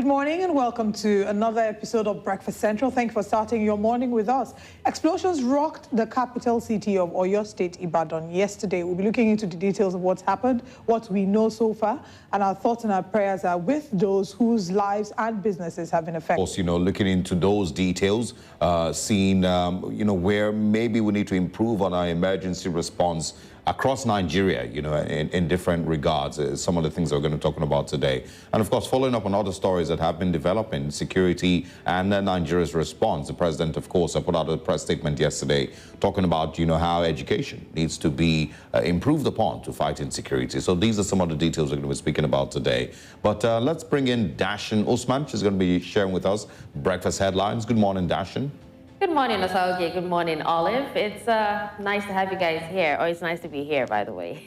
Good morning and welcome to another episode of Breakfast Central. Thank you for starting your morning with us. Explosions rocked the capital city of Oyo State, Ibadan, yesterday. We'll be looking into the details of what's happened, what we know so far, and our thoughts and our prayers are with those whose lives and businesses have been affected. Of course, looking into those details, seeing, where maybe we need to improve on our emergency response across Nigeria, in different regards, some of the things we're going to be talking about today. And of course, following up on other stories that have been developing, security and Nigeria's response. The president, of course, put out a press statement yesterday talking about, how education needs to be improved upon to fight insecurity. So these are some of the details we're going to be speaking about today. But let's bring in Dashin Usman. She's going to be sharing with us breakfast headlines. Good morning, Dashin. Good morning, Osaoge. Good morning, Olive. It's nice to have you guys here. Oh, it's nice to be here, by the way.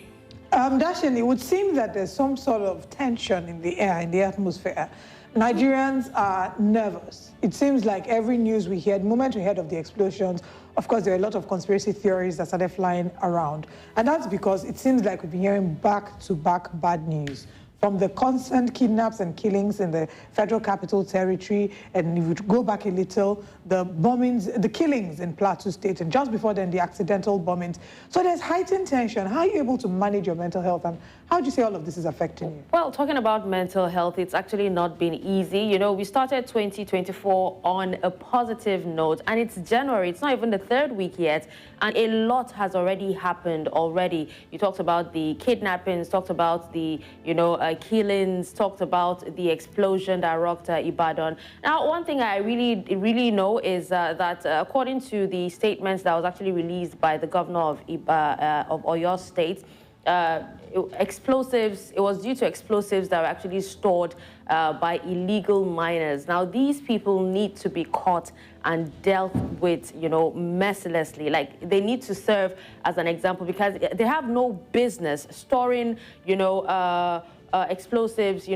Dashin, it would seem that there's some sort of tension in the air, in the atmosphere. Nigerians are nervous. It seems like every news we hear, the moment we heard of the explosions, of course, there are a lot of conspiracy theories that started flying around. And that's because it seems like we've been hearing back-to-back bad news. From the constant kidnaps and killings in the Federal Capital Territory, and if you go back a little, the bombings, the killings in Plateau State, and just before then, the accidental bombings. So there's heightened tension. How are you able to manage your mental health, and how do you say all of this is affecting you? Well, talking about mental health, it's actually not been easy. We started 2024 on a positive note, and it's January. It's not even the third week yet, and a lot has already happened already. You talked about the kidnappings, talked about the, killings, talked about the explosion that rocked Ibadan. Now, one thing I really know is that according to the statements that was actually released by the governor of Oyo State, it was due to explosives that were actually stored by illegal miners. Now, these people need to be caught and dealt with, mercilessly. Like, they need to serve as an example, because they have no business storing, explosives,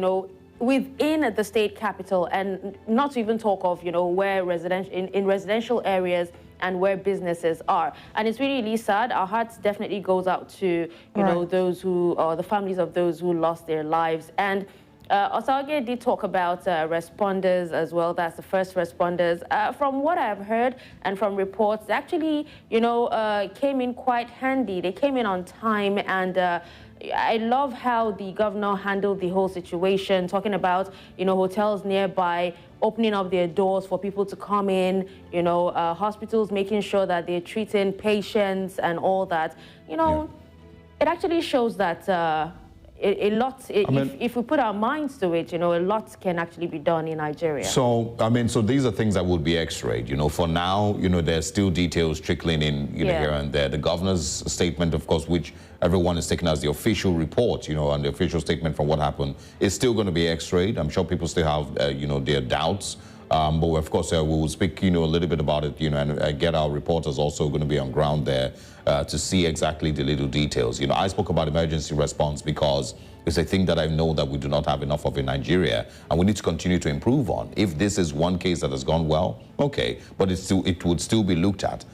within the state capital, and not to even talk of, where in residential areas and where businesses are. And it's really, really sad. Our hearts definitely goes out to, those who, the families of those who lost their lives. And Osaoge did talk about responders as well. That's the first responders. From what I've heard and from reports, they actually, came in quite handy. They came in on time, and I love how the governor handled the whole situation, talking about, hotels nearby opening up their doors for people to come in, hospitals making sure that they're treating patients and all that. It actually shows that if we put our minds to it, a lot can actually be done in Nigeria. So, so these are things that would be x-rayed. For now, there's still details trickling in, here and there. The governor's statement, of course, which everyone is taking as the official report, and the official statement from what happened, is still going to be x-rayed. I'm sure people still have, their doubts. But of course, we will speak, a little bit about it, and get our reporters also going to be on ground there to see exactly the little details. I spoke about emergency response because it's a thing that I know that we do not have enough of in Nigeria, and we need to continue to improve on. If this is one case that has gone well, okay, but it would still be looked at.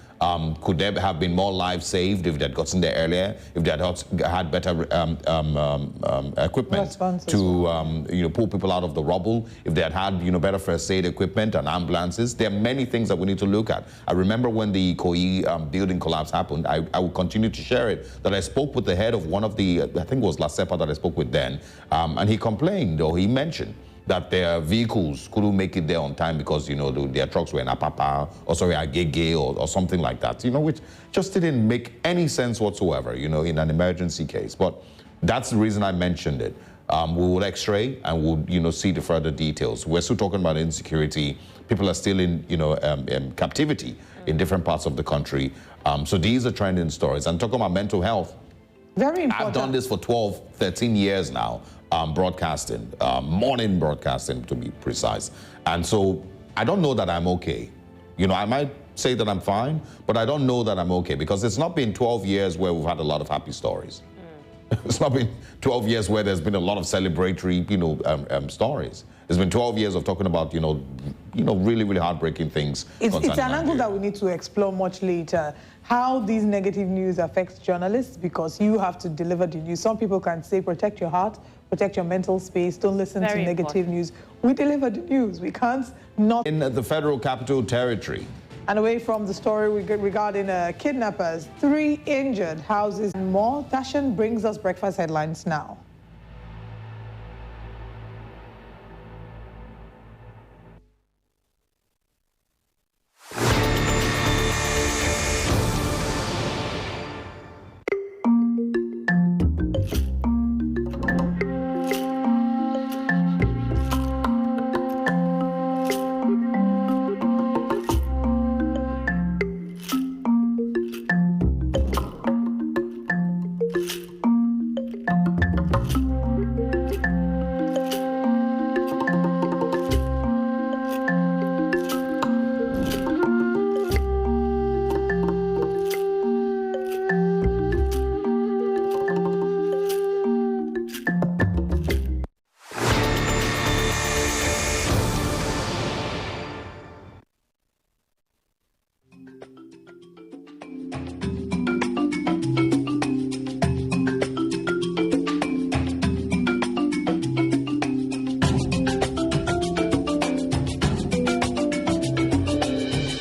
Could there have been more lives saved if they had gotten there earlier, if they had better equipment to pull people out of the rubble, if they had better first aid equipment and ambulances? There are many things that we need to look at. I remember when the Ikoyi building collapse happened, I will continue to share it, that I spoke with the head of one of the, I think it was La Sepa that I spoke with then, and he complained, or he mentioned, that their vehicles couldn't make it there on time because, their trucks were in Apapa, or sorry, Agege, or something like that, which just didn't make any sense whatsoever, in an emergency case. But that's the reason I mentioned it. We will x-ray and we'll, see the further details. We're still talking about insecurity. People are still in, captivity in different parts of the country. So these are trending stories. And talking about mental health, very important. I've done this for 12, 13 years now. Broadcasting, morning broadcasting to be precise. And so I don't know that I'm okay. I might say that I'm fine, but I don't know that I'm okay, because it's not been 12 years where we've had a lot of happy stories. It's not been 12 years where there's been a lot of celebratory, stories. It's been 12 years of talking about, really, really heartbreaking things. It's an angle that we need to explore much later. How these negative news affects journalists, because you have to deliver the news. Some people can say, protect your heart, protect your mental space, don't listen to negative news. We deliver the news. We can't not... In the Federal Capital Territory. And away from the story regarding kidnappers, 3 injured, houses and more. Tashan brings us breakfast headlines now.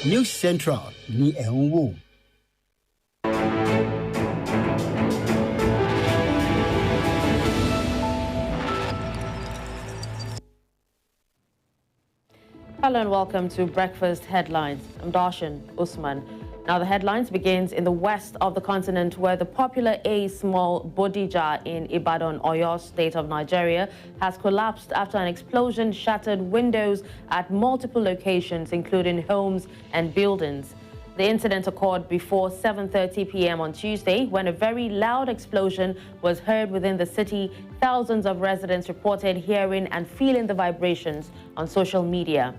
News Central ni ẹ̀ ń wò. Hello and welcome to Breakfast Headlines. I'm Darshan Usman. Now the headlines begins in the west of the continent, where the popular A Small Bodija in Ibadan, Oyo State of Nigeria, has collapsed after an explosion shattered windows at multiple locations, including homes and buildings. The incident occurred before 7:30 p.m. on Tuesday, when a very loud explosion was heard within the city. Thousands of residents reported hearing and feeling the vibrations on social media.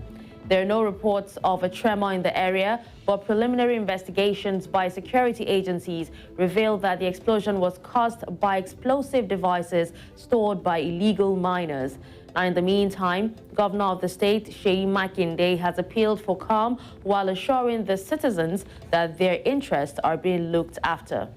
There are no reports of a tremor in the area, but preliminary investigations by security agencies revealed that the explosion was caused by explosive devices stored by illegal miners. Now, in the meantime, Governor of the state, Seun Kuti, has appealed for calm while assuring the citizens that their interests are being looked after.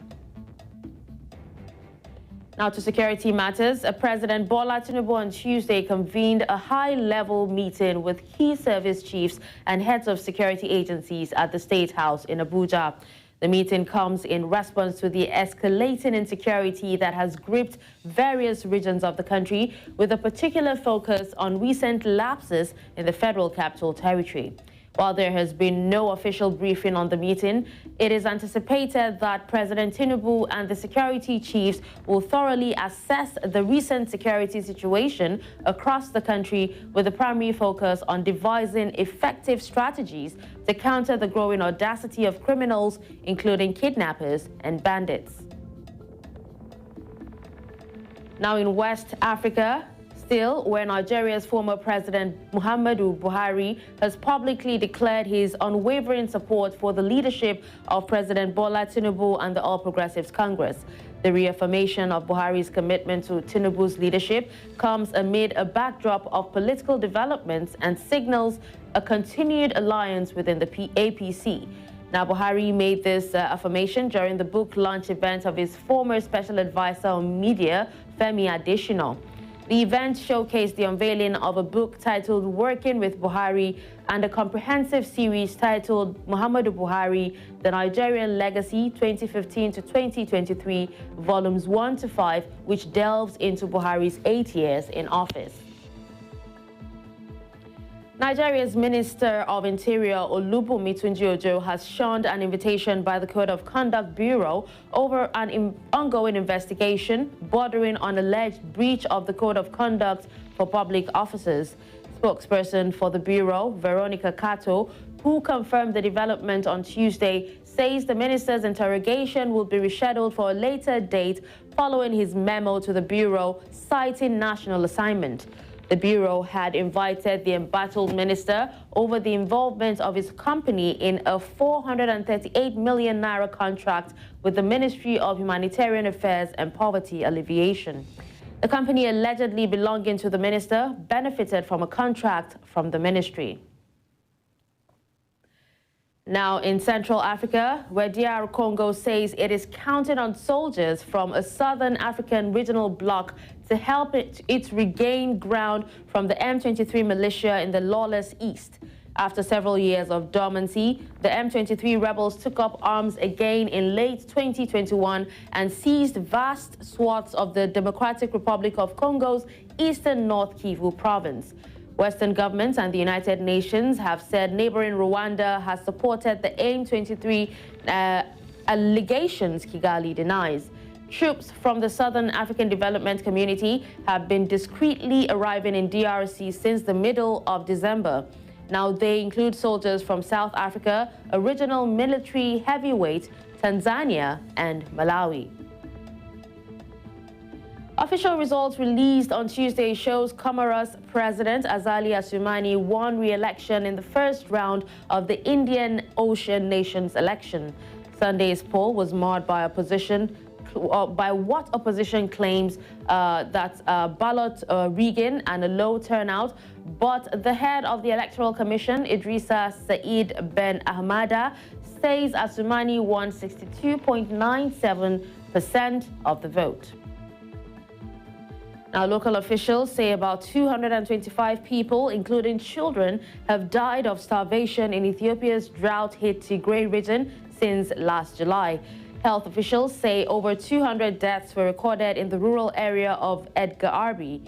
Now to security matters, President Bola Tinubu on Tuesday convened a high-level meeting with key service chiefs and heads of security agencies at the State House in Abuja. The meeting comes in response to the escalating insecurity that has gripped various regions of the country, with a particular focus on recent lapses in the Federal Capital Territory. While there has been no official briefing on the meeting, it is anticipated that President Tinubu and the security chiefs will thoroughly assess the recent security situation across the country, with a primary focus on devising effective strategies to counter the growing audacity of criminals, including kidnappers and bandits. Now in West Africa, still, where Nigeria's former President Muhammadu Buhari has publicly declared his unwavering support for the leadership of President Bola Tinubu and the All Progressives Congress. The reaffirmation of Buhari's commitment to Tinubu's leadership comes amid a backdrop of political developments and signals a continued alliance within the APC. Now, Buhari made this affirmation during the book launch event of his former special advisor on media, Femi Adesina. The event showcased the unveiling of a book titled Working with Buhari and a comprehensive series titled Muhammadu Buhari, The Nigerian Legacy 2015 to 2023, volumes 1 to 5, which delves into Buhari's 8 years in office. Nigeria's Minister of Interior, Olubunmi Tunji-Ojo, has shunned an invitation by the Code of Conduct Bureau over an ongoing investigation bordering on alleged breach of the Code of Conduct for public officers. Spokesperson for the Bureau, Veronica Kato, who confirmed the development on Tuesday, says the minister's interrogation will be rescheduled for a later date following his memo to the Bureau citing national assignment. The Bureau had invited the embattled minister over the involvement of his company in a 438 million naira contract with the Ministry of Humanitarian Affairs and Poverty Alleviation. The company allegedly belonging to the minister benefited from a contract from the ministry. Now in Central Africa, where DR Congo says it is counting on soldiers from a southern African regional bloc to help it regain ground from the M23 militia in the lawless east. After several years of dormancy, the M23 rebels took up arms again in late 2021 and seized vast swaths of the Democratic Republic of Congo's eastern North Kivu province. Western governments and the United Nations have said neighboring Rwanda has supported the M23 allegations Kigali denies. Troops from the Southern African Development Community have been discreetly arriving in DRC since the middle of December. Now they include soldiers from South Africa, a regional military heavyweight, Tanzania, and Malawi. Official results released on Tuesday shows Comoros President Azali Assoumani won re-election in the first round of the Indian Ocean Nations election. Sunday's poll was marred by what opposition claims that ballot rigging and a low turnout, but the head of the Electoral Commission, Idrissa Said Ben Ahmada, says Assoumani won 62.97% of the vote. Now, local officials say about 225 people, including children, have died of starvation in Ethiopia's drought-hit Tigray region since last July. Health officials say over 200 deaths were recorded in the rural area of Edgar Arby.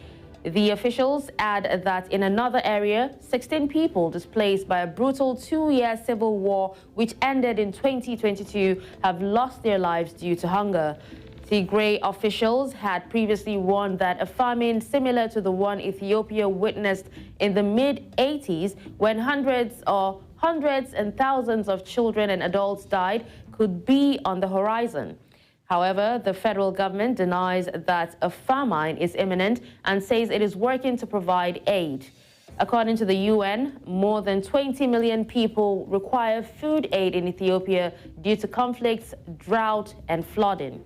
The officials add that in another area, 16 people displaced by a brutal 2-year civil war which ended in 2022 have lost their lives due to hunger. Tigray officials had previously warned that a famine similar to the one Ethiopia witnessed in the mid-80s, when hundreds and thousands of children and adults died, could be on the horizon. However, the federal government denies that a famine is imminent and says it is working to provide aid. According to the UN, more than 20 million people require food aid in Ethiopia due to conflicts, drought, and flooding.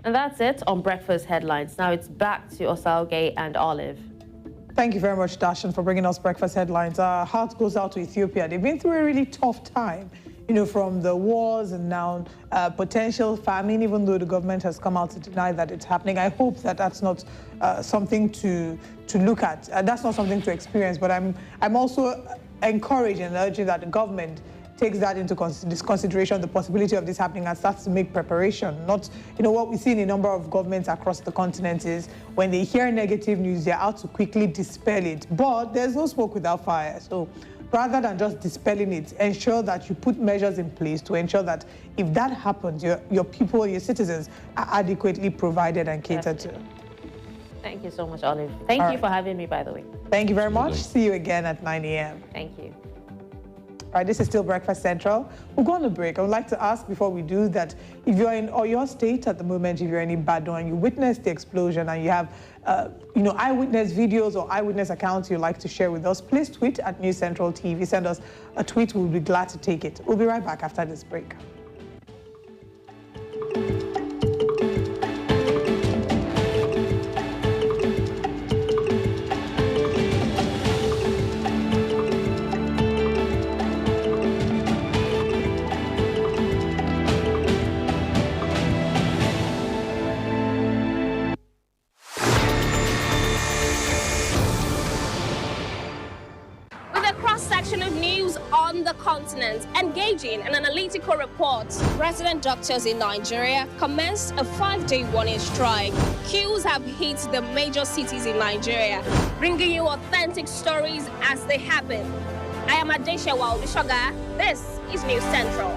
And that's it on Breakfast Headlines. Now it's back to Osaoge and Olive. Thank you very much, Dashan, for bringing us Breakfast Headlines. Our heart goes out to Ethiopia. They've been through a really tough time, from the wars and now potential famine, even though the government has come out to deny that it's happening. I hope that that's not something to look at. That's not something to experience, but I'm also encouraging and urging that the government takes that into consideration, the possibility of this happening, and starts to make preparation. Not, what we see in a number of governments across the continent is when they hear negative news, they're out to quickly dispel it. But there's no smoke without fire. So rather than just dispelling it, ensure that you put measures in place to ensure that if that happens, your people, your citizens are adequately provided and catered to. Thank you so much, Olive. Thank you for having me, by the way. Thank you very much. See you again at 9 a.m. Thank you. All right, this is still Breakfast Central. We'll go on a break. I would like to ask before we do that, if you're in Oyo State at the moment, if you're in Ibadan and you witnessed the explosion and you have, eyewitness videos or eyewitness accounts you'd like to share with us, please tweet at News Central TV. Send us a tweet. We'll be glad to take it. We'll be right back after this break. Continent, engaging in an analytical report. Resident doctors in Nigeria commenced a 5-day warning strike. Queues have hit the major cities in Nigeria, bringing you authentic stories as they happen. I am Adeshewa Olushoga. This is News Central.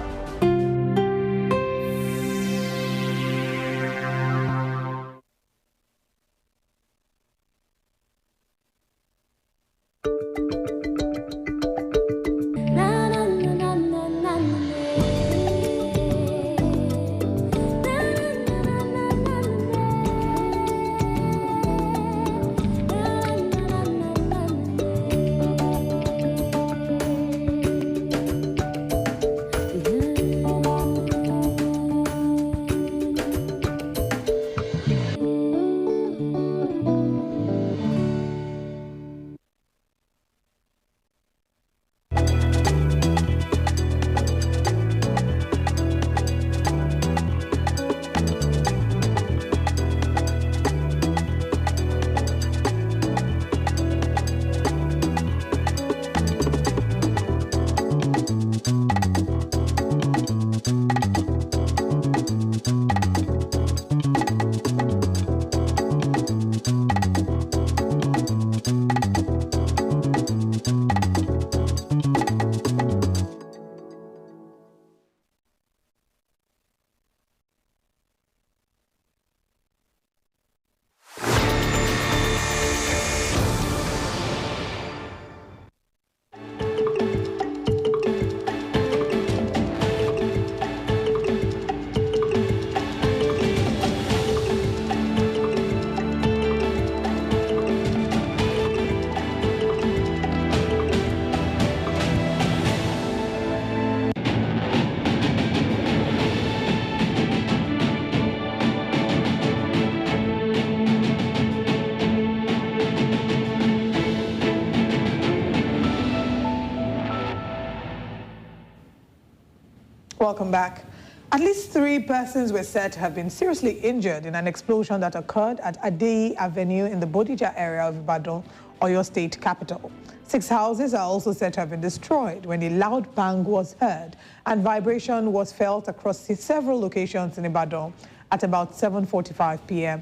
welcome back. At least 3 persons were said to have been seriously injured in an explosion that occurred at Adeyi Avenue in the Bodija area of Ibadan, Oyo State capital. 6 houses are also said to have been destroyed when a loud bang was heard and vibration was felt across several locations in Ibadan at about 7:45 p.m.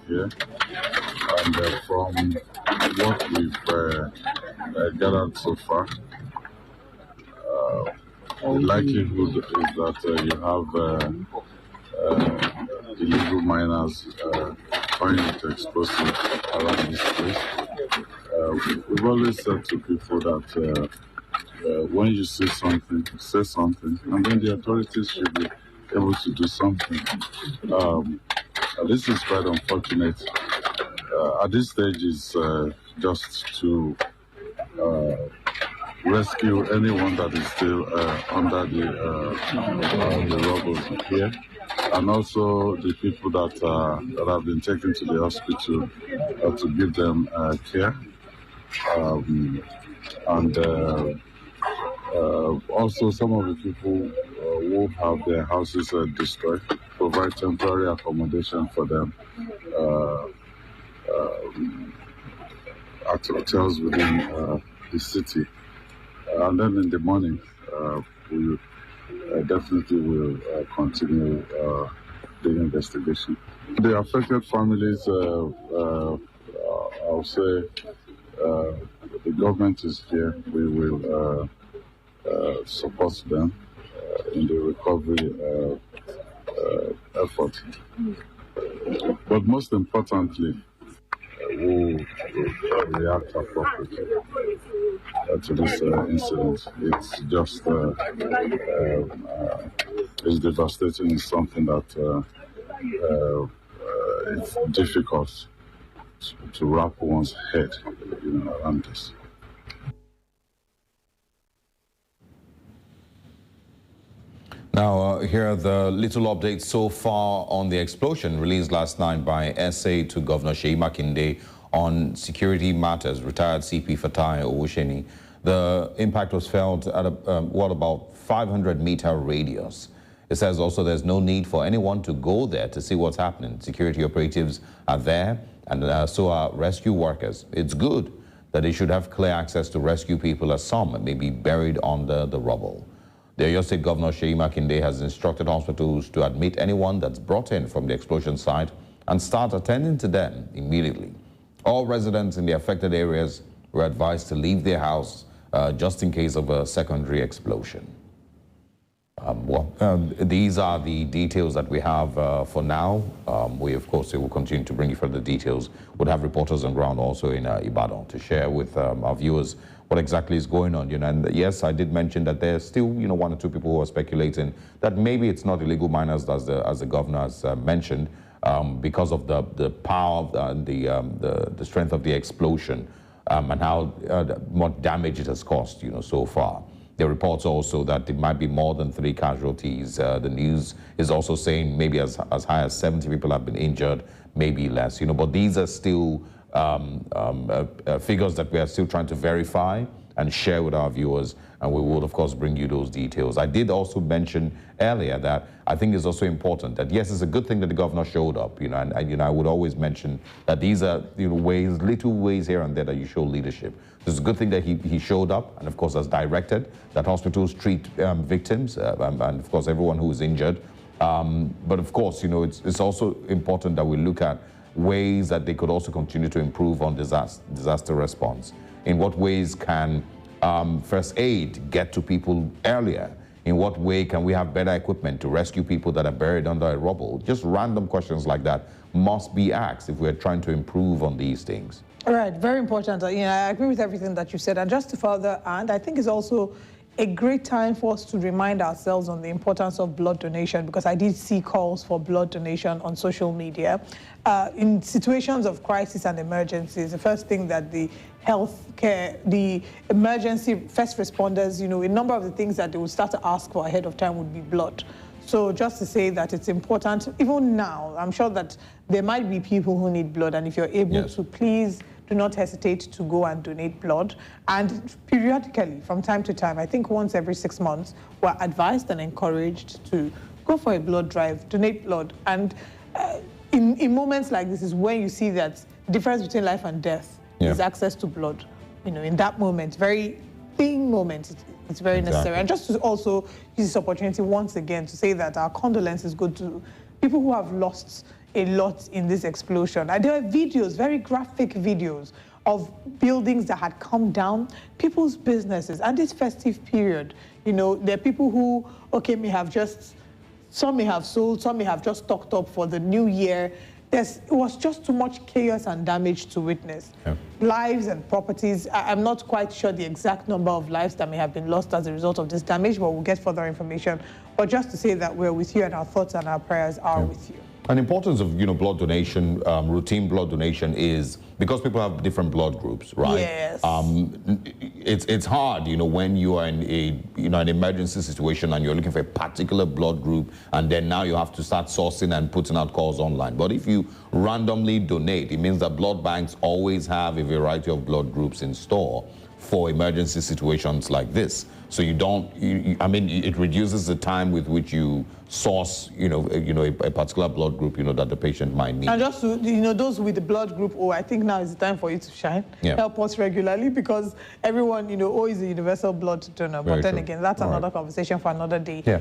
Here. And from what we've gathered so far, the likelihood is that you have illegal miners trying to explosive around this place. We've always said to people that when you see something, say something, and then the authorities should be able to do something. This is quite unfortunate. At this stage, is just to rescue anyone that is still under the rubble here, and also the people that have been taken to the hospital to give them care, and also some of the people who have their houses destroyed, provide temporary accommodation for them at hotels within the city. And then in the morning, we definitely will continue the investigation. The affected families, I'll say the government is here. We will support them in the recovery effort. But most importantly, we'll react appropriately to this incident. It's just it's devastating. It's something that it's difficult to wrap one's head around this. Now, here are the little updates so far on the explosion released last night by SA to Governor Seun Kuti on security matters, retired CP Fatai Owusheni. The impact was felt at about 500-meter radius. It says also there's no need for anyone to go there to see what's happening. Security operatives are there, and so are rescue workers. It's good that they should have clear access to rescue people, as some may be buried under the rubble. The Oyo State Governor Seun Kuti has instructed hospitals to admit anyone that's brought in from the explosion site and start attending to them immediately. All residents in the affected areas were advised to leave their house just in case of a secondary explosion. These are the details that we have for now. We, of course, will continue to bring you further details. We'll have reporters on ground also in Ibadan to share with our viewers what exactly is going on. And yes, I did mention that there's still, 1 or 2 people who are speculating that maybe it's not illegal miners, as the governor has mentioned, because of the power and the strength of the explosion and how much damage it has caused, so far. There are reports also that it might be more than 3 casualties. The news is also saying maybe as high as 70 people have been injured, maybe less. But these are still figures that we are still trying to verify and share with our viewers, and we will, of course, bring you those details. I did also mention earlier that I think it's also important that, yes, it's a good thing that the governor showed up, and I would always mention that these are, ways, little ways here and there that you show leadership. It's a good thing that he showed up, and of course, as directed, that hospitals treat victims, and of course, everyone who is injured. But of course, it's also important that we look at ways that they could also continue to improve on disaster response. In what ways can first aid get to people earlier? In what way can we have better equipment to rescue people that are buried under a rubble? Just random questions like that must be asked if we're trying to improve on these things. All right, very important. I agree with everything that you said. And just to further add, I think it's also a great time for us to remind ourselves on the importance of blood donation, because I did see calls for blood donation on social media. In situations of crisis and emergencies, the first thing that the healthcare, the emergency first responders, a number of the things that they would start to ask for ahead of time would be blood. So just to say that it's important, even now, I'm sure that there might be people who need blood, and if you're able to, please do not hesitate to go and donate blood. And periodically, from time to time, I think once every 6 months, we're advised and encouraged to go for a blood drive, donate blood. And in moments like this is when you see that the difference between life and death is access to blood. You know, in that moment, very thin moment, it's very necessary. And just to also use this opportunity once again to say that our condolences go to people who have lost a lot in this explosion. And there are videos, very graphic videos of buildings that had come down, people's businesses. And this festive period, you know, there are people who, okay, some may have sold, some may have just stocked up for the new year. It was just too much chaos and damage to witness. Lives and properties, I'm not quite sure the exact number of lives that may have been lost as a result of this damage, but we'll get further information. But just to say that we're with you and our thoughts and our prayers are with you. An importance of, you know, blood donation, routine blood donation is because people have different blood groups, right? Yes. It's hard, you know, when you are in an emergency situation and you're looking for a particular blood group, and then now you have to start sourcing and putting out calls online. But if you randomly donate, it means that blood banks always have a variety of blood groups in store for emergency situations like this. So you don't, I mean, it reduces the time with which you source, a particular blood group, that the patient might need. And just to, those with the blood group, I think now is the time for you to shine. Yeah. Help us regularly, because everyone, is a universal blood donor. But then again, that's another conversation for another day. Yeah.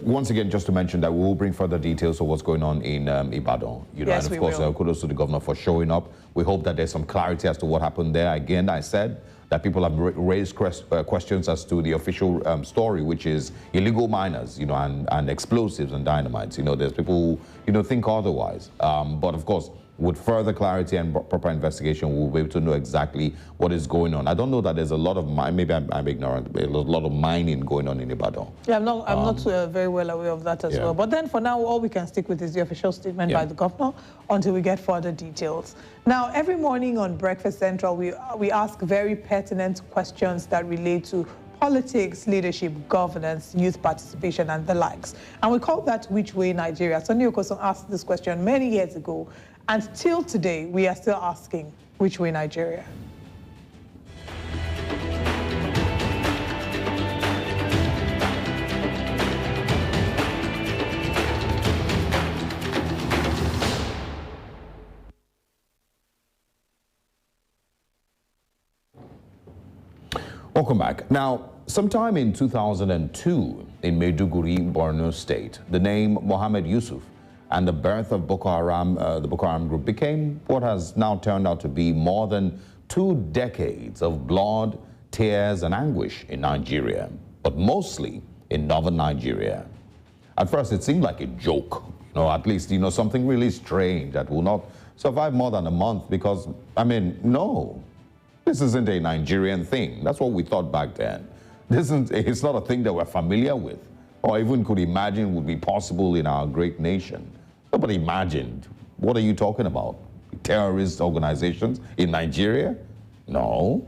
Once again, just to mention that we will bring further details of what's going on in Ibadan. Yes, and of course, kudos to the governor for showing up. We hope that there's some clarity as to what happened there. Again, I said that people have raised questions as to the official story, which is illegal miners, and explosives and dynamites. There's people who, think otherwise. But of course, with further clarity and proper investigation, we'll be able to know exactly what is going on. I don't know that there's a lot of maybe I'm ignorant, but a lot of mining going on in Ibadan. Yeah, I'm not very well aware of that as well. But then for now, all we can stick with is the official statement by the governor until we get further details. Now, every morning on Breakfast Central, we ask very pertinent questions that relate to politics, leadership, governance, youth participation, and the likes. And we call that Which Way Nigeria. Sonny Okoson asked this question many years ago, and till today, we are still asking, which way Nigeria? Welcome back. Now, sometime in 2002, in Maiduguri, Borno State, the name Mohammed Yusuf and the birth of Boko Haram, the Boko Haram group, became what has now turned out to be more than 2 decades of blood, tears, and anguish in Nigeria, but mostly in northern Nigeria. At first, it seemed like a joke, at least, something really strange that will not survive more than a month because, no, this isn't a Nigerian thing. That's what we thought back then. It's not a thing that we're familiar with or even could imagine would be possible in our great nation. Nobody imagined. What are you talking about? Terrorist organizations in Nigeria? No.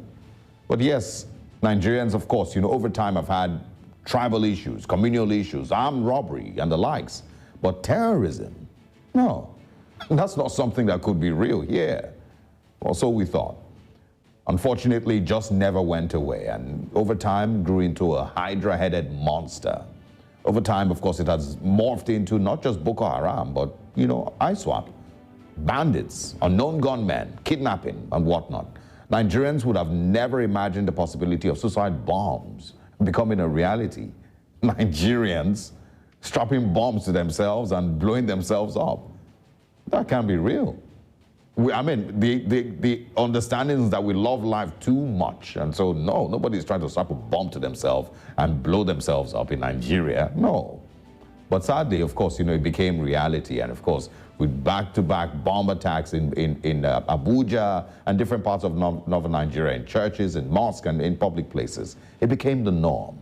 But yes, Nigerians, of course, over time have had tribal issues, communal issues, armed robbery, and the likes. But terrorism? No. That's not something that could be real here. Well, so we thought. Unfortunately, it just never went away, and over time grew into a hydra-headed monster. Over time, of course, it has morphed into not just Boko Haram, but, ISWAP, bandits, unknown gunmen, kidnapping, and whatnot. Nigerians would have never imagined the possibility of suicide bombs becoming a reality. Nigerians strapping bombs to themselves and blowing themselves up. That can't be real. The understanding is that we love life too much. And so, no, nobody's trying to strap a bomb to themselves and blow themselves up in Nigeria. No. But sadly, of course, it became reality. And of course, with back-to-back bomb attacks in Abuja and different parts of northern Nigeria, in churches, in mosques, and in public places, it became the norm.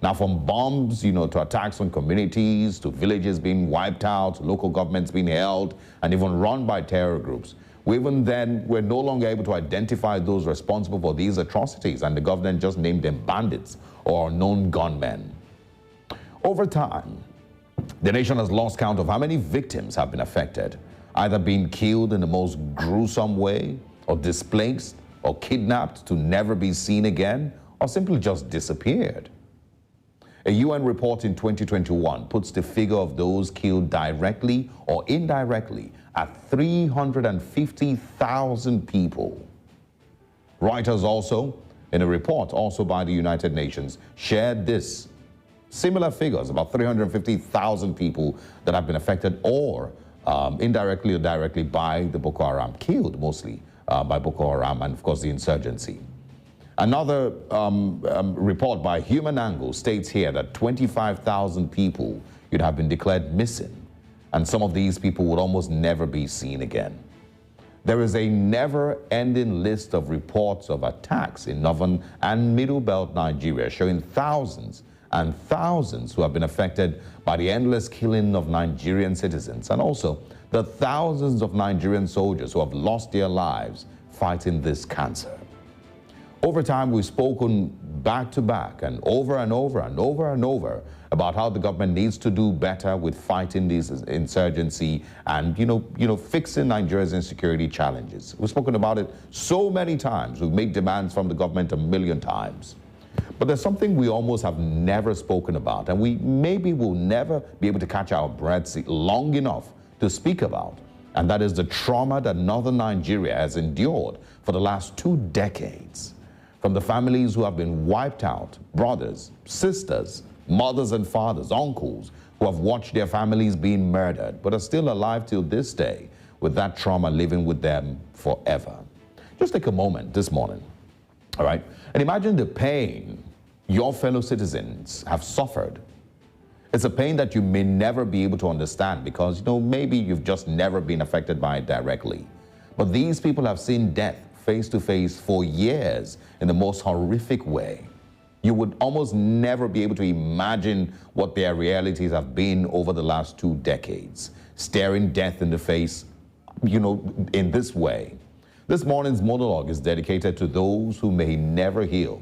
Now, from bombs, to attacks on communities, to villages being wiped out, local governments being held, and even run by terror groups, we're no longer able to identify those responsible for these atrocities, and the government just named them bandits or unknown gunmen. Over time, the nation has lost count of how many victims have been affected. either being killed in the most gruesome way, or displaced, or kidnapped to never be seen again, or simply just disappeared. A UN report in 2021 puts the figure of those killed directly or indirectly at 350,000 people. Reuters also, in a report also by the United Nations, shared this. Similar figures, about 350,000 people that have been affected or indirectly or directly by the Boko Haram, killed mostly by Boko Haram and, of course, the insurgency. Another report by Human Angle states here that 25,000 people would have been declared missing, and some of these people would almost never be seen again. There is a never-ending list of reports of attacks in northern and middle belt Nigeria showing thousands and thousands who have been affected by the endless killing of Nigerian citizens, and also the thousands of Nigerian soldiers who have lost their lives fighting this cancer. Over time, we've spoken back to back and over and over and over and over about how the government needs to do better with fighting this insurgency and, fixing Nigeria's insecurity challenges. We've spoken about it so many times. We've made demands from the government a million times. But there's something we almost have never spoken about, and we maybe will never be able to catch our breaths long enough to speak about, and that is the trauma that northern Nigeria has endured for the last 2 decades. From the families who have been wiped out, brothers, sisters, mothers and fathers, uncles, who have watched their families being murdered, but are still alive till this day, with that trauma living with them forever. Just take a moment this morning, all right, and imagine the pain your fellow citizens have suffered. It's a pain that you may never be able to understand because, maybe you've just never been affected by it directly. But these people have seen death face to face for years in the most horrific way. You would almost never be able to imagine what their realities have been over the last 2 decades, staring death in the face, in this way. This morning's monologue is dedicated to those who may never heal,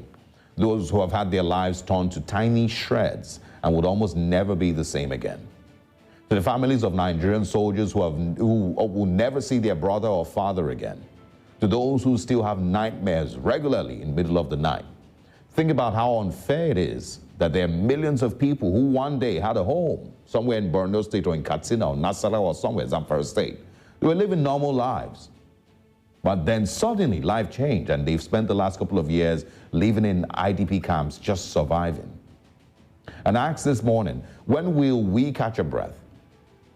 those who have had their lives torn to tiny shreds and would almost never be the same again. To the families of Nigerian soldiers who will never see their brother or father again. To those who still have nightmares regularly in the middle of the night. Think about how unfair it is that there are millions of people who one day had a home somewhere in Borno State or in Katsina or Nasarawa or somewhere in Zamfara State. They were living normal lives. But then suddenly life changed and they've spent the last couple of years living in IDP camps just surviving. And I asked this morning, when will we catch a breath?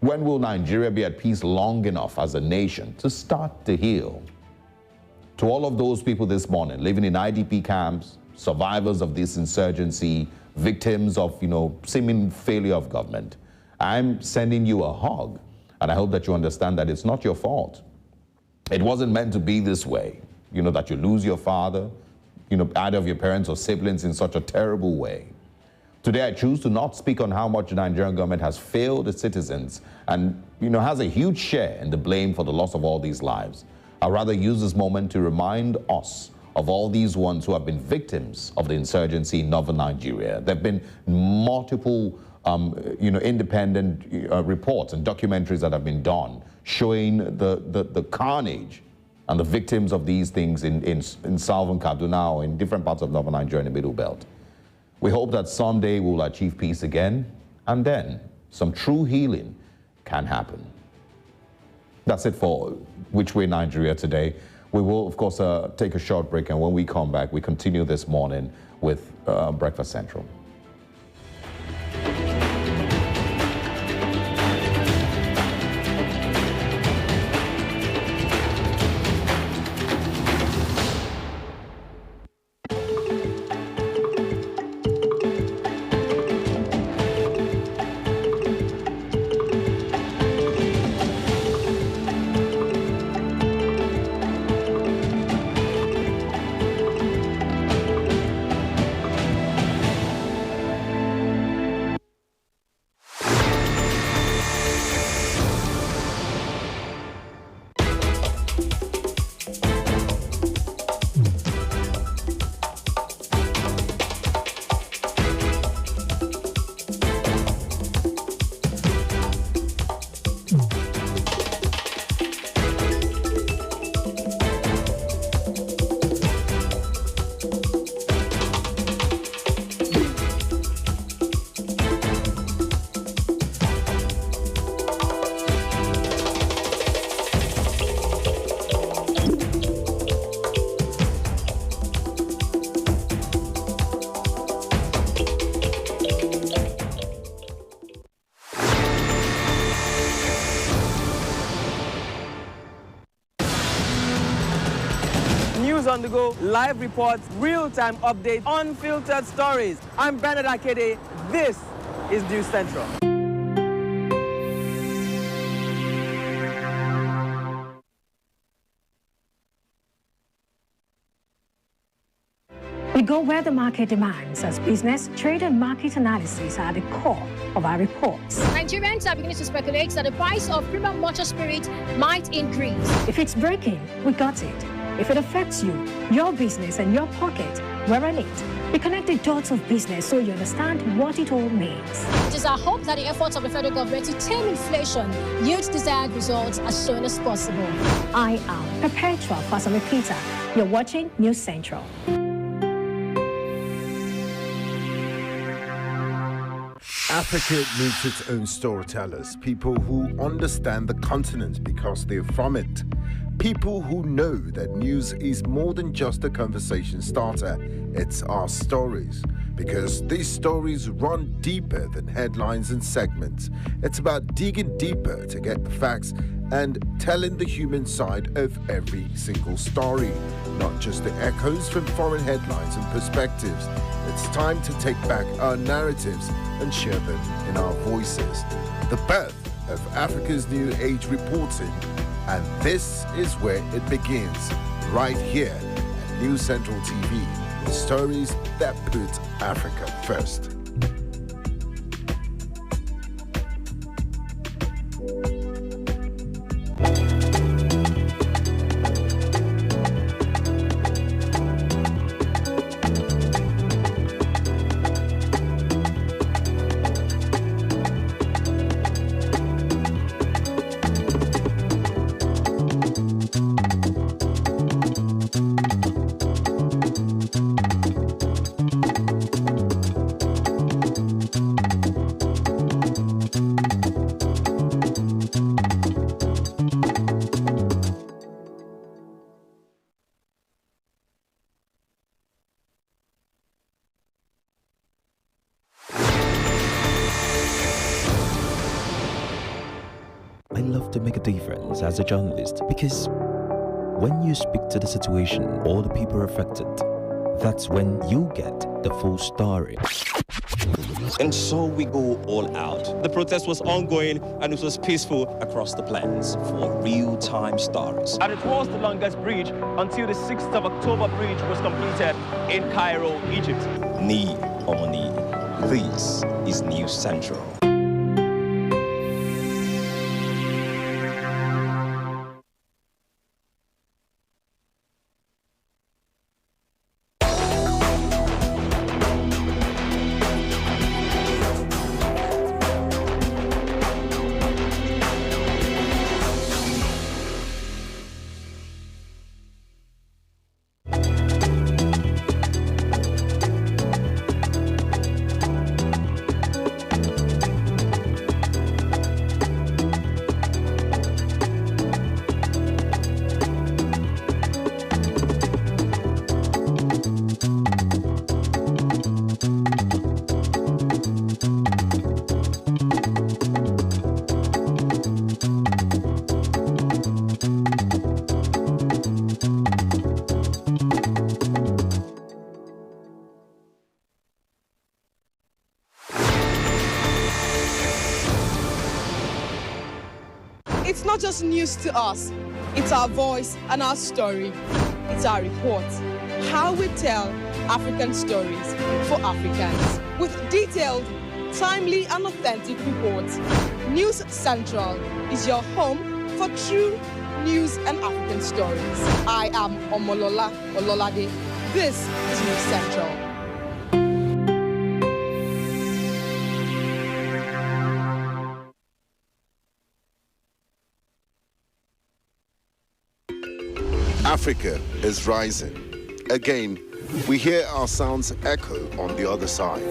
When will Nigeria be at peace long enough as a nation to start to heal? To all of those people this morning living in IDP camps, survivors of this insurgency, victims of, seeming failure of government, I'm sending you a hug, and I hope that you understand that it's not your fault. It wasn't meant to be this way, that you lose your father, either of your parents or siblings in such a terrible way. Today, I choose to not speak on how much the Nigerian government has failed its citizens and, has a huge share in the blame for the loss of all these lives. I'd rather use this moment to remind us of all these ones who have been victims of the insurgency in northern Nigeria. There have been multiple, independent reports and documentaries that have been done showing the carnage and the victims of these things in southern Kaduna or in different parts of northern Nigeria in the Middle Belt. We hope that someday we'll achieve peace again, and then some true healing can happen. That's it for Which Way Nigeria today. We will, of course, take a short break, and when we come back, we continue this morning with Breakfast Central. on the go, live reports, real-time updates, unfiltered stories. I'm Bernard Akede. This is News Central. We go where the market demands, as business, trade and market analysis are the core of our reports. Nigerians are beginning to speculate that the price of premium motor spirit might increase. If it's breaking, we got it. If it affects you, your business and your pocket, we're on it. We connect the dots of business so you understand what it all means. It is our hope that the efforts of the federal government to tame inflation yield desired results as soon as possible. I am Perpetua Fasamipita. You're watching News Central. Africa needs its own storytellers, people who understand the continent because they're from it. People who know that news is more than just a conversation starter, it's our stories. Because these stories run deeper than headlines and segments. It's about digging deeper to get the facts and telling the human side of every single story, not just the echoes from foreign headlines and perspectives. It's time to take back our narratives and share them in our voices. The birth of Africa's New Age reporting, and this is where it begins, right here at News Central TV, with stories that put Africa first. I love to make a difference as a journalist because when you speak to the situation or the people affected, that's when you get the full story. And so we go all out. The protest was ongoing and it was peaceful across the plains for real-time stories. And it was the longest bridge until the 6th of October bridge was completed in Cairo, Egypt. Knee on knee. This is News Central. It's not just news to us, it's our voice and our story. It's our report, how we tell African stories for Africans. With detailed, timely and authentic reports, News Central is your home for true news and African stories. I am Omolola Ololade. This is News Central. Africa is rising. Again, we hear our sounds echo on the other side.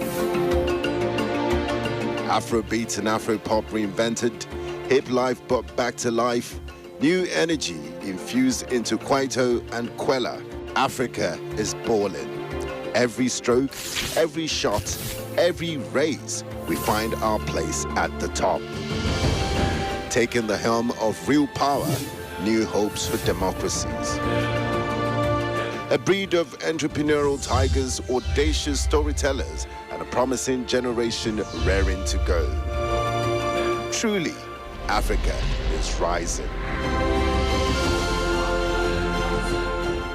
Afrobeat and Afropop reinvented, hip life brought back to life, new energy infused into Kwaito and Kwela. Africa is balling. Every stroke, every shot, every raise, we find our place at the top. Taking the helm of real power, new hopes for democracies. a breed of entrepreneurial tigers, audacious storytellers, and a promising generation raring to go. Truly, Africa is rising.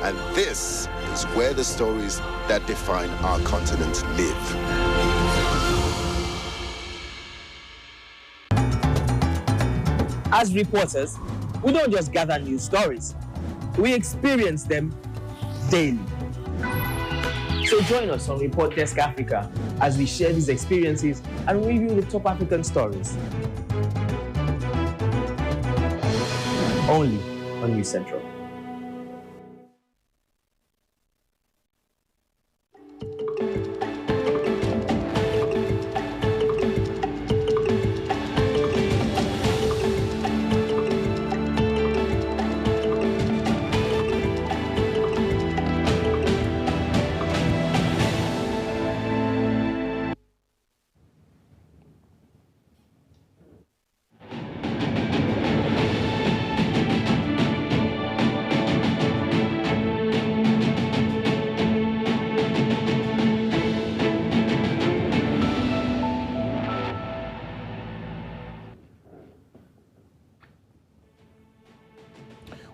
And this is where the stories that define our continent live. As reporters, we don't just gather news stories, we experience them daily. So join us on Report Desk Africa as we share these experiences and review the top African stories. Only on News Central.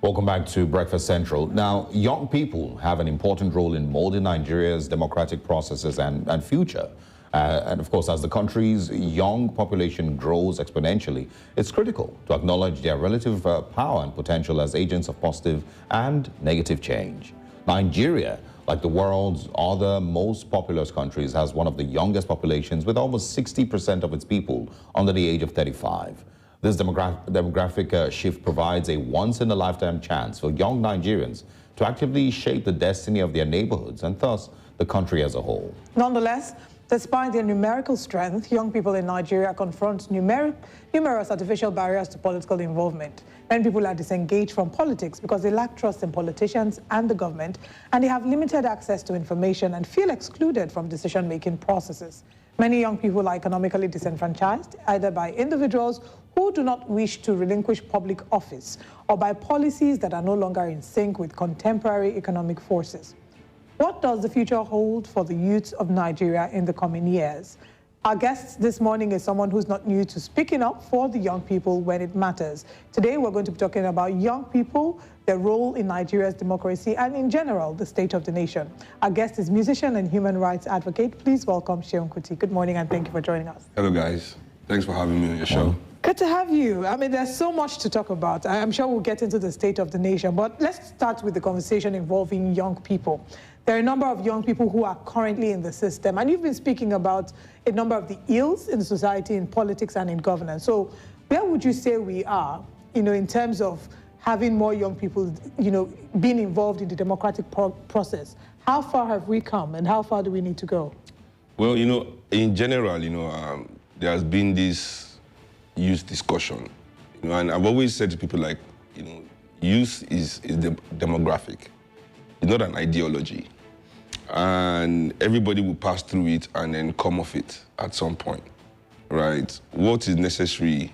Welcome back to Breakfast Central. Now, young people have an important role in molding Nigeria's democratic processes and future. And of course, as the country's young population grows exponentially, it's critical to acknowledge their relative power and potential as agents of positive and negative change. Nigeria, like the world's other most populous countries, has one of the youngest populations with almost 60% of its people under the age of 35. This demographic shift provides a once-in-a-lifetime chance for young Nigerians to actively shape the destiny of their neighborhoods and thus the country as a whole. Nonetheless, despite their numerical strength, young people in Nigeria confront numerous artificial barriers to political involvement. Many people are disengaged from politics because they lack trust in politicians and the government, and they have limited access to information and feel excluded from decision-making processes. Many young people are economically disenfranchised, either by individuals who do not wish to relinquish public office or by policies that are no longer in sync with contemporary economic forces. What does the future hold for the youth of Nigeria in the coming years? Our guest this morning is someone who's not new to speaking up for the young people when it matters. Today, we're going to be talking about young people, their role in Nigeria's democracy, and in general, the state of the nation. Our guest is musician and human rights advocate. Please welcome Seun Kuti. Good morning, and thank you for joining us. Hello, guys. Thanks for having me on your show. Good to have you. I mean, there's so much to talk about. I'm sure we'll get into the state of the nation, but let's start with the conversation involving young people. There are a number of young people who are currently in the system, and you've been speaking about a number of the ills in society, in politics, and in governance. So where would you say we are, in terms of having more young people, being involved in the democratic process? How far have we come, and how far do we need to go? Well, in general, there has been this youth discussion, and I've always said to people like, youth is the demographic. It's not an ideology. And everybody will pass through it and then come off it at some point, right? What is necessary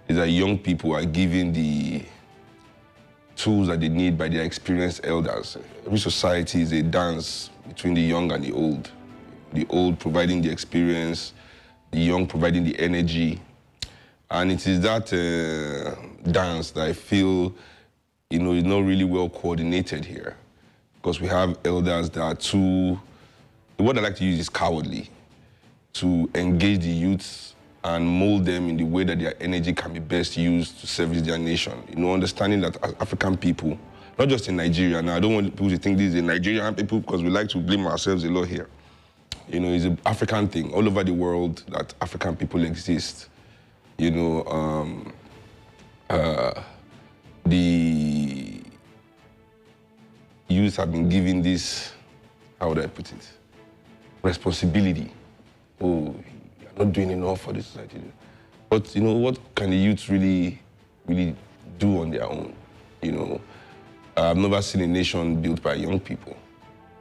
is that young people are given the tools that they need by their experienced elders. Every society is a dance between the young and the old. The old providing the experience, the young providing the energy. And it is that dance that I feel, is not really well coordinated here. Because we have elders that are too, the word I like to use is cowardly, to engage the youths and mold them in the way that their energy can be best used to service their nation. Understanding that as African people, not just in Nigeria, now I don't want people to think this is a Nigerian people because we like to blame ourselves a lot here. It's an African thing, all over the world that African people exist. The youth have been given this, how would I put it, responsibility. Oh, you're not doing enough for this society. But what can the youth really do on their own? I've never seen a nation built by young people.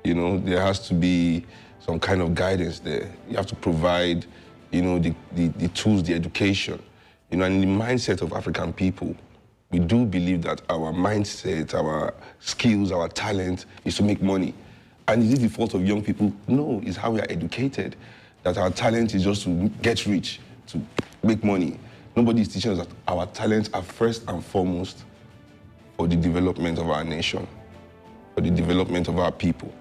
There has to be some kind of guidance there. You have to provide, the tools, the education. And in the mindset of African people, we do believe that our mindset, our skills, our talent is to make money. And is it the fault of young people? No, it's how we are educated. That our talent is just to get rich, to make money. Nobody is teaching us that our talents are first and foremost for the development of our nation, for the development of our people.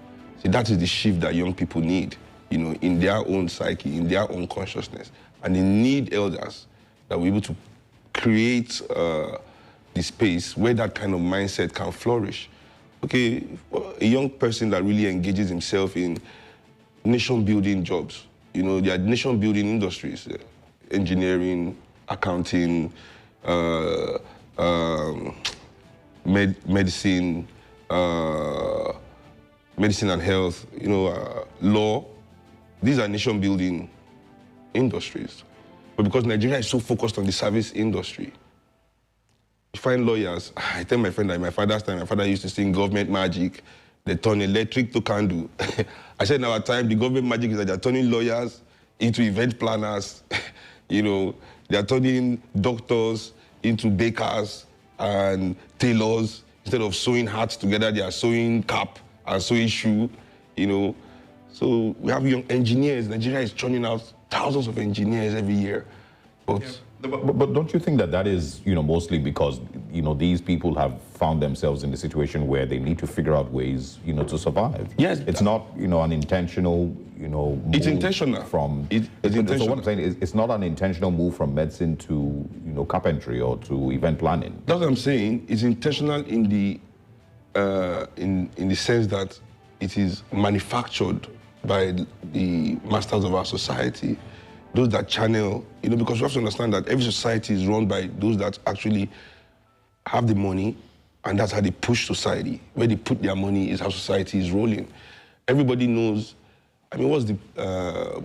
See, that is the shift that young people need, you know, in their own psyche, in their own consciousness. And they need elders that will be able to create the space where that kind of mindset can flourish. Okay, a young person that really engages himself in nation-building jobs, you know, there are nation-building industries, engineering, accounting, medicine, medicine and health, you know, law. These are nation-building industries. But because Nigeria is so focused on the service industry, you find lawyers. I tell my friend that in my father's time, my father used to sing government magic. They turn electric to candle. I said in our time, the government magic is that they're turning lawyers into event planners. You know, they're turning doctors into bakers and tailors. Instead of sewing hats together, they are sewing cap and sewing shoe, you know. So we have young engineers. Nigeria is churning out thousands of engineers every year. But, yeah. But don't you think that that is, you know, mostly because, you know, these people have found themselves in the situation where they need to figure out ways, you know, to survive? Yes. It's not, you know, an intentional, you know, move. It's intentional. From, it's intentional. So what I'm saying is it's not an intentional move from medicine to, you know, carpentry or to event planning. That's what I'm saying. It's intentional in the sense that it is manufactured by the masters of our society, those that channel, you know, because you have to understand that every society is run by those that actually have the money, and that's how they push society. Where they put their money is how society is rolling. Everybody knows, I mean, what's the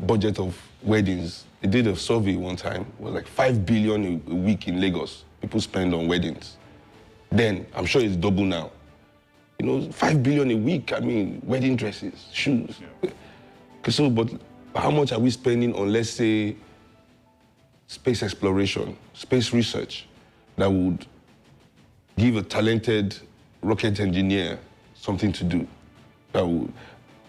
budget of weddings? They did a survey one time. It was like 5 billion a week in Lagos, people spend on weddings. Then, I'm sure it's double now. You know, 5 billion a week, I mean, wedding dresses, shoes. Yeah. Okay, so, but how much are we spending on, let's say, space exploration, space research, that would give a talented rocket engineer something to do? That would,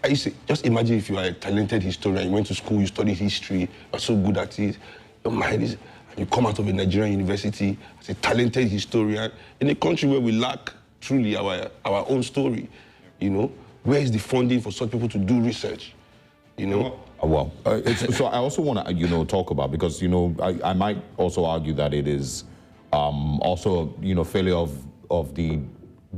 I say, just imagine if you are a talented historian, you went to school, you studied history, you're so good at it, your mind is, and you come out of a Nigerian university as a talented historian in a country where we lack truly our own story, you know? Where is the funding for such people to do research, you know? Well, so I also want to, you know, talk about, because, you know, I might also argue that it is also, you know, failure of the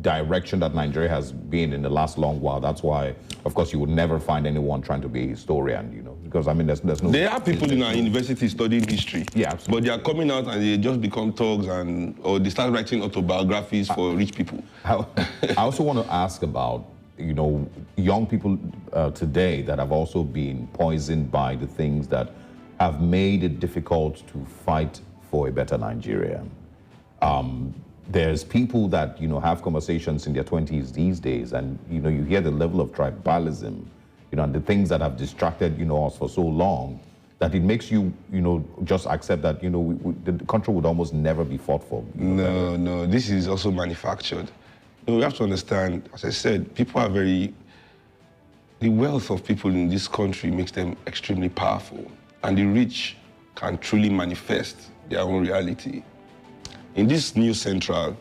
direction that Nigeria has been in the last long while. That's why, of course, you would never find anyone trying to be a historian, you know, because, I mean, there's no... There are people in our university studying history. Yeah, absolutely. But they are coming out and they just become thugs, or they start writing autobiographies for rich people. I also want to ask about, you know, young people today that have also been poisoned by the things that have made it difficult to fight for a better Nigeria. There's people that, you know, have conversations in their 20s these days, and, you know, you hear the level of tribalism, you know, and the things that have distracted, you know, us for so long, that it makes you, you know, just accept that, you know, the country would almost never be fought for. No, this is also manufactured. We have to understand, as I said, people are the wealth of people in this country makes them extremely powerful, and the rich can truly manifest their own reality. In this new central,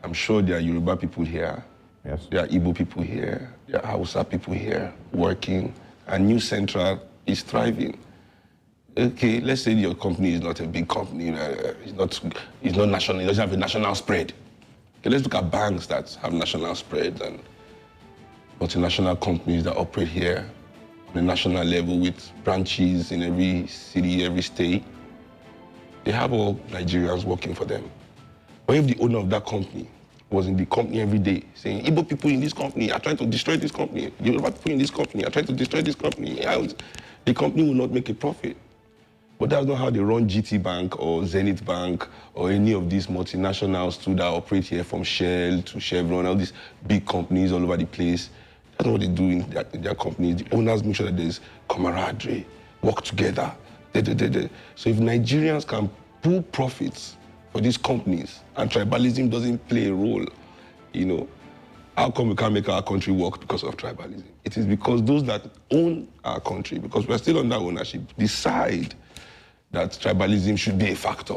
I'm sure there are Yoruba people here, yes. There are Igbo people here, there are Hausa people here working, and New Central is thriving. Okay, let's say your company is not a big company, it's not national, it doesn't have a national spread. Okay, let's look at banks that have national spreads and multinational companies that operate here on a national level with branches in every city, every state. They have all Nigerians working for them. But if the owner of that company was in the company every day saying, Igbo people in this company are trying to destroy this company, Yoruba people in this company are trying to destroy this company, the company will not make a profit. But that's not how they run GT Bank or Zenith Bank or any of these multinationals too that operate here, from Shell to Chevron, all these big companies all over the place. That's not what they do in their companies. The owners make sure that there's camaraderie, work together. So if Nigerians can pull profits for these companies and tribalism doesn't play a role, you know, how come we can't make our country work because of tribalism? It is because those that own our country, because we're still under ownership, decide that tribalism should be a factor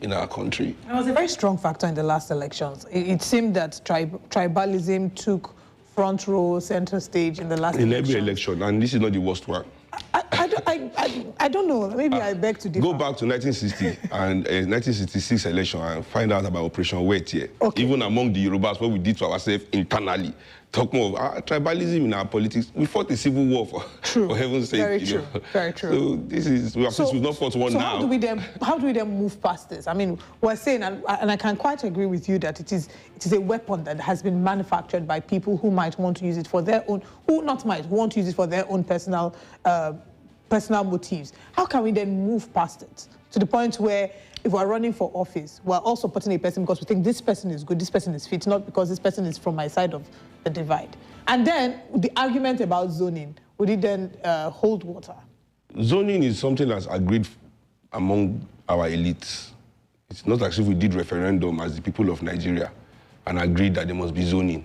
in our country. It was a very strong factor in the last elections. It seemed that tribalism took front row, center stage in the last election. In every election, and this is not the worst one. I don't know. Maybe I beg to differ. Go back to 1960 and 1966 election and find out about Operation Wet here. Okay. Even among the Yorubas, what we did to ourselves internally. Talk more of tribalism in our politics. We fought a civil war for heaven's sake. Very true. Very true. So this is we've not fought one now. How do we then move past this? I mean, we're saying, and I can quite agree with you that it is a weapon that has been manufactured by people who might want to use it for their own, want to use it for their own personal motives. How can we then move past it to the point where if we're running for office, we're also supporting a person because we think this person is good, this person is fit, not because this person is from my side of the divide. And then the argument about zoning, would it then hold water? Zoning is something that's agreed among our elites. It's not as if we did referendum as the people of Nigeria and agreed that there must be zoning.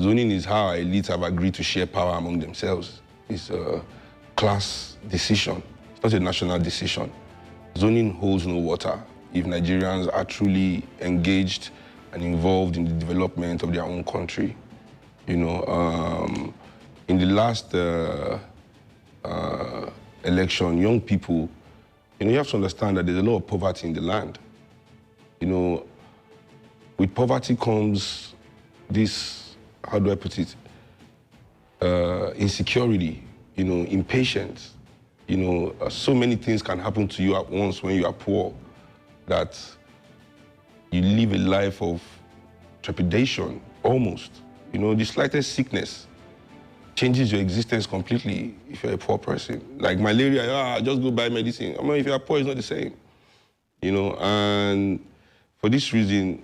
Zoning is how our elites have agreed to share power among themselves. It's a class decision. It's not a national decision. Zoning holds no water if Nigerians are truly engaged and involved in the development of their own country. You know, in the last election, young people, you know, you have to understand that there's a lot of poverty in the land. You know, with poverty comes this, how do I put it, insecurity, you know, impatience. You know, so many things can happen to you at once when you are poor that you live a life of trepidation, almost. You know, the slightest sickness changes your existence completely if you're a poor person. Like malaria, just go buy medicine. I mean, if you're poor, it's not the same. You know, and for this reason,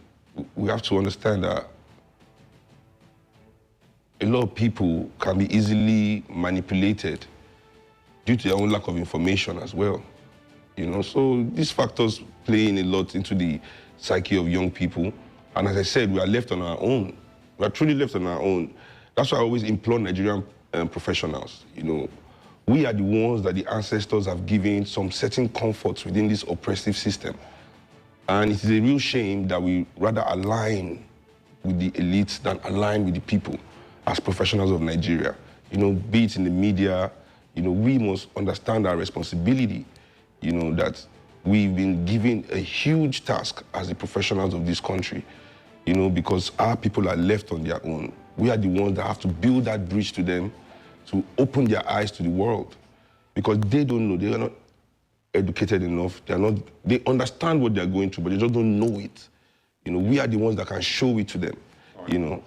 we have to understand that a lot of people can be easily manipulated due to their own lack of information as well. You know, so these factors play in a lot into the psyche of young people. And as I said, we are left on our own. We are truly left on our own. That's why I always implore Nigerian professionals. You know, we are the ones that the ancestors have given some certain comforts within this oppressive system. And it is a real shame that we rather align with the elites than align with the people as professionals of Nigeria. You know, be it in the media, you know, we must understand our responsibility, you know, that we've been given a huge task as the professionals of this country, you know, because our people are left on their own. We are the ones that have to build that bridge to them to open their eyes to the world because they don't know, they are not educated enough, they understand what they're going through, but they just don't know it. You know, we are the ones that can show it to them, you know.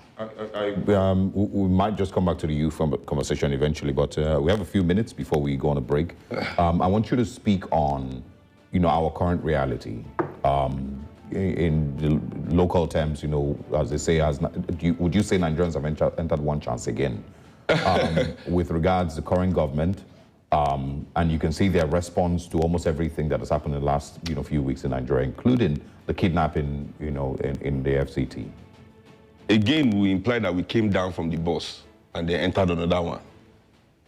We might just come back to the youth conversation eventually, but we have a few minutes before we go on a break. I want you to speak on, you know, our current reality. In the local terms, you know, as they say, would you say Nigerians have entered one chance again with regards to the current government? And you can see their response to almost everything that has happened in the last, you know, few weeks in Nigeria, including the kidnapping, you know, in the FCT. Again, we imply that we came down from the bus and they entered another one.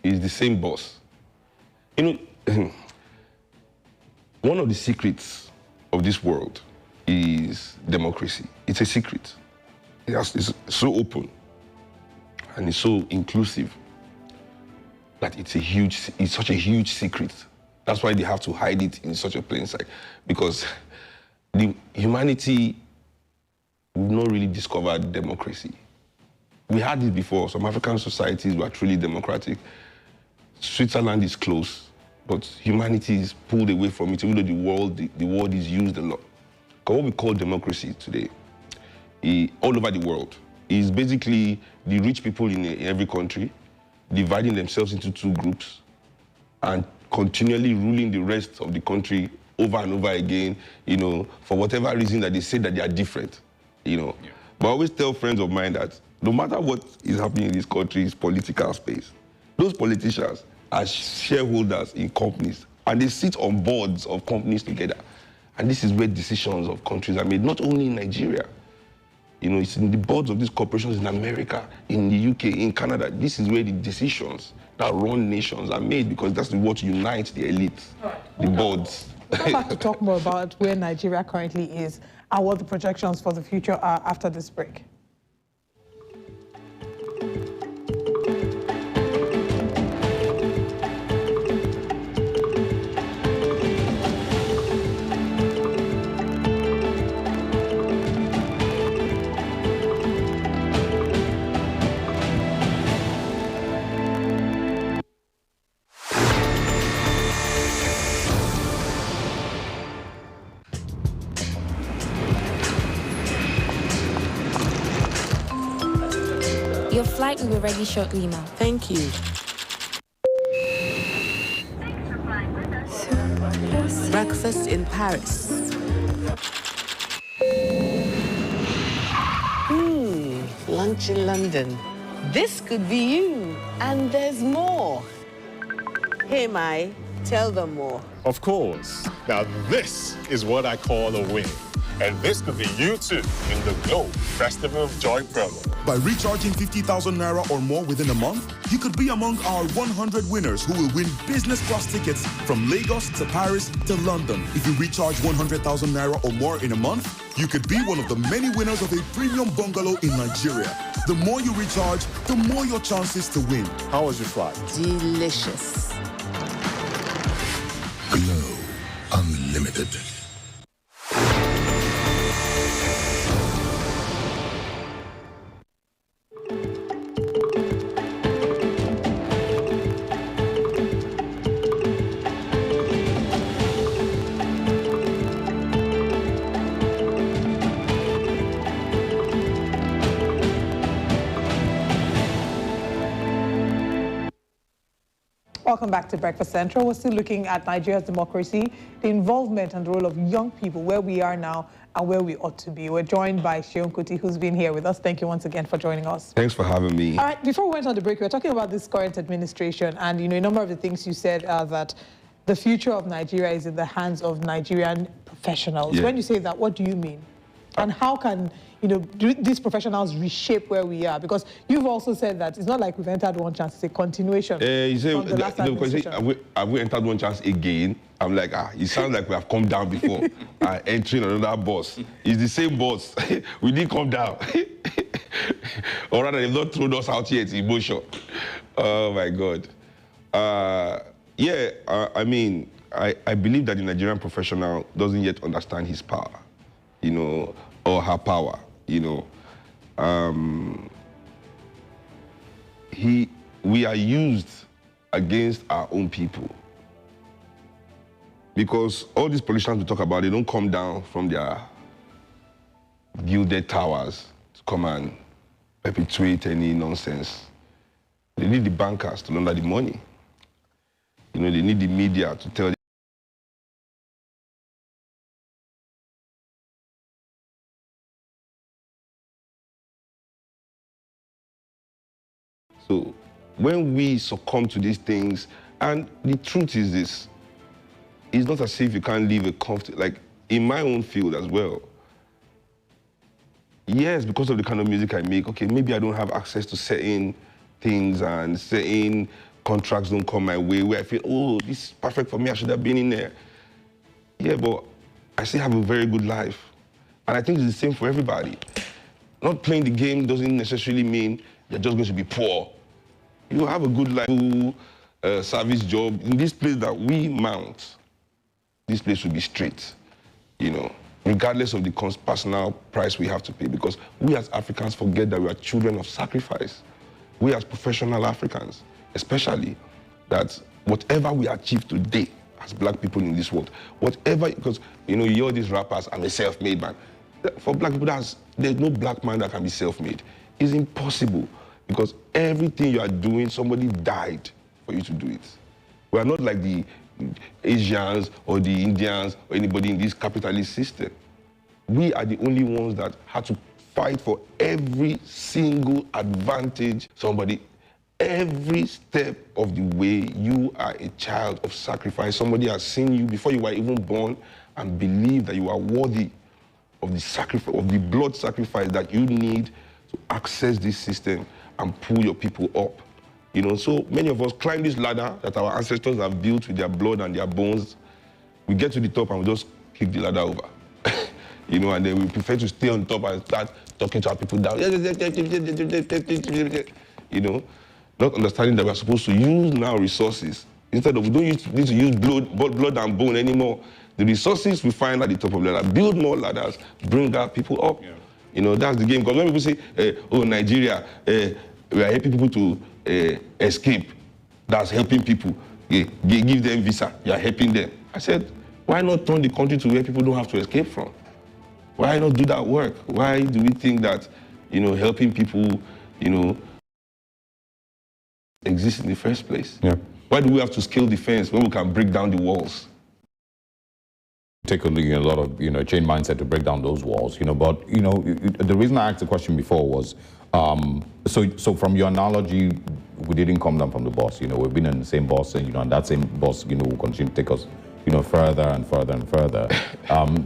It's the same bus. You know, one of the secrets of this world is democracy. It's a secret. It's so open and it's so inclusive that it's such a huge secret. That's why they have to hide it in such a plain sight, because the humanity, we've not really discovered democracy. We had it before. Some African societies were truly democratic. Switzerland is close, but humanity is pulled away from it, even though the word is used a lot. Because what we call democracy today, all over the world, is basically the rich people in every country dividing themselves into two groups and continually ruling the rest of the country over and over again, you know, for whatever reason that they say that they are different, you know. Yeah. But I always tell friends of mine that no matter what is happening in this country's political space, those politicians are shareholders in companies and they sit on boards of companies together And this is where decisions of countries are made, not only in Nigeria. You know, it's in the boards of these corporations in America, in the UK, in Canada. This is where the decisions that run nations are made, because that's what unites the elite, the boards. We'll come back to talk more about where Nigeria currently is and what the projections for the future are after this break. Your flight will be ready shortly now. Thank you. Breakfast in Paris. Lunch in London. This could be you. And there's more. Hey, Mai, tell them more. Of course. Now this is what I call a win. And this could be you too in the Globe Festival of Joy promo. By recharging 50,000 Naira or more within a month, you could be among our 100 winners who will win business class tickets from Lagos to Paris to London. If you recharge 100,000 Naira or more in a month, you could be one of the many winners of a premium bungalow in Nigeria. The more you recharge, the more your chances to win. How was your flight? Delicious. Glow Unlimited. Welcome back to Breakfast Central. We're still looking at Nigeria's democracy, the involvement and the role of young people, where we are now and where we ought to be. We're joined by Seun Kuti, who's been here with us. Thank you once again for joining us. Thanks for having me. All right, before we went on the break, we were talking about this current administration, and a number of the things you said are that the future of Nigeria is in the hands of Nigerian professionals. Yeah. When you say that, what do you mean? And how can these professionals reshape where we are? Because you've also said that it's not like we've entered one chance, it's a continuation You say, from the last administration. have we entered one chance again? I'm like, it sounds like we have come down before. Entering another bus. It's the same bus. We didn't come down. Or rather, they've not thrown us out yet, emotion. Oh my God. I mean, I believe that the Nigerian professional doesn't yet understand his power, or her power, we are used against our own people. Because all these politicians we talk about, they don't come down from their gilded towers to come and perpetuate any nonsense. They need the bankers to launder the money. They need the media to tell them. So when we succumb to these things, and the truth is this, it's not as if you can't live a comfortable, like in my own field as well. Yes, because of the kind of music I make, okay, maybe I don't have access to certain things and certain contracts don't come my way where I feel, oh, this is perfect for me, I should have been in there. Yeah, but I still have a very good life. And I think it's the same for everybody. Not playing the game doesn't necessarily mean you're just going to be poor. You have a good life, service job. In this place that we mount, this place will be straight, regardless of the personal price we have to pay, because we as Africans forget that we are children of sacrifice. We as professional Africans, especially, that whatever we achieve today as black people in this world, whatever, because, you hear these rappers, I'm a self-made man. For black people, there's no black man that can be self-made. It's impossible, because everything you are doing, somebody died for you to do it. We are not like the Asians or the Indians or anybody in this capitalist system. We are the only ones that had to fight for every single advantage somebody, every step of the way. You are a child of sacrifice. Somebody has seen you before you were even born and believe that you are worthy of the sacrifice, of the blood sacrifice that you need to access this system and pull your people up. You know, so many of us climb this ladder that our ancestors have built with their blood and their bones. We get to the top and we just kick the ladder over. You know, and then we prefer to stay on top and start talking to our people down. You know, not understanding that we're supposed to use now resources. Instead of, we don't need to use blood and bone anymore. The resources we find at the top of the ladder, build more ladders, bring our people up. Yeah. You know, that's the game. Because when people say, oh, Nigeria, we are helping people to escape, that's helping people. Give them visa, you are helping them. I said, why not turn the country to where people don't have to escape from? Why not do that work? Why do we think that, you know, helping people, you know, exist in the first place? Yeah. Why do we have to scale the fence when we can break down the walls? Take a lot of, you know, change mindset to break down those walls, you know, but, you know, the reason I asked the question before was, so from your analogy, we didn't come down from the bus, you know, we've been in the same bus, and, you know, and that same bus, you know, will continue to take us, you know, further and further and further.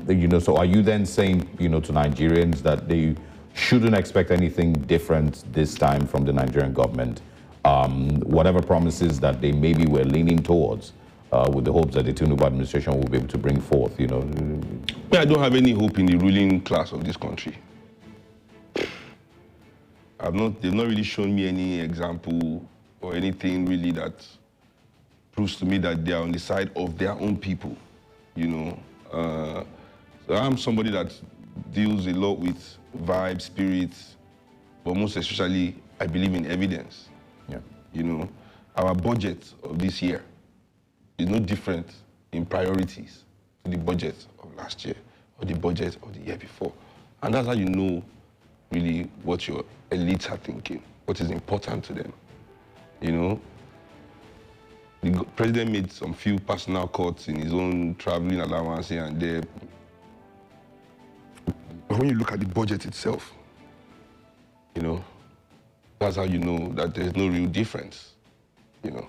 You know, so are you then saying, you know, to Nigerians that they shouldn't expect anything different this time from the Nigerian government? Whatever promises that they maybe were leaning towards, with the hopes that the Tinubu administration will be able to bring forth, you know? I don't have any hope in the ruling class of this country. They've not really shown me any example or anything really that proves to me that they are on the side of their own people, you know? So I'm somebody that deals a lot with vibe, spirits, but most especially, I believe in evidence. Yeah. You know, our budget of this year is no different in priorities to the budget of last year or the budget of the year before. And that's how you know really what your elites are thinking, what is important to them. You know, the president made some few personal cuts in his own traveling allowance here and there. But when you look at the budget itself, you know, that's how you know that there's no real difference, you know.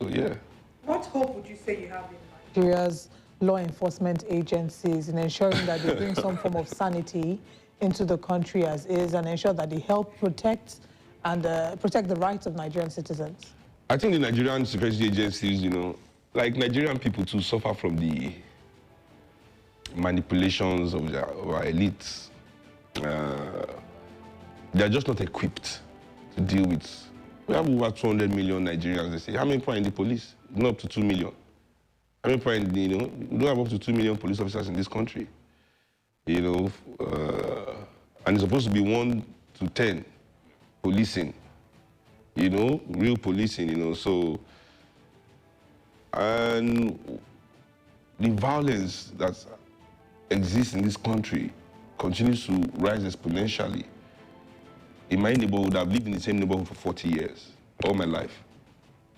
So, yeah. What hope would you say you have in Nigeria's law enforcement agencies in ensuring that they bring some form of sanity into the country as is, and ensure that they help protect the rights of Nigerian citizens? I think the Nigerian security agencies, you know, like Nigerian people too, suffer from the manipulations of our elites. They're just not equipped to deal with. We have over 200 million Nigerians. They say, how many people are in the police? Not up to 2 million. How many people are in the, you know, we don't have up to 2 million police officers in this country. You know, and it's supposed to be 1 to 10 policing. You know, real policing, you know, so, and the violence that exists in this country continues to rise exponentially. In my neighborhood, I've lived in the same neighborhood for 40 years, all my life.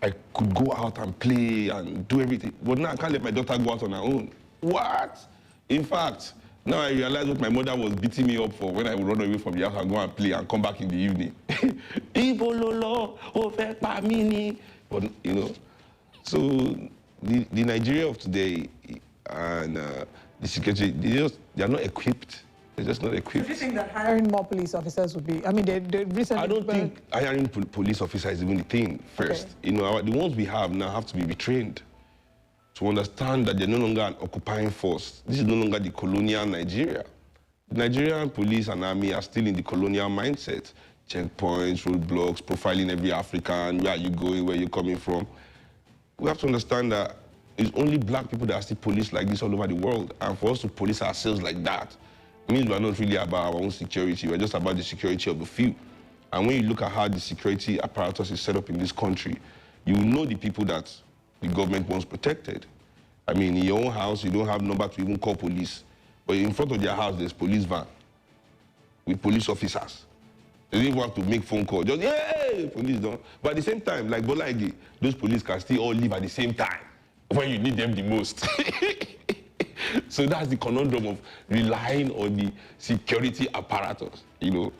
I could go out and play and do everything, but now I can't let my daughter go out on her own. What? In fact, now I realize what my mother was beating me up for when I would run away from the house and go and play and come back in the evening. But, you know, so the Nigeria of today and the security, they are not equipped. They're just not equipped. Do you think that hiring more police officers would be, I mean, they recently... I don't think hiring police officers is even the thing first. Okay. You know, the ones we have now have to be retrained to understand that they're no longer an occupying force. This is no longer the colonial Nigeria. The Nigerian police and army are still in the colonial mindset. Checkpoints, roadblocks, profiling every African, where are you going, where are you coming from. We have to understand that it's only black people that are still policed like this all over the world. And for us to police ourselves like that, it means we're not really about our own security. We're just about the security of the few. And when you look at how the security apparatus is set up in this country, you will know the people that the government wants protected. I mean, in your own house, you don't have number to even call police. But in front of their house, there's police van with police officers. They didn't want to make phone calls. Just, hey, police don't. But at the same time, like Bola Ige, those police can still all live at the same time when you need them the most. So that's the conundrum of relying on the security apparatus, you know.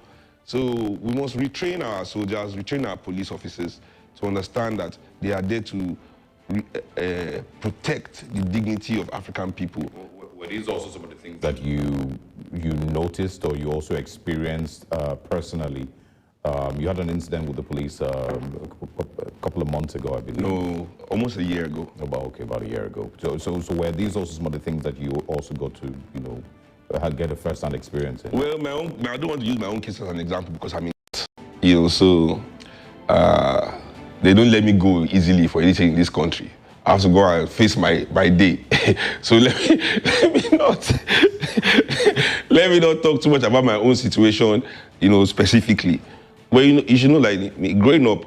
So we must retrain our soldiers, retrain our police officers to understand that they are there to protect the dignity of African people. Were these also some of the things that you noticed or you also experienced personally? You had an incident with the police a couple of months ago, I believe. No, almost a year ago. About a year ago. So were these also some of the things that you also got to, get a first-hand experience in? Well, I don't want to use my own case as an example because I mean, so they don't let me go easily for anything in this country. I have to go and face my day. So let me not talk too much about my own situation, specifically. But you should know, like me, growing up,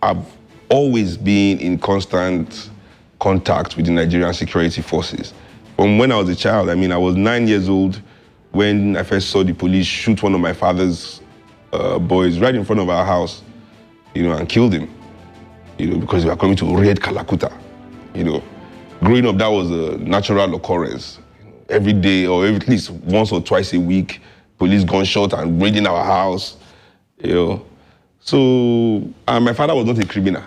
I've always been in constant contact with the Nigerian security forces. From when I was a child, I mean, I was 9 years old when I first saw the police shoot one of my father's boys right in front of our house, and killed him, because they were coming to raid Kalakuta. Growing up, that was a natural occurrence. Every day, or at least once or twice a week, police gunshot and raiding our house. So my father was not a criminal.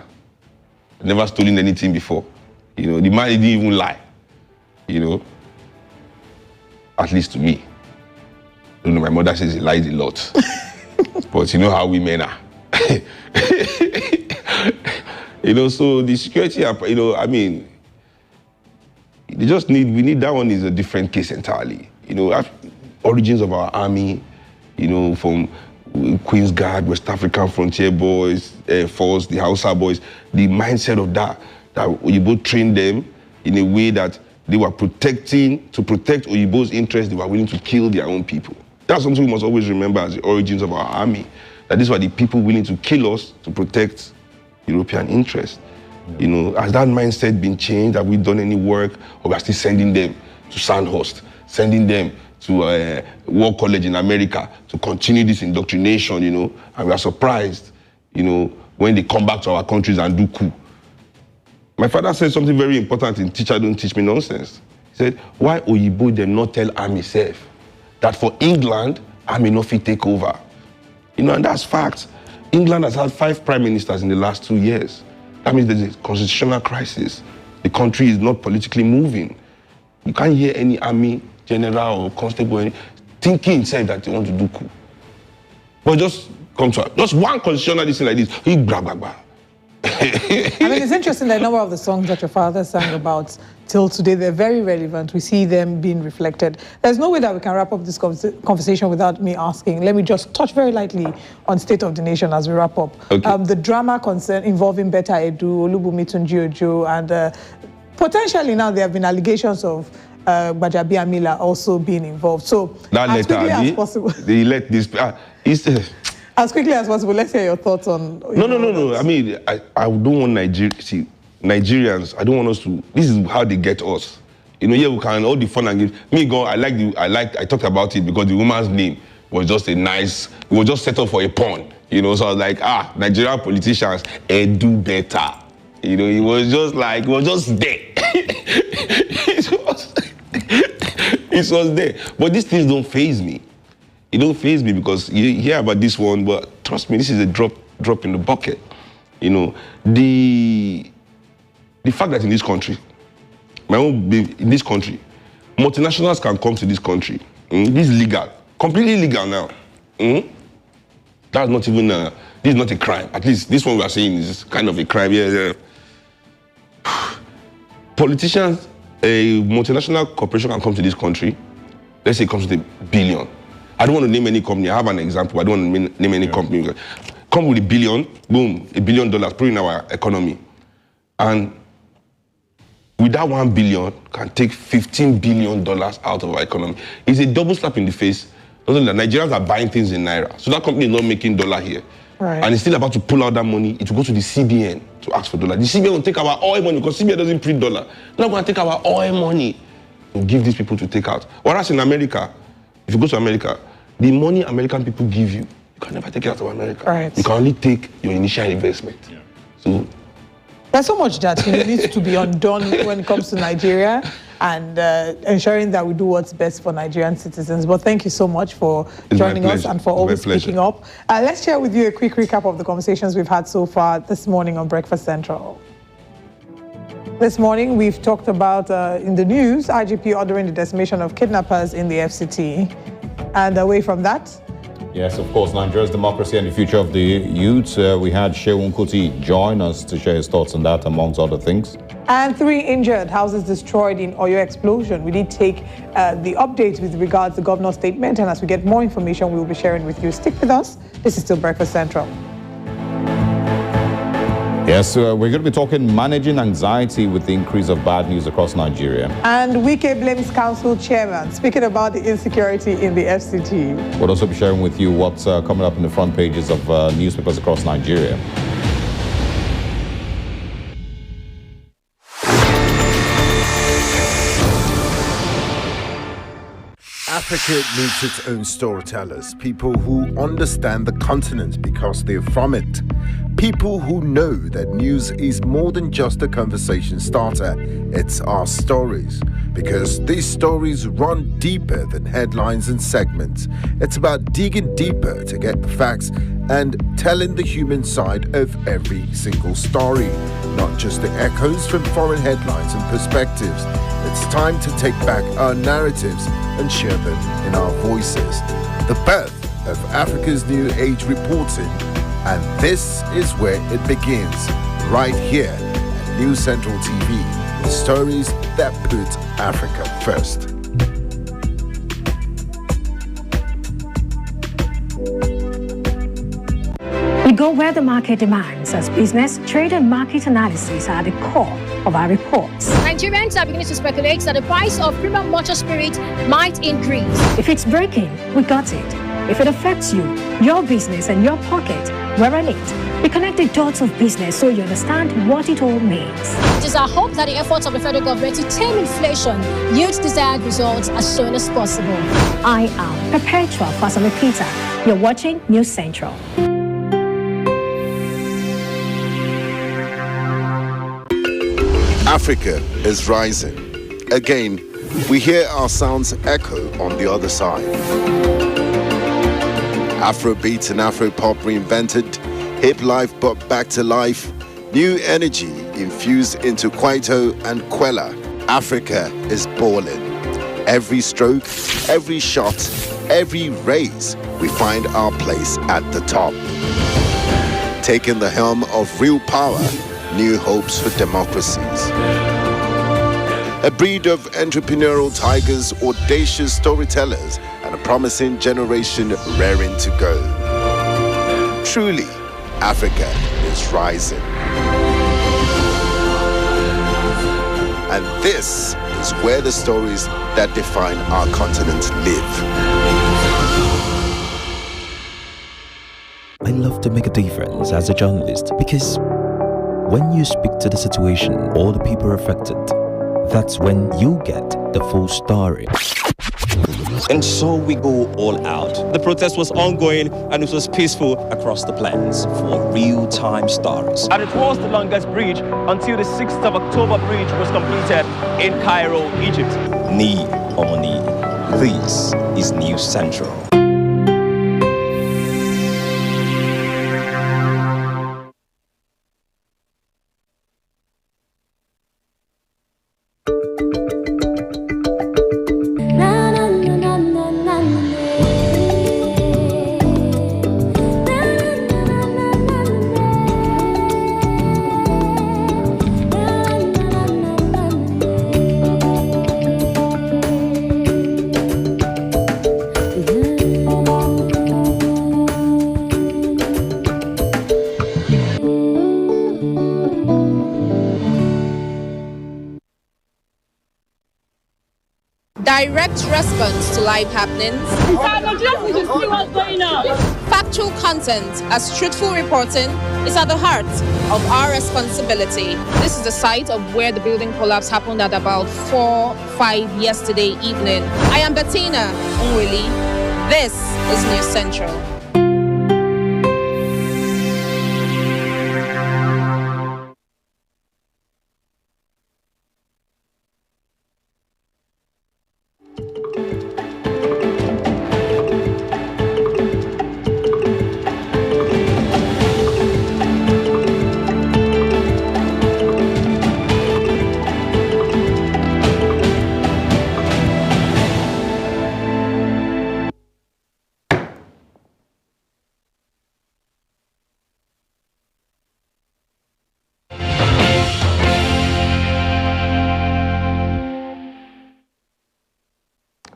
Never stolen anything before. The man didn't even lie. At least to me. My mother says he lies a lot. But you know how women are. So the security, I mean, we need that one is a different case entirely. Origins of our army, from Queen's Guard, West African Frontier Boys, Air Force, the Hausa boys, the mindset of that Oyibo trained them in a way that they were to protect Oyibo's interests, they were willing to kill their own people. That's something we must always remember as the origins of our army, that these were the people willing to kill us to protect European interests. Has that mindset been changed? Have we done any work? Or we are still sending them to Sandhurst, sending them to War College in America to continue this indoctrination, and we are surprised, when they come back to our countries and do coup. My father said something very important in Teacher Don't Teach Me Nonsense. He said, why Oyibo them not tell army self that for England, army no fit take over? And that's fact. England has had 5 prime ministers in the last 2 years. That means there's a constitutional crisis. The country is not politically moving. You can't hear any army general or constable thinking himself that they want to do coup. But just come to just one constitutional thing like this, he blah, blah, blah. I mean, it's interesting that a number of the songs that your father sang about till today, they're very relevant. We see them being reflected. There's no way that we can wrap up this conversation without me asking. Let me just touch very lightly on State of the Nation as we wrap up. Okay. The drama involving Betta Edu, Olubunmi Tunji Ojo, and potentially now there have been allegations of Gbajabi Amila also being involved. So that as quickly as possible. They let this... as quickly as possible, let's hear your thoughts on... No. I mean, I don't want Nigerians, I don't want us to... This is how they get us. We can all the fun and games. I talked about it because the woman's name was just a nice... It was just set up for a pun. So I was like, Nigerian politicians, do better. It was just there. It was there. But these things don't faze me. It don't faze me because you hear about this one, but trust me, this is a drop in the bucket. The fact that in this country, multinationals can come to this country. This is legal, completely legal now. That's not even this is not a crime. At least this one we are saying is kind of a crime. Yeah. Politicians, a multinational corporation can come to this country. Let's say it comes with $1 billion. I don't want to name any company. I have an example. I don't want to name any company. Come with $1 billion, boom, $1 billion, put in our economy. And with that $1 billion, can take $15 billion out of our economy. It's a double slap in the face. Nigerians are buying things in Naira. So that company is not making dollar here. Right. And it's still about to pull out that money. It will go to the CBN to ask for dollar. The CBN will take our oil money because CBN doesn't print dollar. They're not going to take our oil money and give these people to take out. Whereas in America, if you go to America, the money American people give you, you can never take it out of America. Right. You can only take your initial investment. Yeah. So there's so much that needs to be undone when it comes to Nigeria and ensuring that we do what's best for Nigerian citizens. But thank you so much for joining us and for always speaking up. Let's share with you a quick recap of the conversations we've had so far this morning on Breakfast Central. This morning, we've talked about, in the news, IGP ordering the decimation of kidnappers in the FCT. And away from that, yes, of course, Nigeria's democracy and the future of the youths. We had Seun Kuti join us to share his thoughts on that, amongst other things. And 3 injured, houses destroyed in Oyo explosion. We did take the updates with regards to the governor's statement, and as we get more information, we will be sharing with you. Stick with us. This is still Breakfast Central. Yes, we're going to be talking managing anxiety with the increase of bad news across Nigeria. And Wike blames council chairman, speaking about the insecurity in the FCT. We'll also be sharing with you what's coming up in the front pages of newspapers across Nigeria. Africa needs its own storytellers, people who understand the continent because they're from it. People who know that news is more than just a conversation starter, it's our stories. Because these stories run deeper than headlines and segments. It's about digging deeper to get the facts and telling the human side of every single story, not just the echoes from foreign headlines and perspectives. It's time to take back our narratives and share them in our voices. The birth of Africa's New Age reporting. And this is where it begins, right here at News Central TV, with stories that put Africa first. We go where the market demands, as business, trade and market analysis are the core of our reports. Nigerians are beginning to speculate that the price of premium motor spirit might increase. If it's breaking, we got it. If it affects you, your business and your pocket, we're on it. We connect the dots of business so you understand what it all means. It is our hope that the efforts of the federal government to tame inflation yield desired results as soon as possible. I am Perpetua Fasamipita. You're watching News Central. Africa is rising. Again, we hear our sounds echo on the other side. Afrobeat and Afropop reinvented, hip life brought back to life, new energy infused into Kwaito and Kwela. Africa is balling. Every stroke, every shot, every raise, we find our place at the top. Taking the helm of real power, new hopes for democracies. A breed of entrepreneurial tigers, audacious storytellers, and a promising generation raring to go. Truly, Africa is rising. And this is where the stories that define our continent live. I love to make a difference as a journalist because when you speak to the situation or the people affected, that's when you get the full story. And so we go all out. The protest was ongoing and it was peaceful across the plains for real-time stories. And it was the longest bridge until the 6th of October bridge was completed in Cairo, Egypt. Knee on knee. This is News Central. Direct response to live happenings. Factual content as truthful reporting is at the heart of our responsibility. This is the site of where the building collapse happened at about 4-5 yesterday evening. I am Bettina Onwili. This is News Central.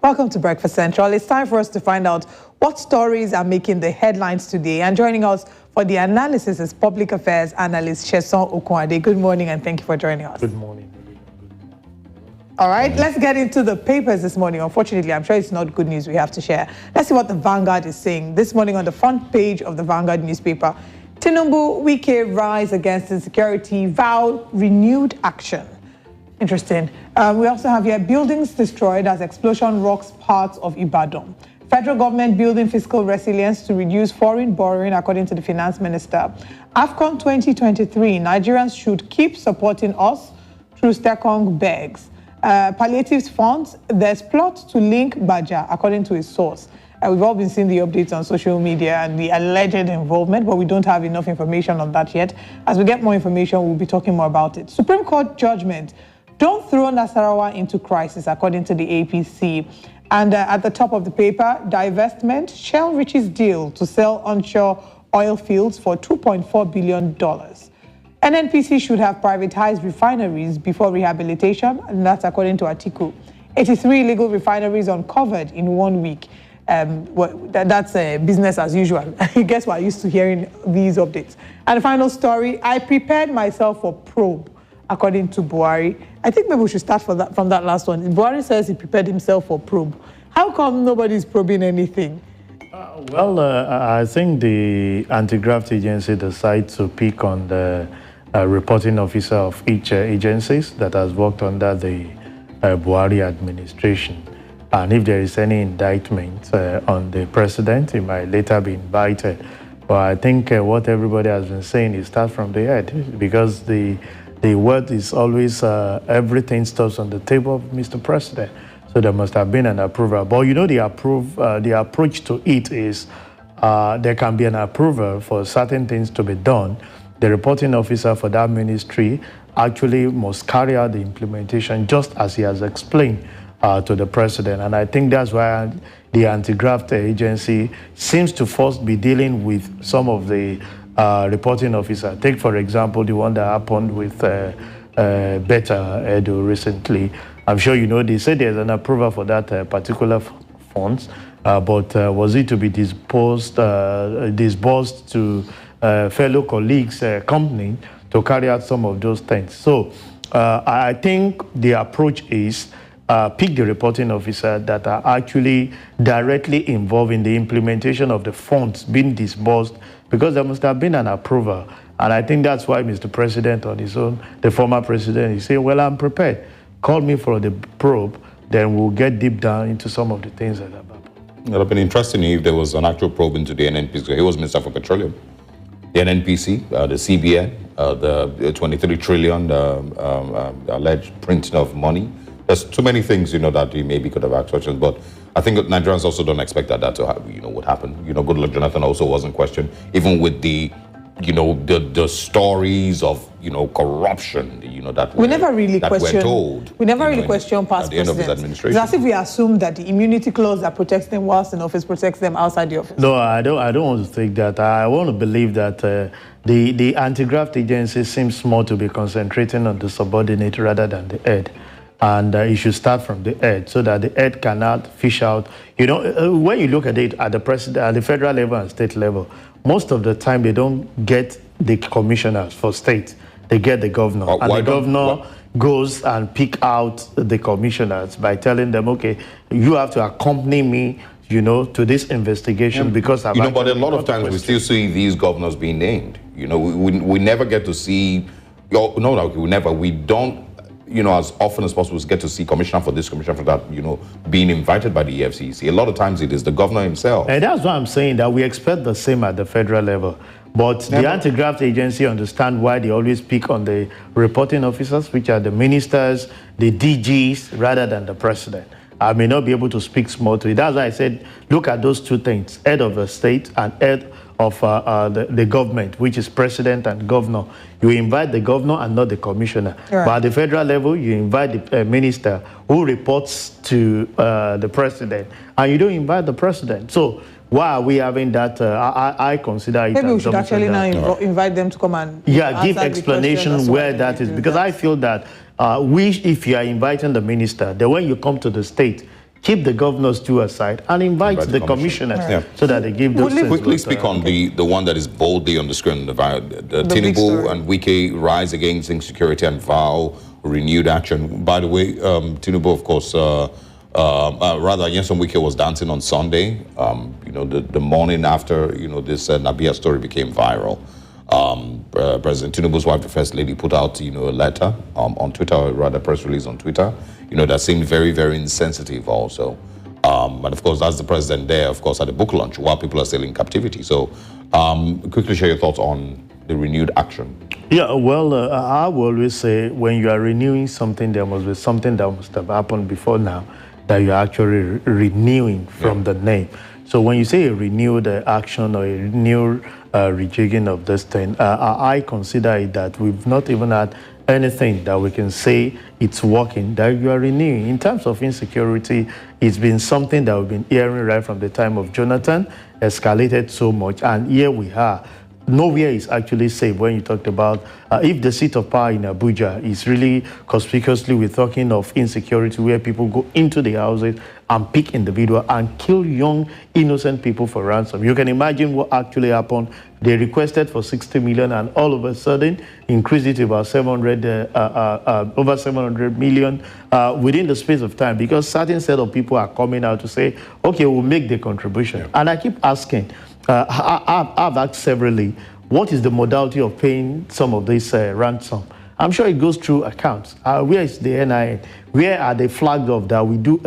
Welcome to Breakfast Central. It's time for us to find out what stories are making the headlines today. And joining us for the analysis is public affairs analyst Seun Kuti. Good morning and thank you for joining us. Good morning. All right, let's get into the papers this morning. Unfortunately, I'm sure it's not good news we have to share. Let's see what the Vanguard is saying. This morning on the front page of the Vanguard newspaper, Tinubu, Wike rise against insecurity, vow renewed action. Interesting. We also have here buildings destroyed as explosion rocks parts of Ibadan. Federal government building fiscal resilience to reduce foreign borrowing, according to the finance minister. AFCON 2023, Nigerians should keep supporting us through Stekong begs. Palliatives funds, there's plot to link Baja, according to a source. We've all been seeing the updates on social media and the alleged involvement, but we don't have enough information on that yet. As we get more information, we'll be talking more about it. Supreme Court judgment. Don't throw Nasarawa into crisis, according to the APC. And at the top of the paper, divestment, Shell reaches deal to sell onshore oil fields for $2.4 billion. NNPC should have privatized refineries before rehabilitation, and that's according to Atiku. 83 illegal refineries uncovered in 1 week. That's business as usual. Guess what? I used to hearing these updates. And the final story, I prepared myself for probe, according to Buhari. I think maybe we should start from that last one. Buhari says he prepared himself for probe. How come nobody's probing anything? I think the anti-graft agency decided to pick on the reporting officer of each agencies that has worked under the Buhari administration. And if there is any indictment on the president, he might later be invited. But I think what everybody has been saying is start from the head, because the word is always everything starts on the table of Mr. President. So there must have been an approval. But you know, the approach to it is there can be an approval for certain things to be done. The reporting officer for that ministry actually must carry out the implementation just as he has explained to the president. And I think that's why the anti-graft agency seems to first be dealing with some of the reporting officer. Take, for example, the one that happened with Beta Edo recently. I'm sure you know they said there's an approval for that particular funds, but was it to be disbursed to fellow colleagues, company, to carry out some of those things? So I think the approach is pick the reporting officer that are actually directly involved in the implementation of the funds being disbursed, because there must have been an approval. And I think that's why Mr. President on his own, the former president, he said, well, I'm prepared. Call me for the probe, then we'll get deep down into some of the things that have happened. It would have been interesting if there was an actual probe into the NNPC. He was Minister for Petroleum. The NNPC, the CBN, the 23 trillion alleged printing of money. There's too many things, that he maybe could have asked questions, but I think Nigerians also don't expect that to happen, would happen. Goodluck Jonathan also wasn't questioned, even with the, the stories of, corruption, that we never really questioned. Told. We never really questioned past presidents. At the end of his administration. It's as if we assume that the immunity clause that protects them whilst in office protects them outside the office. No, I don't want to think that. I want to believe that the anti-graft agency seems more to be concentrating on the subordinate rather than the head. And it should start from the head so that the head cannot fish out. When you look at it at the president, at the federal level and state level, most of the time they don't get the commissioners for state. They get the governor. And the governor goes and pick out the commissioners by telling them, okay, you have to accompany me, to this investigation because I've but a lot of times we still see these governors being named. We never get to see, we don't, as often as possible get to see commissioner for this, commissioner for that, being invited by the EFCC. A lot of times it is the governor himself. And that's why I'm saying that we expect the same at the federal level. But the anti-graft agency understand why they always pick on the reporting officers, which are the ministers, the DGs, rather than the president. I may not be able to speak small to it. That's why I said, look at those two things, head of the state and head of the government, which is president and governor. You invite the governor and not the commissioner. Right. But at the federal level, you invite the minister who reports to the president, and you don't invite the president. So why are we having that? I consider it. Maybe we should actually now invite them to come and give explanation where that is, because I feel that if you are inviting the minister, then when you come to the state, keep the governors to aside and invite the commissioners so that they give those. Quickly speak on the one that is boldly on the screen, the Tinubu and Wike rise against insecurity and vow renewed action. By the way, Tinubu, of course, rather, Nyesom Wike was dancing on Sunday, the morning after, this Nabia story became viral. President Tinubu's wife, the First Lady, put out, a letter on Twitter, or rather press release on Twitter, that seemed very, very insensitive also. And of course, that's the president there, of course, at the book launch while people are still in captivity. So quickly share your thoughts on the renewed action. Yeah, well, I will always say when you are renewing something, there must be something that must have happened before now that you're actually renewing from the name. So when you say a renewed action or a renewed rejigging of this thing, I consider it that we've not even had anything that we can say it's working, that you are renewing. In terms of insecurity, it's been something that we've been hearing right from the time of Jonathan, escalated so much, and here we are. Nowhere is actually safe when you talked about if the seat of power in Abuja is really conspicuously, we're talking of insecurity where people go into the houses and pick individuals and kill young, innocent people for ransom. You can imagine what actually happened. They requested for 60 million and all of a sudden increased it to about over 700 million within the space of time, because certain set of people are coming out to say, okay, we'll make the contribution. And I keep asking, I've asked severally, what is the modality of paying some of this ransom? I'm sure it goes through accounts. Where is the NIN? Where are they flagged off that we do?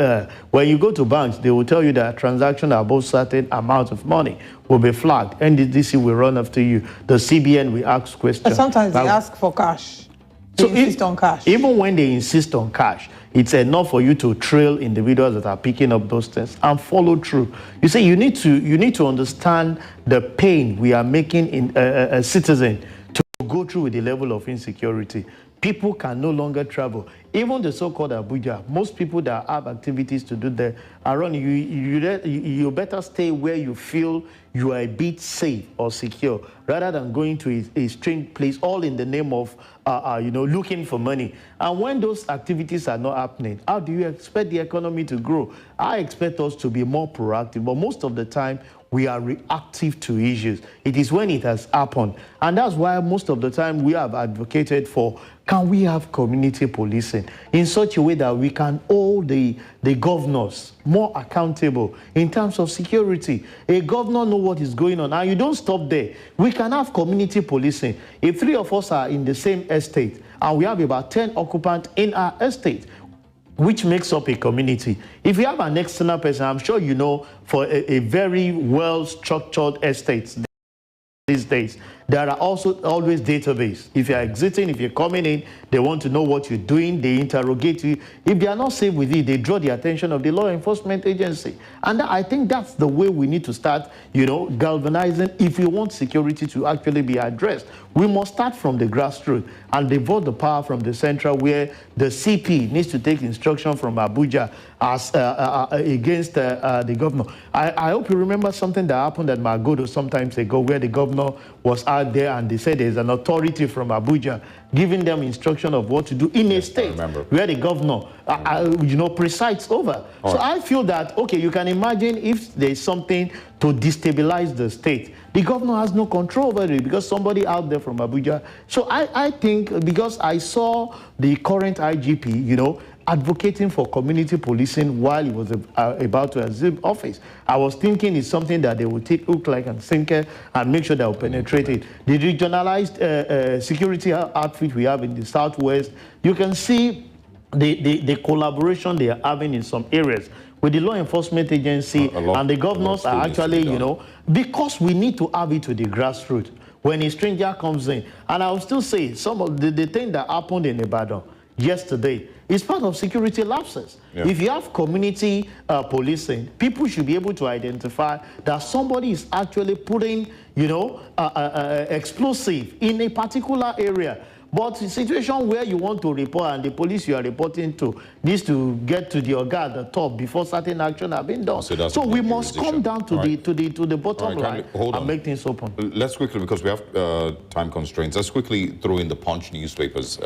When you go to banks, they will tell you that transactions above certain amount of money will be flagged. NDDC will run after you. The CBN will ask questions. And sometimes they ask for cash. They insist on cash. Even when they insist on cash, it's enough for you to trail individuals that are picking up those things and follow through. You see, you need to understand the pain we are making in a citizen to go through with the level of insecurity. People can no longer travel. Even the so-called Abuja, most people that have activities to do there are on you better stay where you feel you are a bit safe or secure, rather than going to a strange place, all in the name of looking for money. And when those activities are not happening, how do you expect the economy to grow? I expect us to be more proactive, but most of the time we are reactive to issues. It is when it has happened. And that's why most of the time we have advocated for, can we have community policing in such a way that we can hold the governors more accountable in terms of security? A governor knows what is going on, and you don't stop there. We can have community policing. If 3 of us are in the same estate, and we have about 10 occupants in our estate, which makes up a community. If you have an external person, I'm sure you know, for a very well-structured estate these days, there are also always databases. If you're exiting, if you're coming in, they want to know what you're doing, they interrogate you. If they are not safe with it, they draw the attention of the law enforcement agency. And I think that's the way we need to start, galvanizing if we want security to actually be addressed. We must start from the grassroots and devote the power from the central, where the CP needs to take instruction from Abuja as against the governor. I hope you remember something that happened at Magodo some time ago, where the governor was out there and they said there's an authority from Abuja giving them instruction of what to do in a state where the governor, presides over. So I feel that, okay, you can imagine if there's something to destabilize the state, the governor has no control over it because somebody out there from Abuja. So I think, because I saw the current IGP, advocating for community policing while he was about to assume office, I was thinking it's something that they would take hook, line, and sinker and make sure they will penetrate it. The regionalized security outfit we have in the Southwest, you can see the collaboration they are having in some areas with the law enforcement agency, and the governors are actually, because we need to have it to the grassroots. When a stranger comes in, and I will still say, some of the thing that happened in Ibadan yesterday is part of security lapses. Yeah. If you have community policing, people should be able to identify that somebody is actually putting, explosive in a particular area. But the situation where you want to report and the police you are reporting to needs to get to the organ at the top before certain action have been done. So we must come down to the bottom line and make things open. Let's quickly, because we have time constraints, let's quickly throw in the Punch newspapers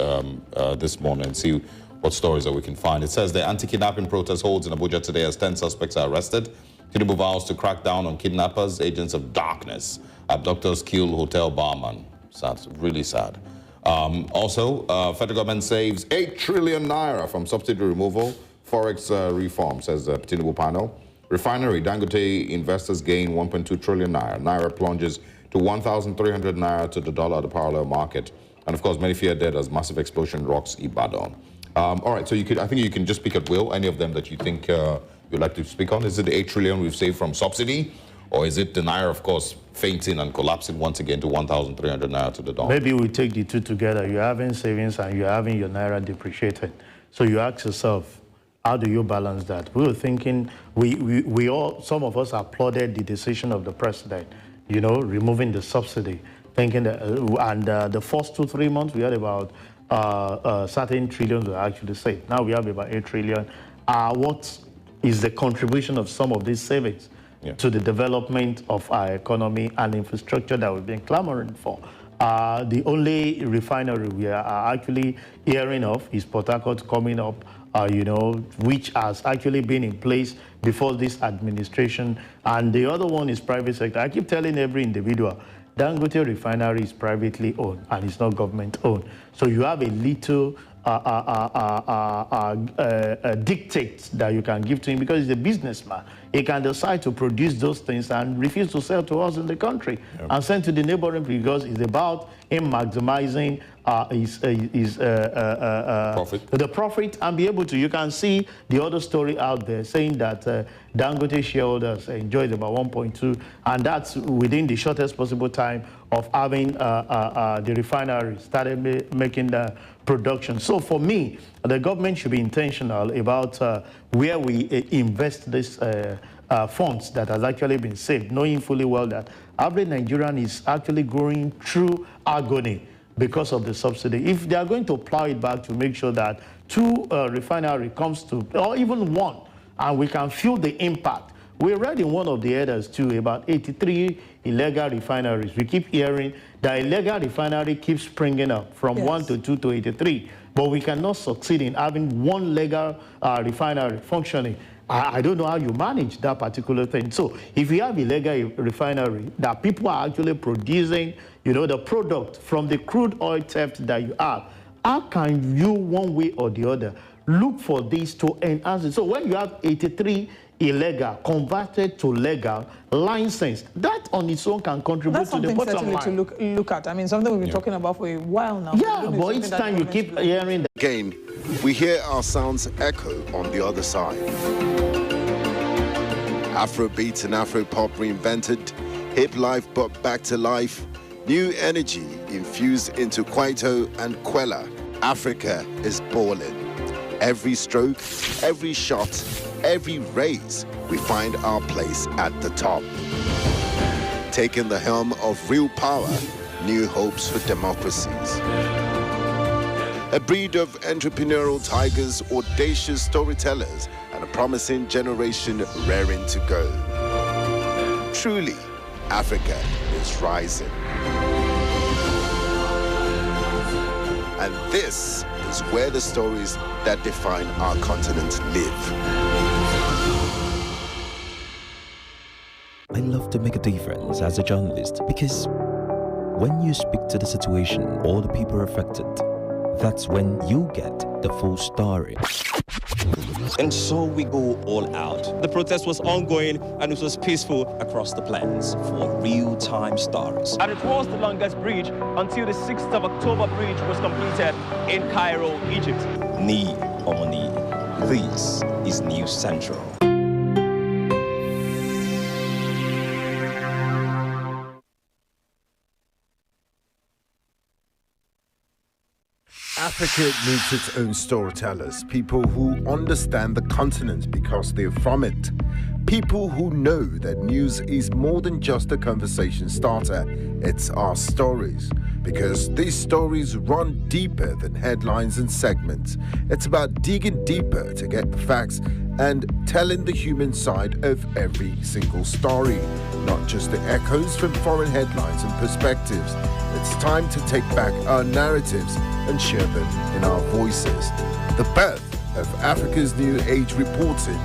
this morning and see what stories that we can find. It says the anti-kidnapping protest holds in Abuja today as 10 suspects are arrested. Tinubu vows to crack down on kidnappers, agents of darkness. Abductors kill hotel barman. Sad, really sad. Also, federal government saves 8 trillion naira from subsidy removal. Forex reform, says the Tinubu panel. Refinery, Dangote investors gain 1.2 trillion naira. Naira plunges to 1,300 naira to the dollar at the parallel market. And of course, many fear dead as massive explosion rocks Ibadan. All right, so I think you can just pick at will any of them that you think you'd like to speak on. Is it the 8 trillion we've saved from subsidy? Or is it the naira, of course, fainting and collapsing once again to 1,300 naira to the dollar? Maybe we take the two together. You're having savings and you're having your naira depreciated. So you ask yourself, how do you balance that? We were thinking, we all, some of us applauded the decision of the president, you know, removing the subsidy, thinking that, and the first 2-3 months, we had about certain trillions were actually saved. Now we have about 8 trillion. What is the contribution of some of these savings to the development of our economy and infrastructure that we've been clamoring for? The only refinery we are actually hearing of is Port Harcourt coming up, you know, which has actually been in place before this administration. And the other one is private sector. I keep telling every individual, Dangote refinery is privately owned and it's not government owned. So you have a little dictates that you can give to him because he's a businessman. He can decide to produce those things and refuse to sell to us in the country and send to the neighboring because it's about him maximizing the profit and be able to. You can see the other story out there saying that Dangote shareholders enjoyed about 1.2, and that's within the shortest possible time of having the refinery started making the production. So for me, the government should be intentional about where we invest this funds that has actually been saved, knowing fully well that average Nigerian is actually going through agony because of the subsidy. If they are going to plow it back to make sure that 2 refinery comes to, or even 1, and we can feel the impact. We read in one of the headers too about 83 illegal refineries. We keep hearing that illegal refinery keeps springing up from 1 to 2 to 83, but we cannot succeed in having 1 legal refinery functioning. I don't know how you manage that particular thing. So if you have illegal refinery that people are actually producing, you know, the product from the crude oil theft that you have, how can you, one way or the other, look for this to enhance it? So when you have 83 illegal converted to legal, licensed, that on its own can contribute to the bottom line. That's something certainly to look at. I mean, something we've been talking about for a while now. Yeah, but each time you keep hearing that. Again, we hear our sounds echo on the other side. Afrobeat and Afropop reinvented, hip life brought back to life, new energy infused into Kwaito and Kwela. Africa is balling. Every stroke, every shot, every raise, we find our place at the top. Taking the helm of real power, new hopes for democracies. A breed of entrepreneurial tigers, audacious storytellers, and a promising generation raring to go. Truly, Africa is rising. And this is where the stories that define our continent live. I love to make a difference as a journalist because when you speak to the situation or the people affected, that's when you get the full story. And so we go all out. The protest was ongoing and it was peaceful across the plains for real-time stories. And it was the longest bridge until the 6th of October bridge was completed in Cairo, Egypt. Knee on knee. This is News Central. Africa needs its own storytellers, people who understand the continent because they're from it. People who know that news is more than just a conversation starter, it's our stories. because these stories run deeper than headlines and segments. It's about digging deeper to get the facts and telling the human side of every single story, not just the echoes from foreign headlines and perspectives. It's time to take back our narratives and share them in our voices. The birth of Africa's New Age reporting,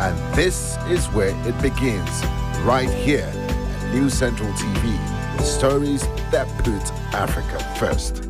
and this is where it begins, right here at News Central TV, with stories that put Africa first.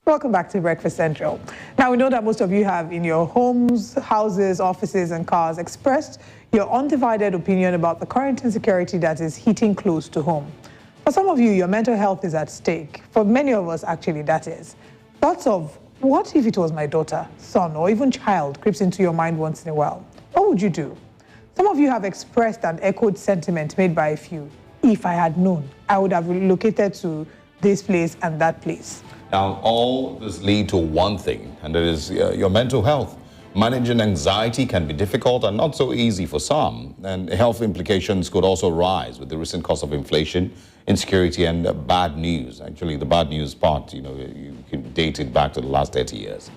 Welcome back to Breakfast Central. Now, we know that most of you have in your homes, houses, offices, and cars expressed your undivided opinion about the current insecurity that is hitting close to home. For some of you, your mental health is at stake. For many of us, actually, that is. Thoughts of, what if it was my daughter, son, or even child creeps into your mind once in a while? What would you do? Some of you have expressed and echoed sentiment made by a few. If I had known, I would have relocated to this place and that place. Now, all this lead to one thing, and that is your mental health. Managing anxiety can be difficult and not so easy for some, and health implications could also rise with the recent cost of inflation, insecurity, and bad news. Actually, the bad news part, you can date it back to the last 30 years.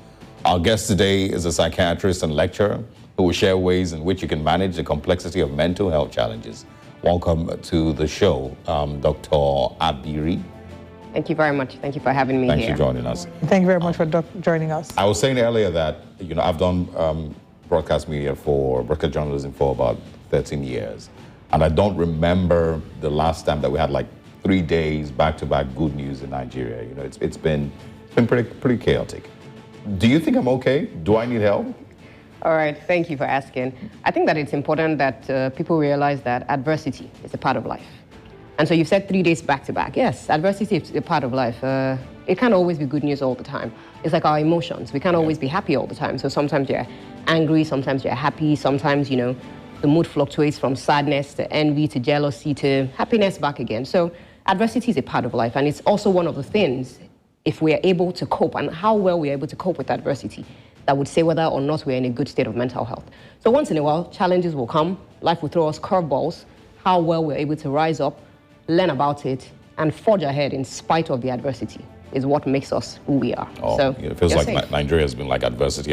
Our guest today is a psychiatrist and lecturer who will share ways in which you can manage the complexity of mental health challenges. Welcome to the show, Dr. Abiri. Thank you very much. Thank you for having me here. Thanks for joining us. Thank you very much for joining us. I was saying earlier that, I've done broadcast journalism for about 13 years. And I don't remember the last time that we had like 3 days back-to-back good news in Nigeria. It's been pretty chaotic. Do you think I'm okay? Do I need help? All right. Thank you for asking. I think that it's important that people realize that adversity is a part of life. And so you said 3 days back to back. Yes, adversity is a part of life. It can't always be good news all the time. It's like our emotions. We can't always be happy all the time. So sometimes you're angry, sometimes you're happy, sometimes, the mood fluctuates from sadness to envy to jealousy to happiness back again. So adversity is a part of life. And it's also one of the things, if we are able to cope and how well we are able to cope with adversity, that would say whether or not we're in a good state of mental health. So once in a while, challenges will come. Life will throw us curveballs. How well we're able to rise up, learn about it, and forge ahead in spite of the adversity is what makes us who we are. Oh, so it feels like Nigeria has been like adversity.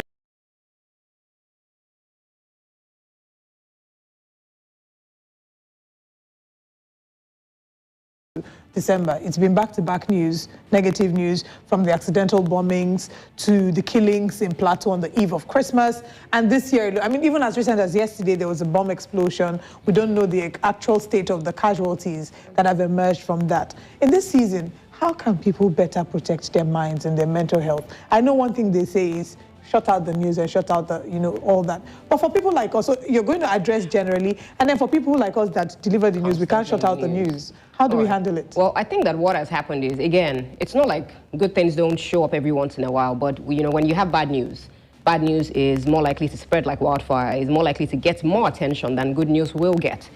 December. It's been back-to-back news, negative news, from the accidental bombings to the killings in Plateau on the eve of Christmas. And this year, even as recent as yesterday, there was a bomb explosion. We don't know the actual state of the casualties that have emerged from that. In this season, how can people better protect their minds and their mental health? I know one thing they say is, shut out the news and shut out the, all that. But for people like us, so you're going to address generally, and then for people like us that deliver the news, we can't shut out the news. How do we handle it? Well, I think that what has happened is, again, it's not like good things don't show up every once in a while, but when you have bad news is more likely to spread like wildfire, is more likely to get more attention than good news will get.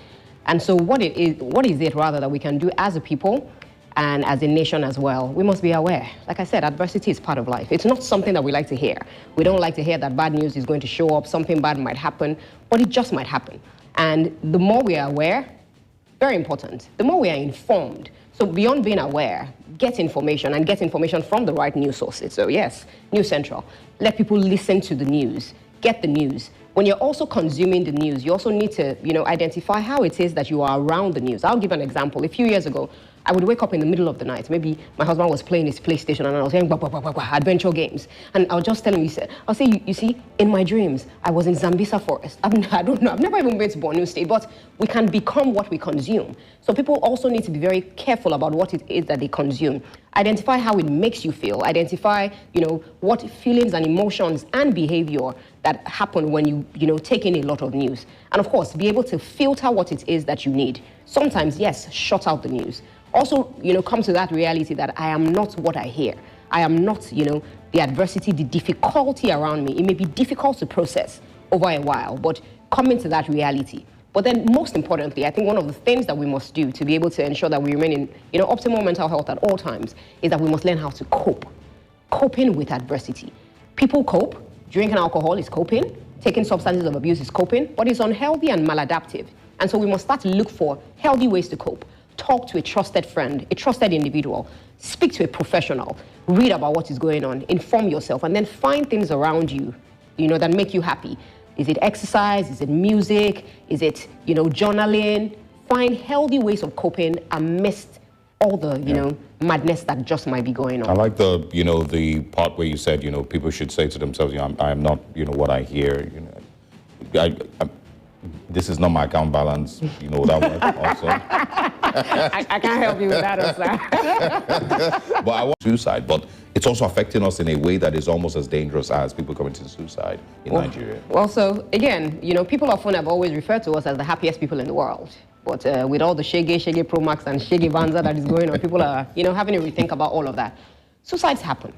And so what is it rather that we can do as a people and as a nation as well? We must be aware. Like I said, adversity is part of life. It's not something that we like to hear. We don't like to hear that bad news is going to show up, something bad might happen, but it just might happen. And the more we are aware, very important, the more we are informed. So beyond being aware, get information and get information from the right news sources. So yes, News Central, let people listen to the news, get the news. When you're also consuming the news, you also need to, identify how it is that you are around the news. I'll give an example. A few years ago, I would wake up in the middle of the night. Maybe my husband was playing his PlayStation and I was hearing adventure games. And I was just telling him, I'll say, you see, in my dreams, I was in Zambisa forest. I don't know, I've never even been to Borno State, but we can become what we consume. So people also need to be very careful about what it is that they consume. Identify how it makes you feel. Identify, what feelings and emotions and behavior that happen when you take in a lot of news. And of course, be able to filter what it is that you need. Sometimes, yes, shut out the news. Also, come to that reality that I am not what I hear. I am not, the adversity, the difficulty around me. It may be difficult to process over a while, but coming to that reality. But then most importantly, I think one of the things that we must do to be able to ensure that we remain in, optimal mental health at all times is that we must learn how to cope. Coping with adversity. People cope. Drinking alcohol is coping. Taking substances of abuse is coping, but it's unhealthy and maladaptive. And so we must start to look for healthy ways to cope. Talk to a trusted friend, a trusted individual. Speak to a professional. Read about what is going on. Inform yourself, and then find things around you, that make you happy. Is it exercise? Is it music? Is it, journaling? Find healthy ways of coping amidst all the, madness that just might be going on. I like the part where you said, people should say to themselves, I am not, what I hear. This is not my account balance, that one also. I can't help you with that, Osa. But I want suicide, but it's also affecting us in a way that is almost as dangerous as people committing suicide in Nigeria. Well, so again, people often have always referred to us as the happiest people in the world. But with all the Shege Pro Max and Shege Banza that is going on, people are, having to rethink about all of that. Suicides happen.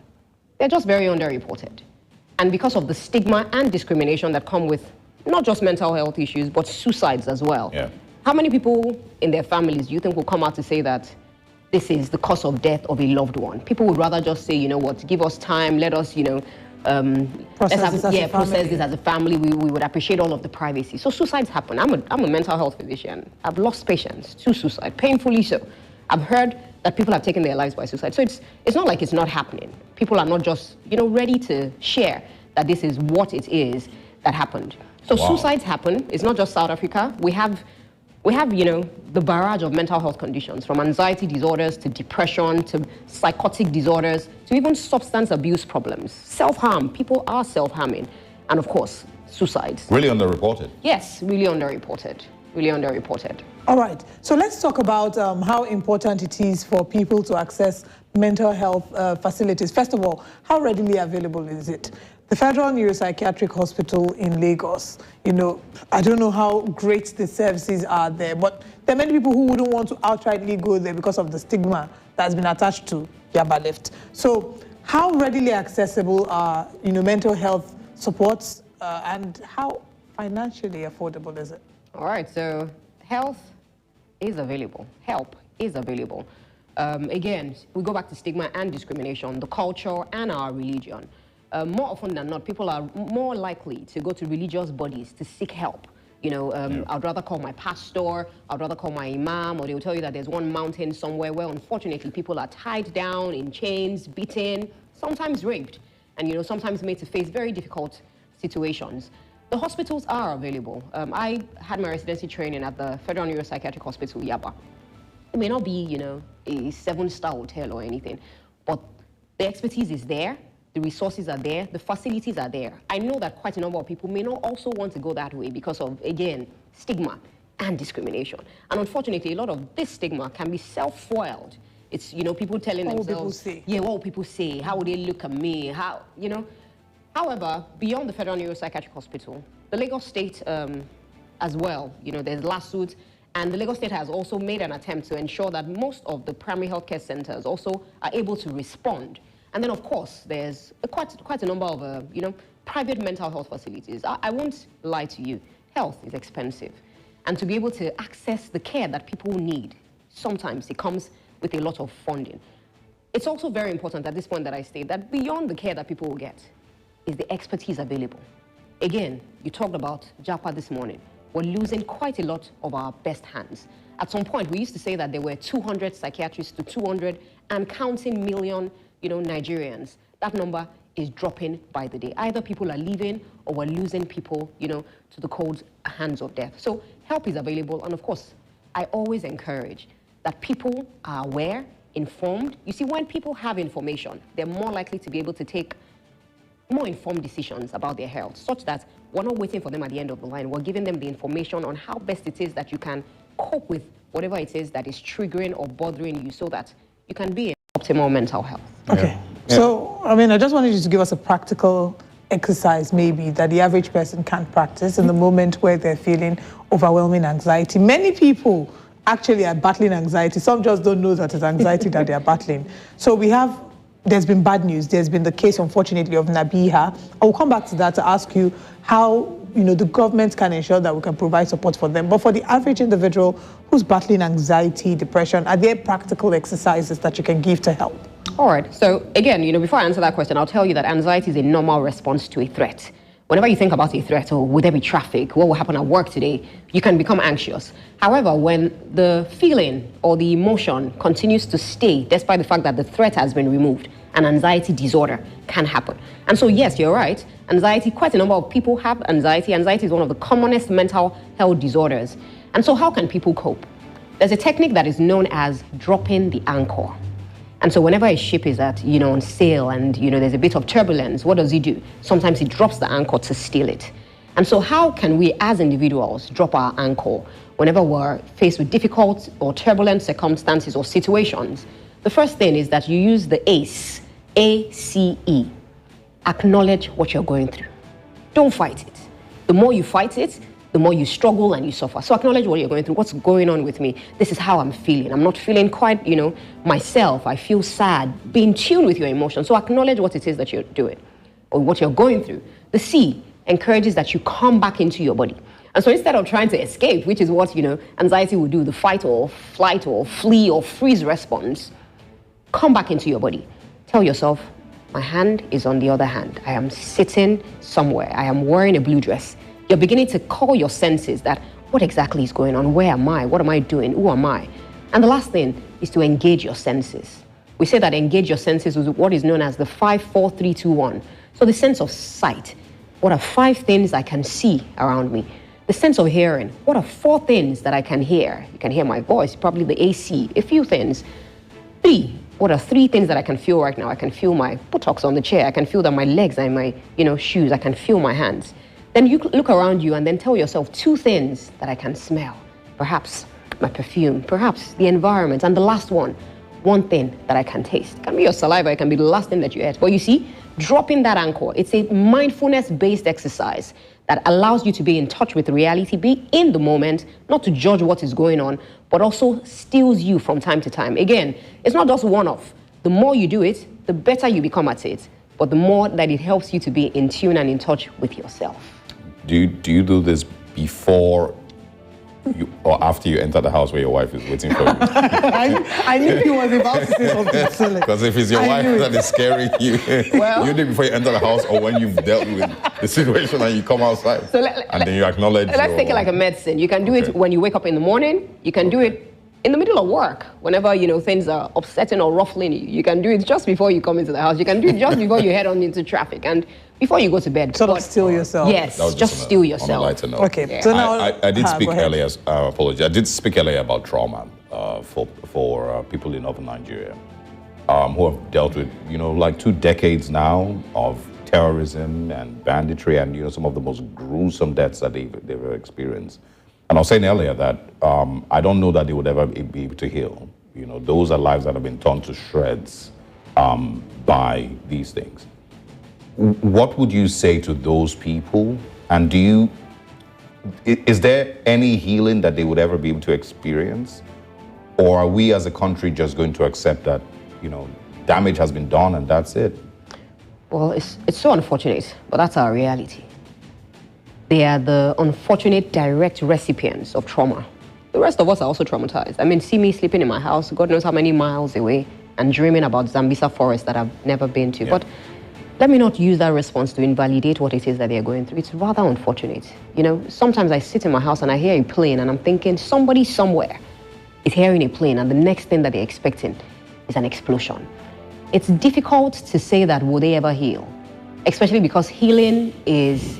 They're just very underreported. And because of the stigma and discrimination that come with not just mental health issues, but suicides as well. Yeah. How many people in their families do you think will come out to say that this is the cause of death of a loved one? People would rather just say, give us time, let us, process this as a family. We would appreciate all of the privacy. So suicides happen. I'm a mental health physician. I've lost patients to suicide, painfully so. I've heard that people have taken their lives by suicide. So it's not like it's not happening. People are not just, ready to share that this is what it is that happened. So suicides happen. It's not just South Africa. We have, the barrage of mental health conditions, from anxiety disorders to depression to psychotic disorders to even substance abuse problems. Self-harm. People are self-harming. And of course, suicides. Really underreported. Yes, really underreported. Really underreported. All right. So let's talk about how important it is for people to access mental health facilities. First of all, how readily available is it? The Federal Neuropsychiatric Hospital in Lagos, I don't know how great the services are there, but there are many people who wouldn't want to outrightly go there because of the stigma that's been attached to Yaba Left. So how readily accessible are, mental health supports and how financially affordable is it? All right, so health is available. Help is available. Again, we go back to stigma and discrimination, the culture and our religion. More often than not, people are more likely to go to religious bodies to seek help. I'd rather call my pastor, I'd rather call my imam, or they'll tell you that there's one mountain somewhere where unfortunately people are tied down in chains, beaten, sometimes raped, and sometimes made to face very difficult situations. The hospitals are available. I had my residency training at the Federal Neuropsychiatric Hospital, Yaba. It may not be, a 7-star hotel or anything, but the expertise is there. The resources are there, the facilities are there. I know that quite a number of people may not also want to go that way because of, again, stigma and discrimination. And unfortunately, a lot of this stigma can be self-foiled. It's, people telling themselves, what will people say? How will they look at me? However, beyond the Federal Neuropsychiatric Hospital, the Lagos State as well, there's lawsuits, and the Lagos State has also made an attempt to ensure that most of the primary healthcare centers also are able to respond. And then, of course, there's quite a number of, private mental health facilities. I won't lie to you. Health is expensive. And to be able to access the care that people need, sometimes it comes with a lot of funding. It's also very important at this point that I state that beyond the care that people will get is the expertise available. Again, you talked about Japa this morning. We're losing quite a lot of our best hands. At some point, we used to say that there were 200 psychiatrists to 200 and counting million Nigerians. That number is dropping by the day. Either people are leaving or we're losing people, to the cold hands of death. So help is available. And of course, I always encourage that people are aware, informed. You see, when people have information, they're more likely to be able to take more informed decisions about their health, such that we're not waiting for them at the end of the line. We're giving them the information on how best it is that you can cope with whatever it is that is triggering or bothering you, so that you can be in optimal mental health. Okay. Yeah. So, I mean, I just wanted you to give us a practical exercise maybe that the average person can practice in the moment where they're feeling overwhelming anxiety. Many people actually are battling anxiety. Some just don't know that it's anxiety that they're battling. So there's been bad news. There's been the case, unfortunately, of Nabiha. I will come back to that to ask you how the government can ensure that we can provide support for them. But for the average individual who's battling anxiety, depression, are there practical exercises that you can give to help? All right. So again, before I answer that question, I'll tell you that anxiety is a normal response to a threat. Whenever you think about a threat, or will there be traffic, what will happen at work today, you can become anxious. However, when the feeling or the emotion continues to stay, despite the fact that the threat has been removed, an anxiety disorder can happen. And so yes, you're right, anxiety, quite a number of people have anxiety. Anxiety is one of the commonest mental health disorders. And so how can people cope? There's a technique that is known as dropping the anchor. And so whenever a ship is at, on sail and, there's a bit of turbulence, what does he do? Sometimes he drops the anchor to steal it. And so how can we as individuals drop our anchor whenever we're faced with difficult or turbulent circumstances or situations? The first thing is that you use the ACE, A-C-E. Acknowledge what you're going through. Don't fight it. The more you fight it, the more you struggle and you suffer. So acknowledge what you're going through. What's going on with me? This is how I'm feeling. I'm not feeling quite, myself. I feel sad. Be in tune with your emotions. So acknowledge what it is that you're doing or what you're going through. The C encourages that you come back into your body. And so instead of trying to escape, which is what, anxiety would do, the fight or flight or flee or freeze response, come back into your body. Tell yourself, my hand is on the other hand. I am sitting somewhere. I am wearing a blue dress. You're beginning to call your senses that what exactly is going on? Where am I? What am I doing? Who am I? And the last thing is to engage your senses. We say that engage your senses is what is known as the 5-4-3-2-1. So the sense of sight. What are 5 things I can see around me? The sense of hearing. What are 4 things that I can hear? You can hear my voice, probably the AC, a few things. 3. What are 3 things that I can feel right now? I can feel my buttocks on the chair. I can feel that my legs are in my, shoes. I can feel my hands. Then you look around you and then tell yourself 2 things that I can smell. Perhaps my perfume, perhaps the environment. And the last one thing that I can taste. It can be your saliva, it can be the last thing that you ate. But you see, dropping that anchor, it's a mindfulness-based exercise that allows you to be in touch with reality, be in the moment, not to judge what is going on, but also steals you from time to time. Again, it's not just one-off. The more you do it, the better you become at it, but the more that it helps you to be in tune and in touch with yourself. Do you do this before or after you enter the house where your wife is waiting for you? I knew he was about to say something silly. Because if it's your wife that is scaring you, you do it before you enter the house or when you've dealt with the situation and you come outside. So and then you acknowledge. Let's take it like a medicine. You can do it when you wake up in the morning. You can do it in the middle of work, whenever things are upsetting or ruffling you. You can do it just before you come into the house. You can do it just before you head on into traffic and before you go to bed. Sort of steal yourself. Yes, just steal yourself. On a lighter note. Okay, yeah. So now I did speak earlier. Apologies. I did speak earlier about trauma for people in northern Nigeria who have dealt with like 2 decades now of terrorism and banditry and some of the most gruesome deaths that they've ever experienced. And I was saying earlier that I don't know that they would ever be able to heal. Those are lives that have been torn to shreds by these things. What would you say to those people? And is there any healing that they would ever be able to experience? Or are we as a country just going to accept that, damage has been done and that's it? Well, it's so unfortunate, but that's our reality. They are the unfortunate direct recipients of trauma. The rest of us are also traumatized. I mean, see me sleeping in my house, God knows how many miles away, and dreaming about Zambisa forest that I've never been to. Yeah. But let me not use that response to invalidate what it is that they're going through. It's rather unfortunate. Sometimes I sit in my house and I hear a plane and I'm thinking somebody somewhere is hearing a plane and the next thing that they're expecting is an explosion. It's difficult to say that will they ever heal, especially because healing is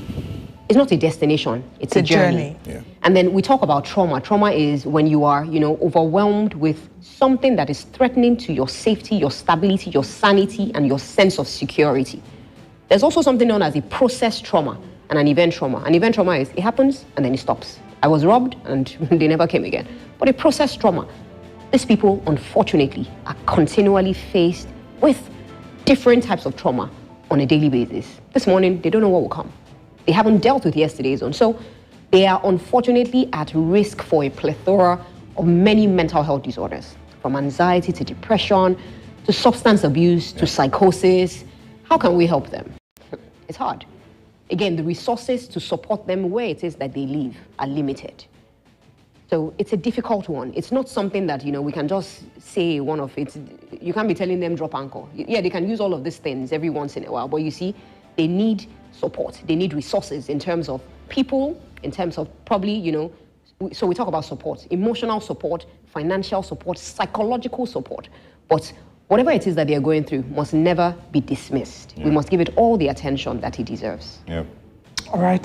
It's not a destination, it's a journey. Yeah. And then we talk about trauma. Trauma is when you are, overwhelmed with something that is threatening to your safety, your stability, your sanity, and your sense of security. There's also something known as a process trauma and an event trauma. An event trauma is, it happens and then it stops. I was robbed and they never came again. But a process trauma, these people, unfortunately, are continually faced with different types of trauma on a daily basis. This morning, they don't know what will come. They haven't dealt with yesterday's own. So they are unfortunately at risk for a plethora of many mental health disorders, from anxiety to depression, to substance abuse, to psychosis. How can we help them? It's hard. Again, the resources to support them where it is that they live are limited. So it's a difficult one. It's not something that, we can just say one of it. You can't be telling them drop anchor. Yeah, they can use all of these things every once in a while, but you see, they need support. They need resources in terms of people, in terms of probably, so we talk about support, emotional support, financial support, psychological support. But whatever it is that they're going through must never be dismissed. We must give it all the attention that it deserves. Yeah. All right,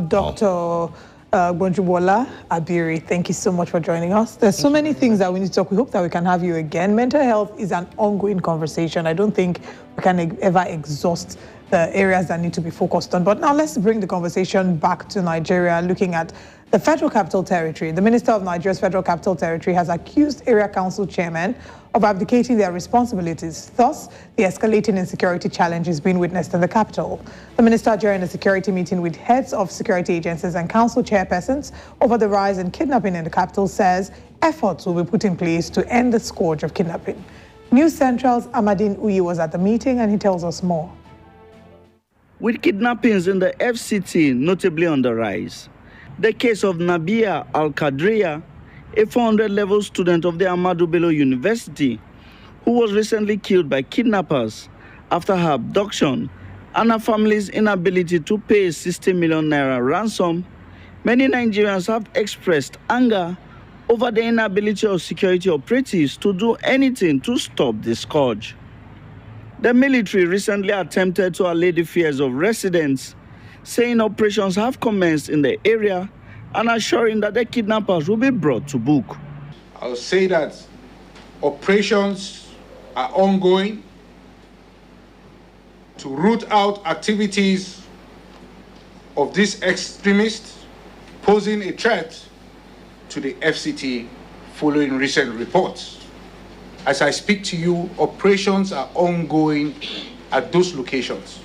Dr. Bonjubola Abiri, thank you so much for joining us. There's so many things that we need to talk. We hope that we can have you again. Mental health is an ongoing conversation. I don't think we can ever exhaust the areas that need to be focused on. But now let's bring the conversation back to Nigeria, looking at the Federal Capital Territory. The Minister of Nigeria's Federal Capital Territory has accused area council chairmen of abdicating their responsibilities. Thus, the escalating insecurity challenge is being witnessed in the capital. The minister, during a security meeting with heads of security agencies and council chairpersons over the rise in kidnapping in the capital, says efforts will be put in place to end the scourge of kidnapping. News Central's Amadine Uyi was at the meeting and he tells us more. With kidnappings in the FCT notably on the rise, the case of Nabia Al-Qadriya, a 400-level student of the Ahmadu Bello University, who was recently killed by kidnappers after her abduction, and her family's inability to pay a 60 million naira ransom, many Nigerians have expressed anger over the inability of security operatives to do anything to stop the scourge. The military recently attempted to allay the fears of residents, saying operations have commenced in the area and assuring that the kidnappers will be brought to book. I would say that operations are ongoing to root out activities of these extremists posing a threat to the FCT following recent reports. As I speak to you, operations are ongoing at those locations.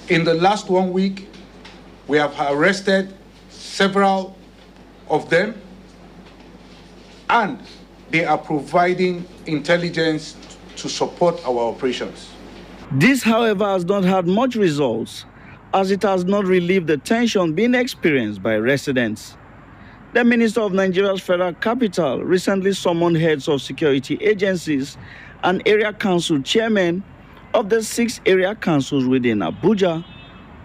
In the last 1 week, we have arrested several of them, and they are providing intelligence to support our operations. This, however, has not had much results, as it has not relieved the tension being experienced by residents. The Minister of Nigeria's Federal Capital recently summoned heads of security agencies and area council chairmen of the 6 area councils within Abuja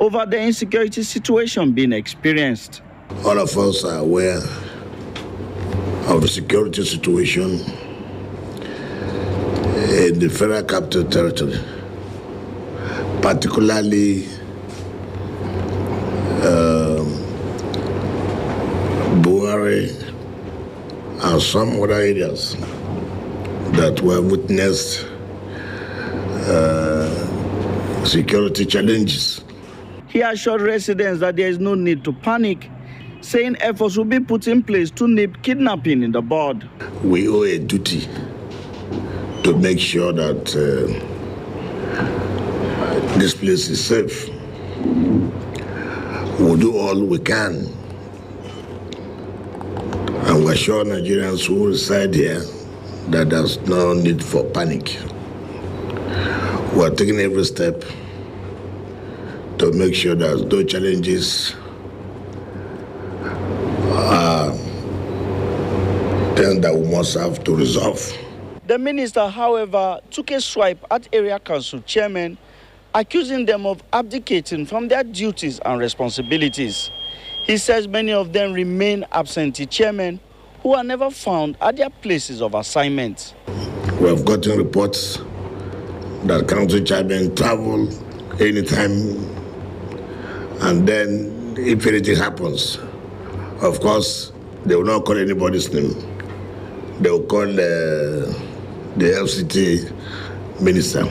over the insecurity situation being experienced. All of us are aware of the security situation in the Federal Capital Territory, particularly Buhari and some other areas that were witnessed security challenges. He assured residents that there is no need to panic, saying efforts will be put in place to nip kidnapping in the bud. We owe a duty to make sure that this place is safe. We'll do all we can, and we assure Nigerians who reside here that there's no need for panic. We are taking every step to make sure that those challenges are things that we must have to resolve. The minister, however, took a swipe at area council chairmen, accusing them of abdicating from their duties and responsibilities. He says many of them remain absentee chairmen who are never found at their places of assignment. We have gotten reports that council chairmen travel anytime And then if anything happens, of course, they will not call anybody's name. They will call the FCT minister.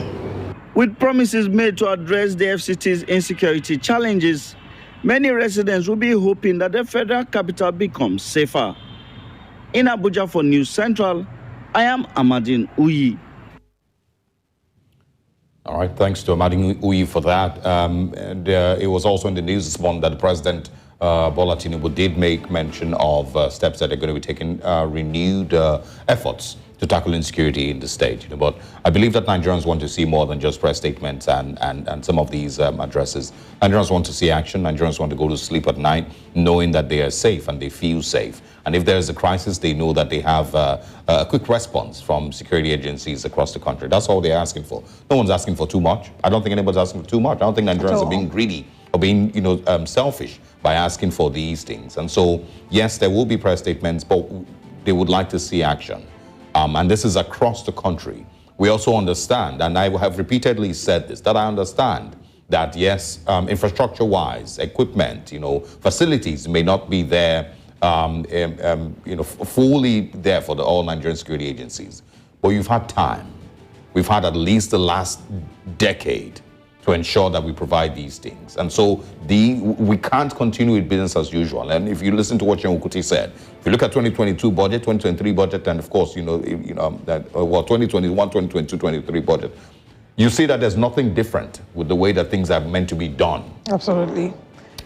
With promises made to address the FCT's insecurity challenges, many residents will be hoping that the federal capital becomes safer. In Abuja for News Central, I am Amadine Uyi. All right, thanks to Amadine Uyi for that. It was also in the news this morning that the President Bola Tinubu did make mention of steps that are going to be taking renewed efforts to tackle insecurity in the state. But I believe that Nigerians want to see more than just press statements and some of these addresses. Nigerians want to see action. Nigerians want to go to sleep at night knowing that they are safe and they feel safe. And if there is a crisis, they know that they have a quick response from security agencies across the country. That's all they're asking for. No one's asking for too much. I don't think anybody's asking for too much. I don't think Nigerians are being greedy or being, selfish by asking for these things. And so, yes, there will be press statements, but they would like to see action. And this is across the country. We also understand, and I have repeatedly said this, that I understand that, yes, infrastructure-wise, equipment, facilities may not be there, fully there for all Nigerian security agencies. But you've had time. We've had at least the last decade to ensure that we provide these things. And so we can't continue with business as usual. And if you listen to what Seun Kuti said, if you look at 2022 budget, 2023 budget, and of course, 2021, 2022, 2023 budget, you see that there's nothing different with the way that things are meant to be done. Absolutely.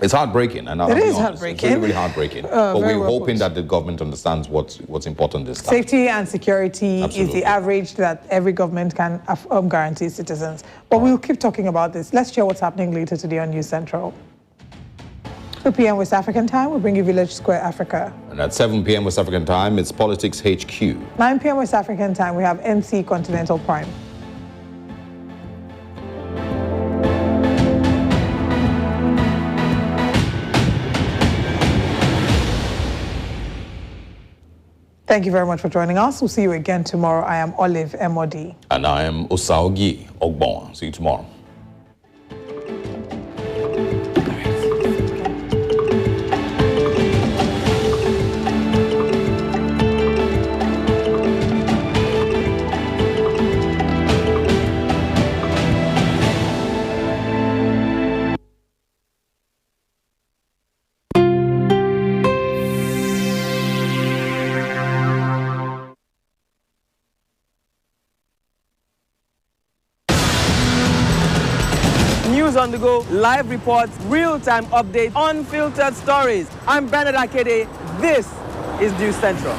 It's heartbreaking. And it is heartbreaking. It's really, really heartbreaking. But we're hoping that the government understands what's important this time. Safety and security is the average that every government can guarantee citizens. But we'll keep talking about this. Let's share what's happening later today on News Central. 2 p.m. West African time, we'll bring you Village Square Africa. And at 7 p.m. West African time, it's Politics HQ. 9 p.m. West African time, we have NC Continental Prime. Thank you very much for joining us. We'll see you again tomorrow. I am Olive Emodi. And I am Osaogi Ogbon. See you tomorrow. On the go, live reports, real-time updates, unfiltered stories. I'm Bernard Akede. This is News Central.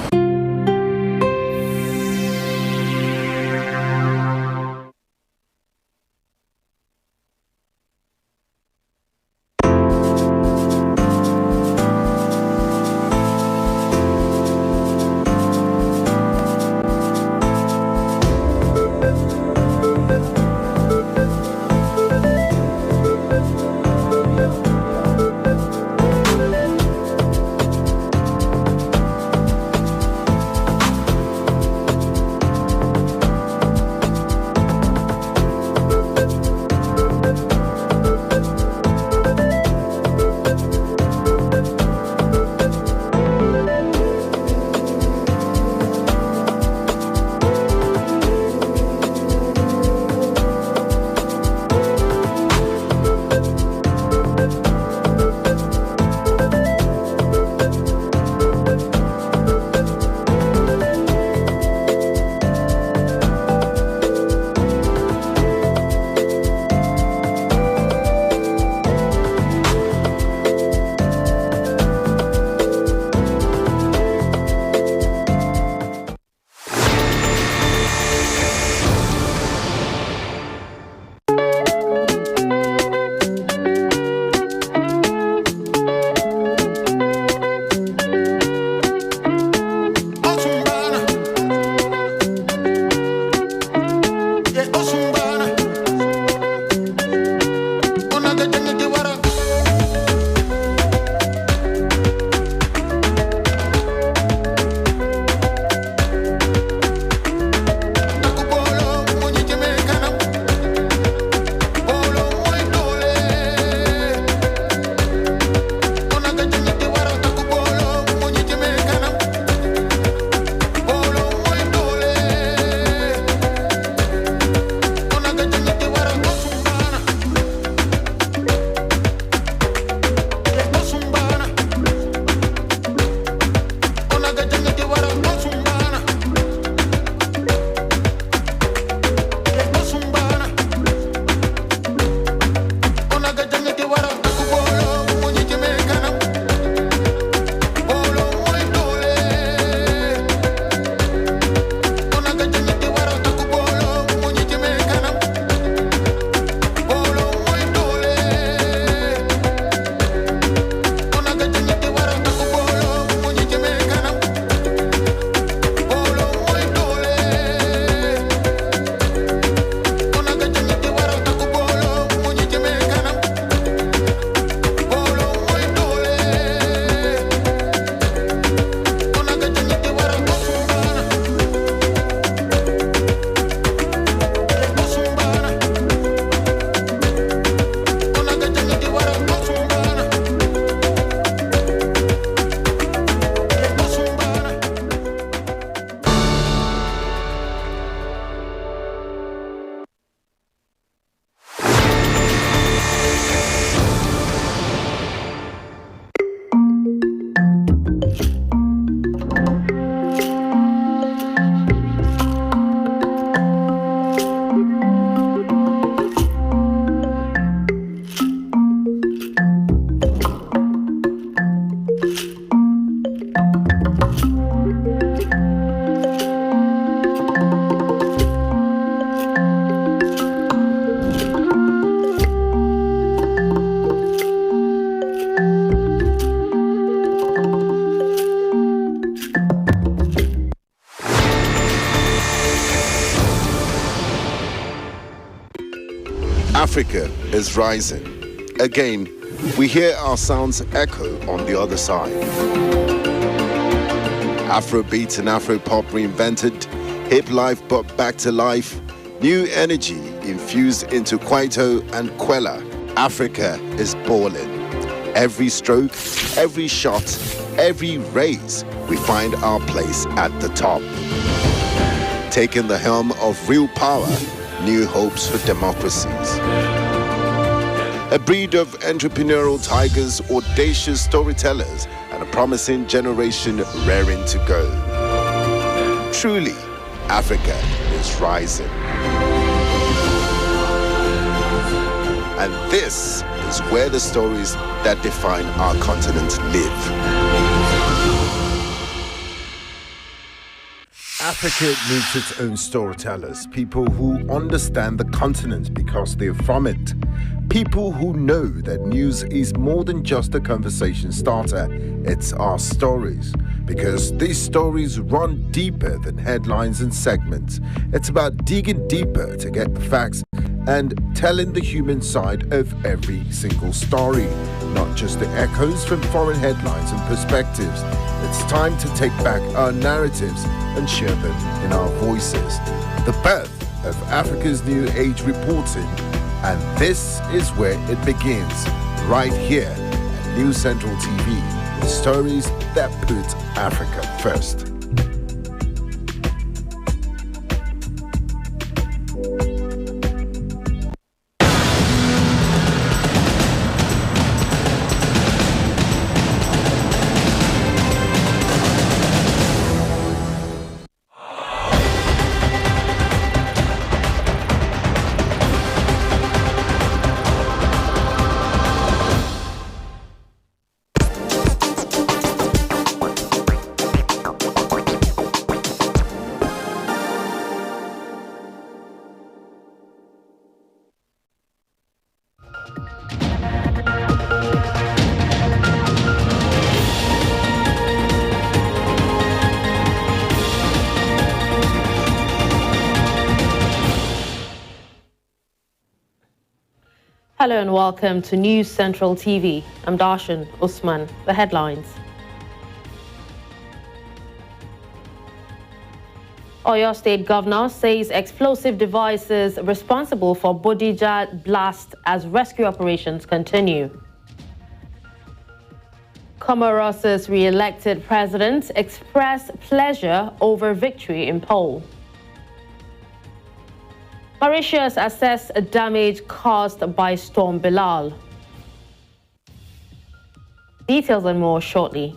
Africa is rising. Again, we hear our sounds echo on the other side. Afrobeat and Afropop reinvented, hip life brought back to life, new energy infused into Kwaito and Kwela. Africa is balling. Every stroke, every shot, every raise, we find our place at the top. Taking the helm of real power, new hopes for democracies. A breed of entrepreneurial tigers, audacious storytellers, and a promising generation raring to go. Truly, Africa is rising. And this is where the stories that define our continent live. Africa needs its own storytellers, people who understand the continent because they're from it. People who know that news is more than just a conversation starter, it's our stories. Because these stories run deeper than headlines and segments. It's about digging deeper to get the facts and telling the human side of every single story, not just the echoes from foreign headlines and perspectives. It's time to take back our narratives and share them in our voices. The birth of Africa's New Age reporting, and this is where it begins, right here at News Central TV, with stories that put Africa first. Hello and welcome to News Central TV. I'm Darshan Usman. The headlines. Oyo State Governor says explosive devices responsible for Bodija blast as rescue operations continue. Comoros' re-elected president expressed pleasure over victory in poll. Mauritius assess damage caused by Storm Bilal. Details and more shortly.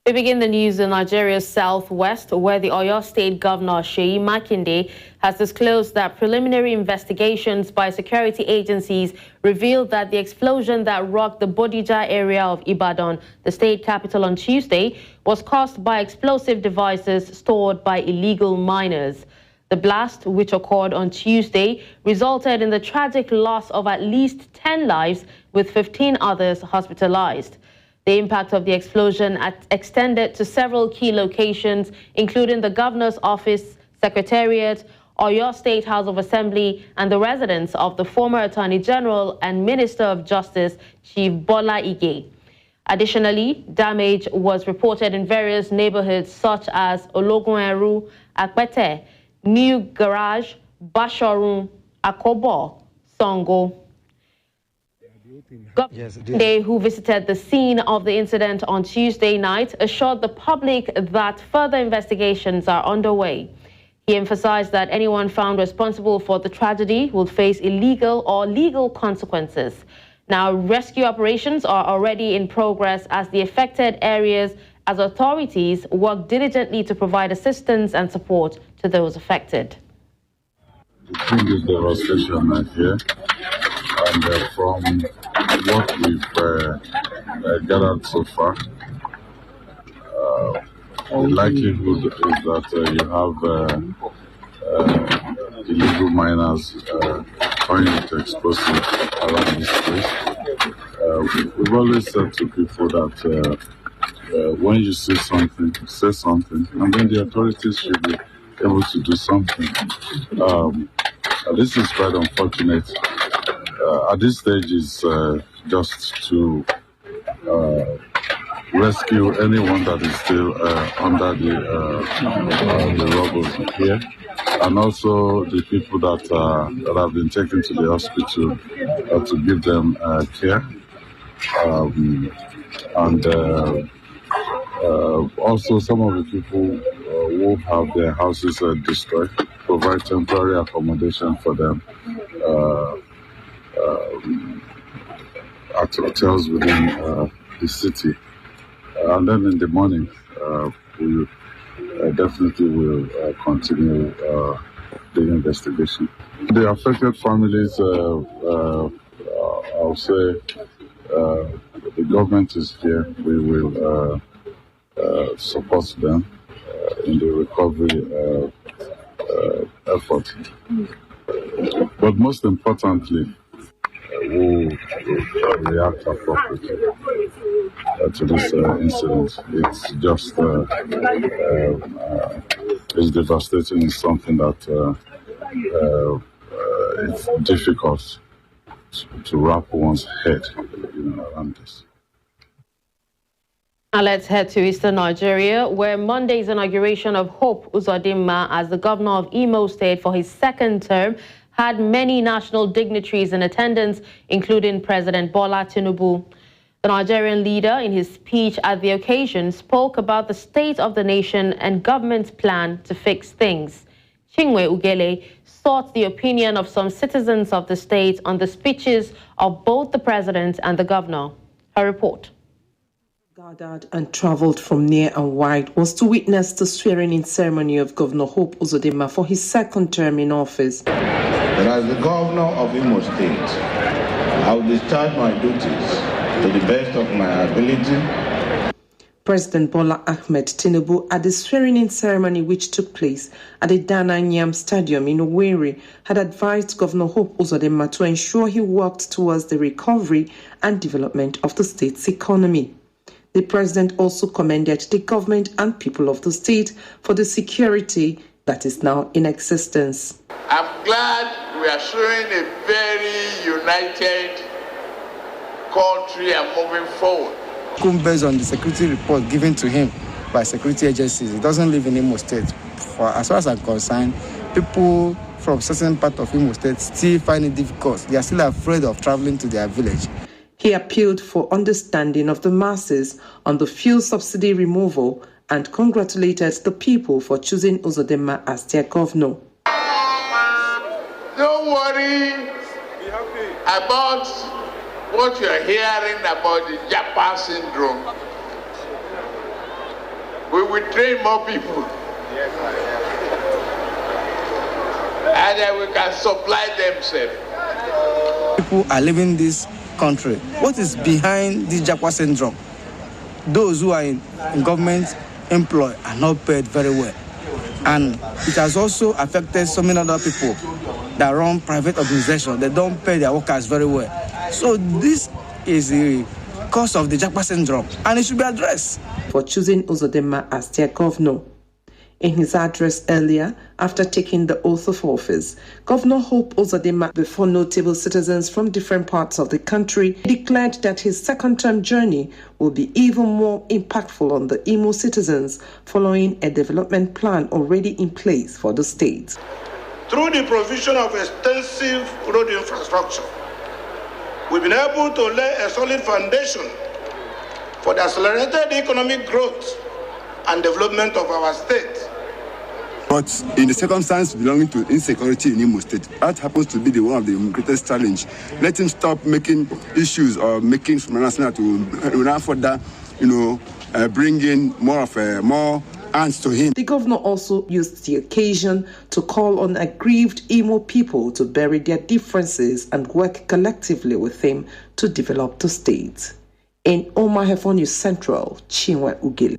We begin the news in Nigeria's southwest, where the Oyo State Governor Seyi Makinde has disclosed that preliminary investigations by security agencies revealed that the explosion that rocked the Bodija area of Ibadan, the state capital, on Tuesday, was caused by explosive devices stored by illegal miners. The blast, which occurred on Tuesday, resulted in the tragic loss of at least 10 lives, with 15 others hospitalized. The impact of the explosion extended to several key locations, including the governor's office, secretariat, Oyo State House of Assembly, and the residence of the former Attorney General and Minister of Justice, Chief Bola Ige. Additionally, damage was reported in various neighborhoods such as Ologunẹru, Akpete, New Garage, Basharun, Akobo, Songo. Governor, who visited the scene of the incident on Tuesday night, assured the public that further investigations are underway. He emphasized that anyone found responsible for the tragedy will face illegal or legal consequences. Now, rescue operations are already in progress as the affected areas, as authorities work diligently to provide assistance and support to those affected. The thing is devastation here, and from what we've gathered so far, the likelihood is that you have illegal miners finding it explosive around this place. We've always said to people that when you see something, say something, and then the authorities should be able to do something. This is quite unfortunate. At this stage, is just to rescue anyone that is still under the rubble here, and also the people that have been taken to the hospital to give them care, and also some of the people who have their houses destroyed, provide temporary accommodation for them at hotels within the city. And then in the morning, we definitely will continue the investigation. The affected families, I'll say, the government is here. We will support them in the recovery effort. But most importantly, we'll react appropriately to this incident. It's just it's devastating. It's something that it's difficult to wrap one's head around this. Now let's head to Eastern Nigeria, where Monday's inauguration of Hope Uzodinma as the governor of Imo State for his second term had many national dignitaries in attendance, including President Bola Tinubu. The Nigerian leader, in his speech at the occasion, spoke about the state of the nation and government's plan to fix things. Chinwe Ugele sought the opinion of some citizens of the state on the speeches of both the president and the governor. Her report. Gathered and traveled from near and wide was to witness the swearing-in ceremony of Governor Hope Uzodinma for his second term in office. But as the governor of Imo State, I will discharge my duties to the best of my ability. President Bola Ahmed Tinubu at the swearing-in ceremony which took place at the Dana Nyam Stadium in Owerri had advised Governor Hope Uzodinma to ensure he worked towards the recovery and development of the state's economy. The president also commended the government and people of the state for the security that is now in existence. I'm glad we are showing a very united country and moving forward. Based on the security report given to him by security agencies, he doesn't live in Imo State. As far as I'm concerned, people from certain part of Imo State still find it difficult. They are still afraid of traveling to their village. He appealed for understanding of the masses on the fuel subsidy removal and congratulated the people for choosing Uzodinma as their governor. Don't worry about what you're hearing about the Japa syndrome. We will train more people. And then we can supply themselves. People are living this country. What is behind this Japa syndrome? Those who are in government employ are not paid very well. And it has also affected so many other people that run private organizations. They don't pay their workers very well. So this is the cause of the Japa syndrome, and it should be addressed. For choosing Uzodinma as their governor. In his address earlier, after taking the oath of office, Governor Hope Uzodinma, before notable citizens from different parts of the country, declared that his second-term journey will be even more impactful on the Imo citizens following a development plan already in place for the state. Through the provision of extensive road infrastructure, we've been able to lay a solid foundation for the accelerated economic growth and development of our state. But in the circumstance belonging to insecurity in Imo State, that happens to be one of the greatest challenge. Let him stop making issues or making national to further, bring in more hands to him. The governor also used the occasion to call on aggrieved Imo people to bury their differences and work collectively with him to develop the state. In Omahefo News Central, Chinwe Ugele.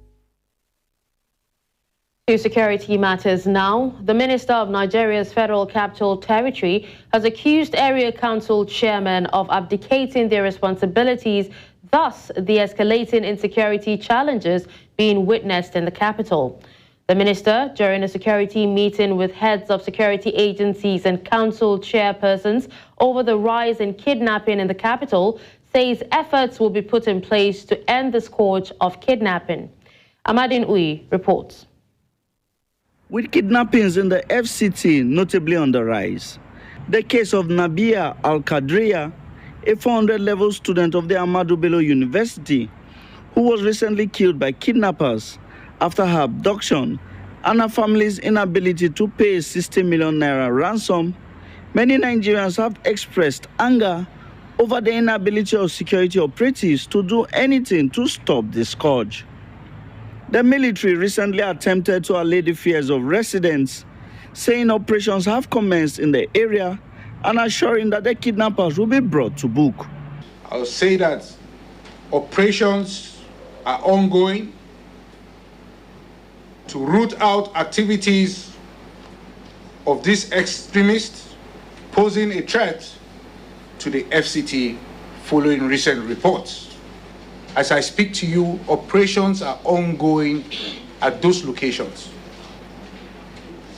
To security matters now, the Minister of Nigeria's Federal Capital Territory has accused area council chairmen of abdicating their responsibilities, thus the escalating insecurity challenges being witnessed in the capital. The minister, during a security meeting with heads of security agencies and council chairpersons over the rise in kidnapping in the capital, says efforts will be put in place to end the scourge of kidnapping. Amadin Uyi reports. With kidnappings in the FCT notably on the rise, the case of Nabia Al-Qadriya, a 400-level student of the Ahmadu Bello University, who was recently killed by kidnappers after her abduction and her family's inability to pay a 60 million naira ransom, many Nigerians have expressed anger over the inability of security operatives to do anything to stop the scourge. The military recently attempted to allay the fears of residents, saying operations have commenced in the area and assuring that the kidnappers will be brought to book. I'll say that operations are ongoing to root out activities of these extremists posing a threat to the FCT following recent reports. As I speak to you, operations are ongoing at those locations.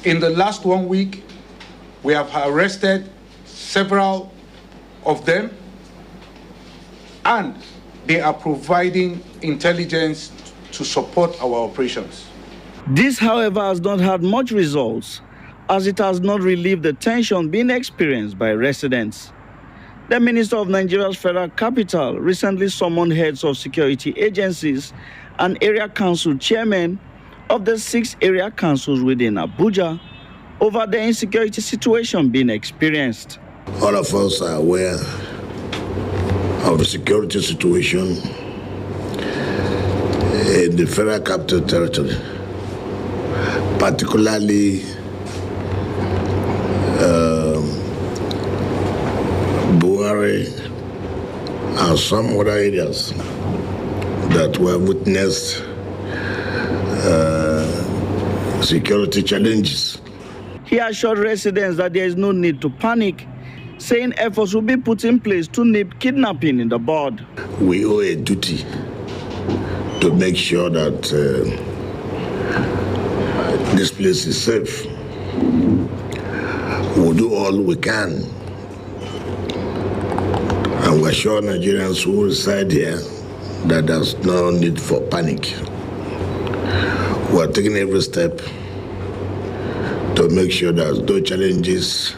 In the last 1 week, we have arrested several of them, and they are providing intelligence to support our operations. This, however, has not had much results, as it has not relieved the tension being experienced by residents. The Minister of Nigeria's Federal Capital recently summoned heads of security agencies and area council chairmen of the 6 area councils within Abuja over the insecurity situation being experienced. All of us are aware of the security situation in the Federal Capital Territory, particularly and some other areas that were witnessed security challenges. He assured residents that there is no need to panic, saying efforts will be put in place to nip kidnapping in the bud. We owe a duty to make sure that this place is safe. We'll do all we can. And we're sure Nigerians who reside here that there's no need for panic. We're taking every step to make sure there's no challenges,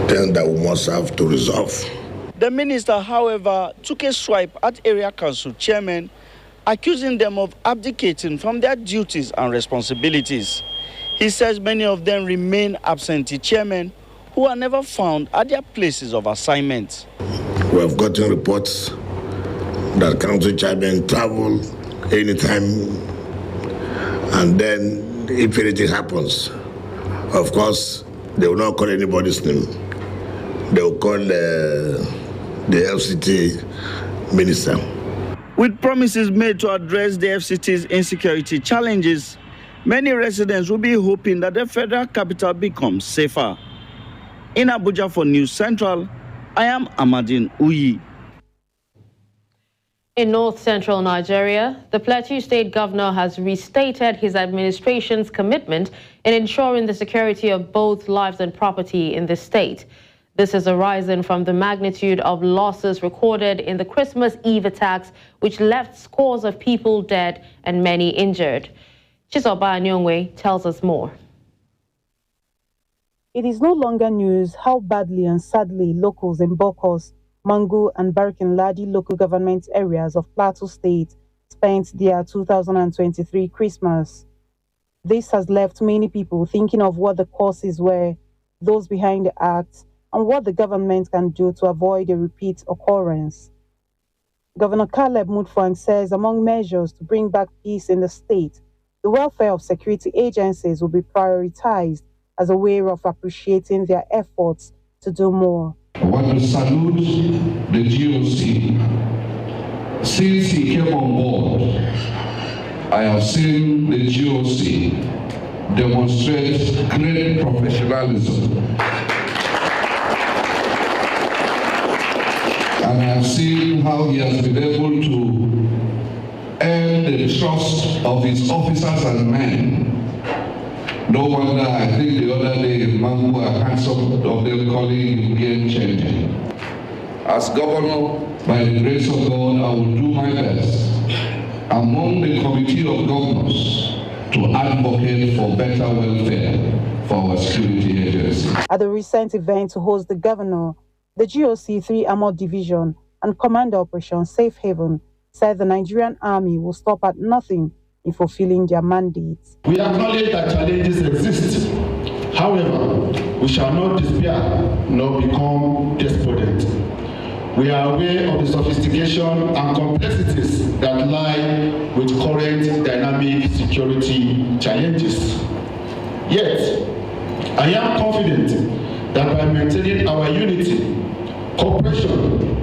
things that we must have to resolve. The minister, however, took a swipe at area council chairmen, accusing them of abdicating from their duties and responsibilities. He says many of them remain absentee chairmen who are never found at their places of assignment. We have gotten reports that council chairmen travel anytime, and then if anything happens, of course, they will not call anybody's name. They will call the FCT minister. With promises made to address the FCT's insecurity challenges, many residents will be hoping that the federal capital becomes safer. In Abuja for News Central, I am Amadin Uyi. In north-central Nigeria, the Plateau State Governor has restated his administration's commitment in ensuring the security of both lives and property in the state. This is arising from the magnitude of losses recorded in the Christmas Eve attacks, which left scores of people dead and many injured. Chizoba Anyongwe tells us more. It is no longer news how badly and sadly locals in Bokos, Mangu and Barkin-Ladi local government areas of Plateau State spent their 2023 Christmas. This has left many people thinking of what the causes were, those behind the acts, and what the government can do to avoid a repeat occurrence. Governor Caleb Mutfwang says among measures to bring back peace in the state, the welfare of security agencies will be prioritized as a way of appreciating their efforts to do more. I want to salute the GOC Since he came on board, I have seen the GOC demonstrate great professionalism. And I have seen how he has been able to earn the trust of his officers and men. No wonder, I think the other day, Mangu, I heard some of them calling game changing. As governor, by the grace of God, I will do my best among the committee of governors to advocate for better welfare for our security agency. At the recent event to host the governor, the GOC 3 Armored Division and Commander Operation Safe Haven said the Nigerian Army will stop at nothing in fulfilling their mandates. We acknowledge that challenges exist. However, we shall not despair nor become despondent. We are aware of the sophistication and complexities that lie with current dynamic security challenges. Yet, I am confident that by maintaining our unity, cooperation,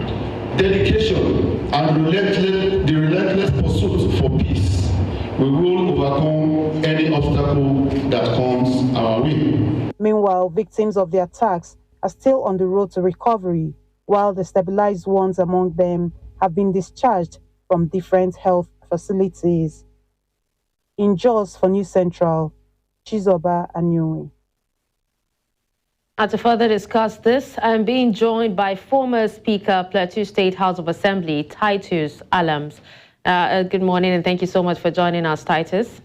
dedication, and the relentless pursuit for peace, we will overcome any obstacle that comes our way. Meanwhile, victims of the attacks are still on the road to recovery, while the stabilized ones among them have been discharged from different health facilities. In Jos for News Central, Chizoba Anyuwe. And to further discuss this, I am being joined by former Speaker, Plateau State House of Assembly, Titus Alams. Good morning and thank you so much for joining us, Titus.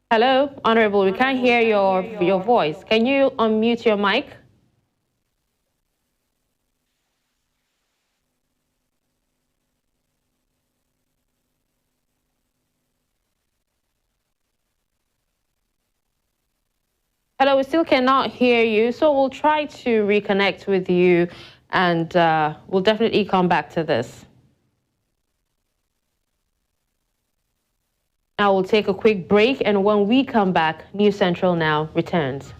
Hello, Honorable, we can't hear your voice. Can you unmute your mic? Hello, we still cannot hear you, so we'll try to reconnect with you and we'll definitely come back to this. Now we'll take a quick break, and when we come back, News Central Now returns.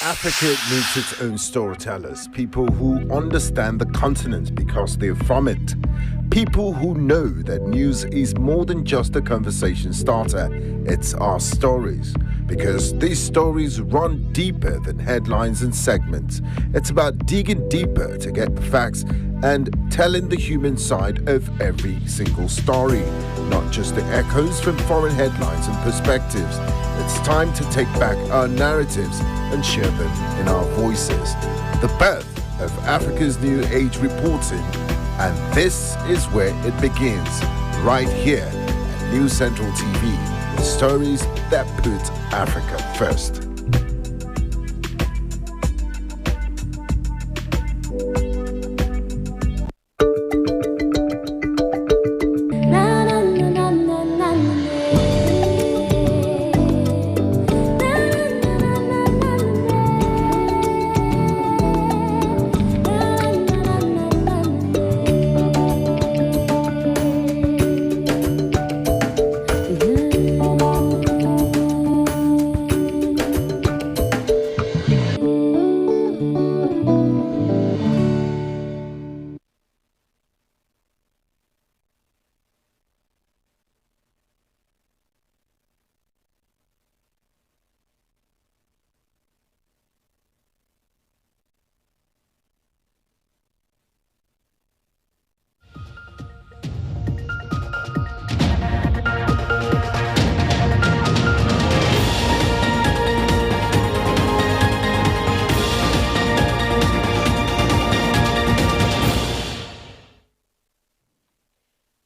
Africa needs its own storytellers, people who understand the continent because they're from it. People who know that news is more than just a conversation starter, it's our stories. Because these stories run deeper than headlines and segments. It's about digging deeper to get the facts and telling the human side of every single story, not just the echoes from foreign headlines and perspectives. It's time to take back our narratives and share them in our voices. The birth of Africa's New Age reporting, and this is where it begins, right here at News Central TV, with stories that put Africa first.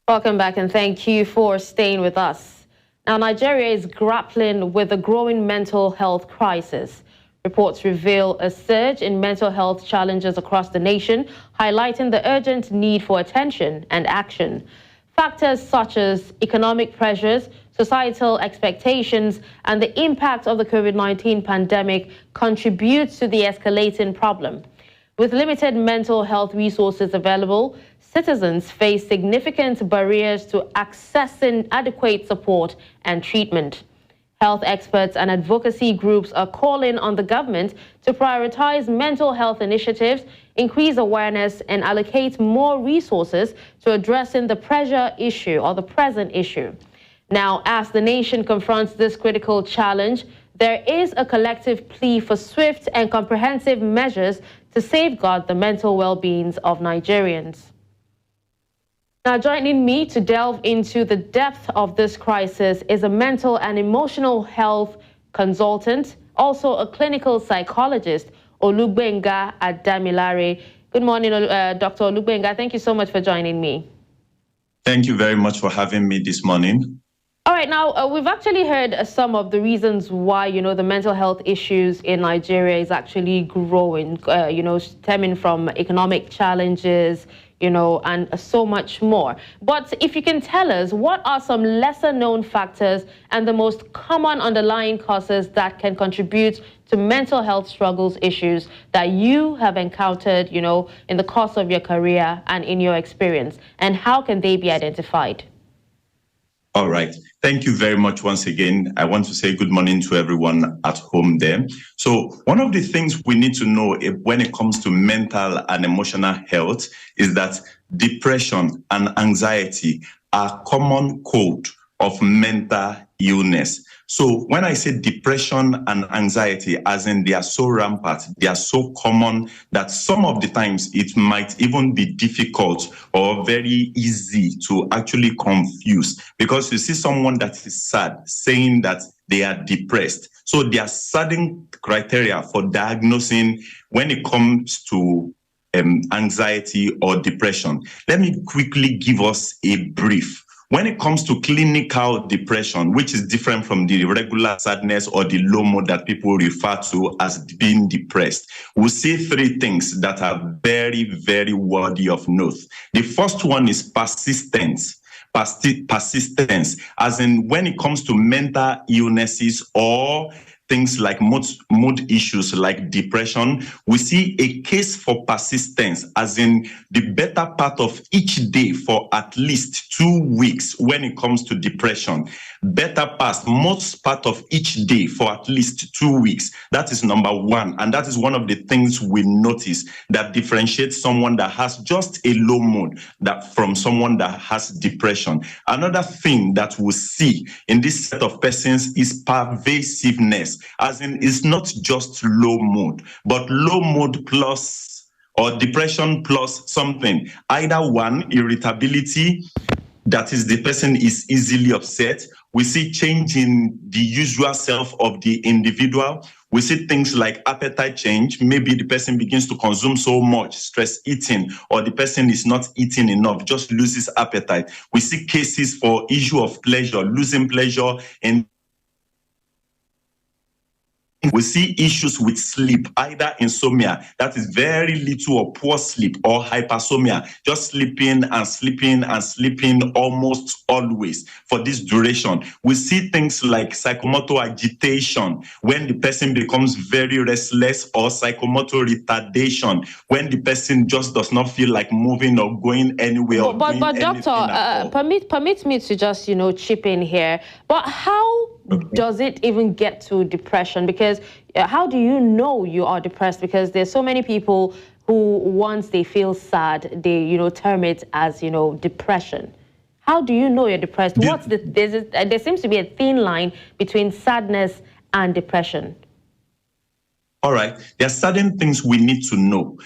Welcome back and thank you for staying with us. Now, Nigeria is grappling with a growing mental health crisis. Reports reveal a surge in mental health challenges across the nation, highlighting the urgent need for attention and action. Factors such as economic pressures, societal expectations, and the impact of the COVID-19 pandemic contributes to the escalating problem. With limited mental health resources available, citizens face significant barriers to accessing adequate support and treatment. Health experts and advocacy groups are calling on the government to prioritize mental health initiatives, increase awareness, and allocate more resources to addressing the pressure issue or the present issue. Now, as the nation confronts this critical challenge, there is a collective plea for swift and comprehensive measures to safeguard the mental well-being of Nigerians. Now, joining me to delve into the depth of this crisis is a mental and emotional health consultant, also a clinical psychologist, Olugbenga Adamilare. Good morning, Dr. Olugbenga. Thank you so much for joining me. Thank you very much for having me this morning. All right, now we've actually heard some of the reasons why, the mental health issues in Nigeria is actually growing, stemming from economic challenges, and so much more. But if you can tell us, what are some lesser known factors and the most common underlying causes that can contribute to mental health struggles issues that you have encountered, in the course of your career and in your experience, and how can they be identified? All right. Thank you very much once again. I want to say good morning to everyone at home there. So one of the things we need to know when it comes to mental and emotional health is that depression and anxiety are common code of mental illness. So when I say depression and anxiety, as in they are so rampant, they are so common that some of the times it might even be difficult or very easy to actually confuse, because you see someone that is sad saying that they are depressed. So there are certain criteria for diagnosing when it comes to anxiety or depression. Let me quickly give us a brief. When it comes to clinical depression, which is different from the regular sadness or the low mood that people refer to as being depressed, we'll see three things that are very, very worthy of note. The first one is persistence. Persistence, as in when it comes to mental illnesses or things like mood issues like depression, we see a case for persistence, as in the better part of each day for at least 2 weeks when it comes to depression. Better past most part of each day for at least 2 weeks. That is number one. And that is one of the things we notice that differentiates someone that has just a low mood from someone that has depression. Another thing that we see in this set of persons is pervasiveness, as in it's not just low mood, but low mood plus or depression plus something. Either one, irritability, that is the person is easily upset. We see change in the usual self of the individual. We see things like appetite change. Maybe the person begins to consume so much, stress eating, or the person is not eating enough, just loses appetite. We see cases for issue of pleasure, losing pleasure in. We see issues with sleep, either insomnia, that is very little or poor sleep, or hypersomnia, just sleeping and sleeping and sleeping almost always for this duration. We see things like psychomotor agitation, when the person becomes very restless, or psychomotor retardation, when the person just does not feel like moving or going anywhere. But doctor, permit me to just, chip in here. But how does it even get to depression? Because how do you know you are depressed? Because there's so many people who, once they feel sad, they, term it as, depression. How do you know you're depressed? There seems to be a thin line between sadness and depression. All right. There are certain things we need to know.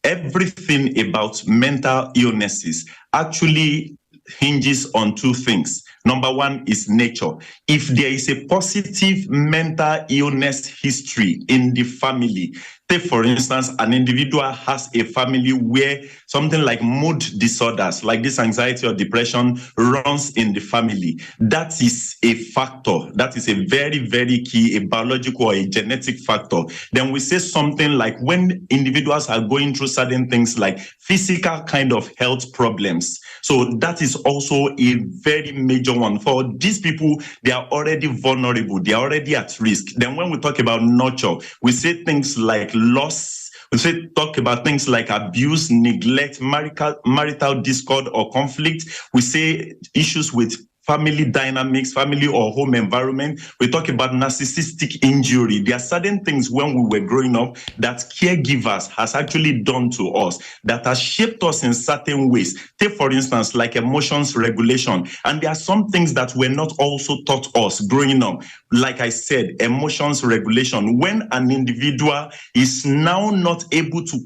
Everything about mental illnesses actually hinges on two things. Number one is nature. If there is a positive mental illness history in the family, Take, for instance, an individual has a family where something like mood disorders, like this anxiety or depression, runs in the family. That is a factor. That is a very, very key, a biological or a genetic factor. Then we say something like when individuals are going through certain things like physical kind of health problems. So that is also a very major one. For these people, they are already vulnerable. They are already at risk. Then when we talk about nurture, we say things like loss. We talk about things like abuse, neglect, marital discord or conflict. We say issues with family dynamics, family or home environment. We talk about narcissistic injury. There are certain things when we were growing up that caregivers has actually done to us that has shaped us in certain ways. Take, for instance, like emotions regulation. And there are some things that were not also taught us growing up. Like I said, emotions regulation. When an individual is now not able to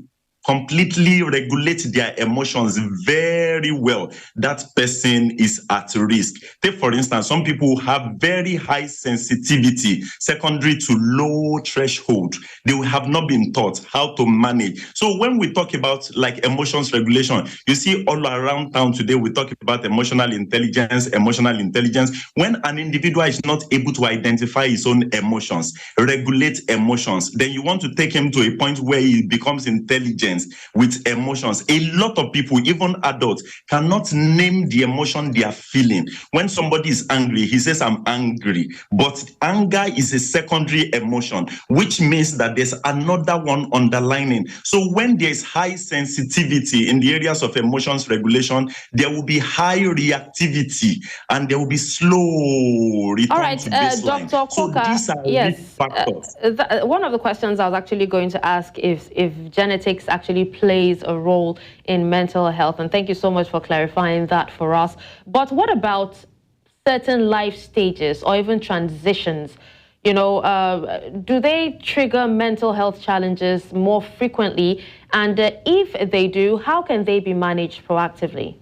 completely regulate their emotions very well, that person is at risk. Take, for instance, some people have very high sensitivity, secondary to low threshold. They have not been taught how to manage. So when we talk about like emotions regulation, you see all around town today, we talk about emotional intelligence. When an individual is not able to identify his own emotions, regulate emotions, then you want to take him to a point where he becomes intelligent with emotions. A lot of people, even adults, cannot name the emotion they are feeling. When somebody is angry, he says, I'm angry. But anger is a secondary emotion, which means that there's another one underlining. So when there's high sensitivity in the areas of emotions regulation, there will be high reactivity and there will be slow return All right, to baseline. Dr. Koka, so these are risk factors. One of the questions I was actually going to ask is if genetics actually plays a role in mental health. And thank you so much for clarifying that for us. But what about certain life stages or even transitions? You know, do they trigger mental health challenges more frequently? And if they do, how can they be managed proactively?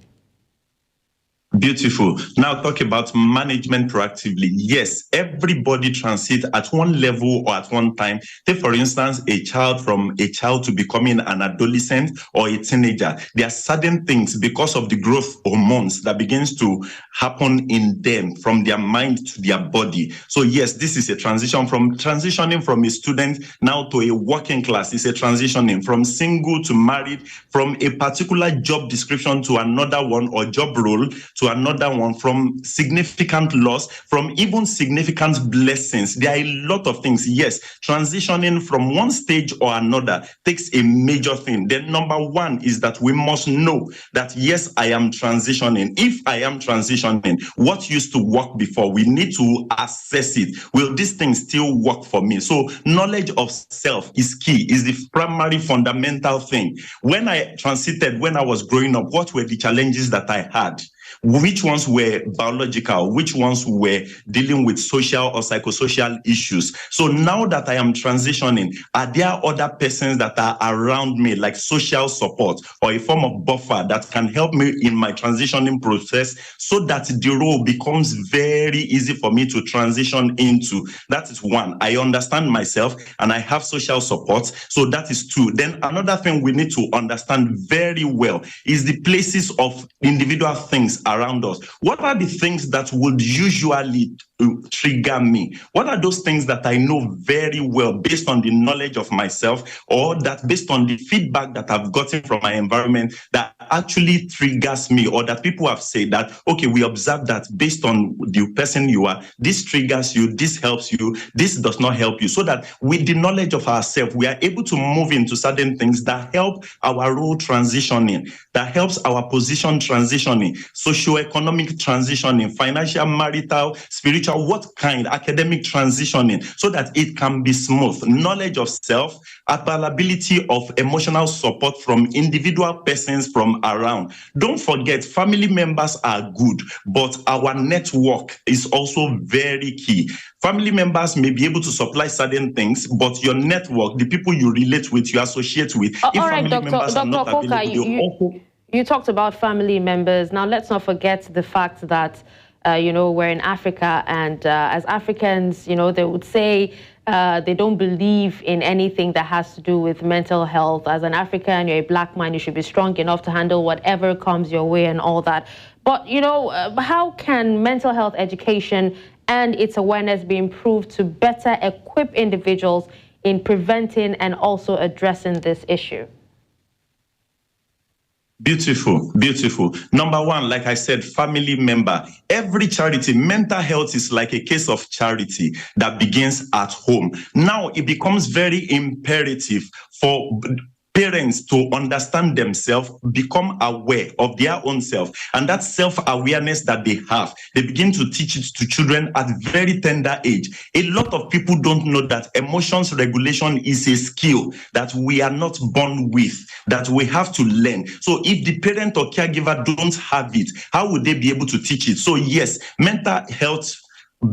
Beautiful. Now talk about management proactively. Yes, everybody transits at one level or at one time. Take, for instance, a child from a child to becoming an adolescent or a teenager. There are certain things because of the growth hormones that begins to happen in them from their mind to their body. So yes, this is a transition from transitioning from a student now to a working class. It's a transitioning from single to married, from a particular job description to another one or job role to another one, from significant loss, from even significant blessings. There are a lot of things. Yes, transitioning from one stage or another takes a major thing. Then number one is that we must know that, yes, I am transitioning. If I am transitioning, what used to work before, we need to assess it. Will this thing still work for me? So knowledge of self is key, is the primary fundamental thing. When I transited, when I was growing up, what were the challenges that I had? Which ones were biological? Which ones were dealing with social or psychosocial issues? So now that I am transitioning, are there other persons that are around me, like social support or a form of buffer that can help me in my transitioning process so that the role becomes very easy for me to transition into? That is one. I understand myself and I have social support. So that is two. Then another thing we need to understand very well is the places of individual things around us. What are the things that would usually trigger me? What are those things that I know very well based on the knowledge of myself, or that based on the feedback that I've gotten from my environment that actually triggers me, or that people have said that, okay, we observe that based on the person you are, this triggers you, this helps you, this does not help you. So that with the knowledge of ourselves, we are able to move into certain things that help our role transitioning, that helps our position transitioning, socio-economic transitioning, financial, marital, spiritual, what kind, academic transitioning, so that it can be smooth. Knowledge of self, availability of emotional support from individual persons from around. Don't forget, family members are good, but our network is also very key. Family members may be able to supply certain things, but your network, the people you relate with, you associate with, if all right, family members are not Koka, available, you talked about family members. Now, let's not forget the fact that we're in Africa, and as Africans, they would say they don't believe in anything that has to do with mental health. As an African, you're a black man, you should be strong enough to handle whatever comes your way and all that. But, how can mental health education and its awareness be improved to better equip individuals in preventing and also addressing this issue? Beautiful, beautiful. Number one, like I said, family member. Every charity, mental health is like a case of charity that begins at home. Now it becomes very imperative for parents to understand themselves, become aware of their own self, and that self-awareness that they have, they begin to teach it to children at very tender age. A lot of people don't know that emotions regulation is a skill that we are not born with, that we have to learn. So if the parent or caregiver don't have it, how would they be able to teach it? So yes, mental health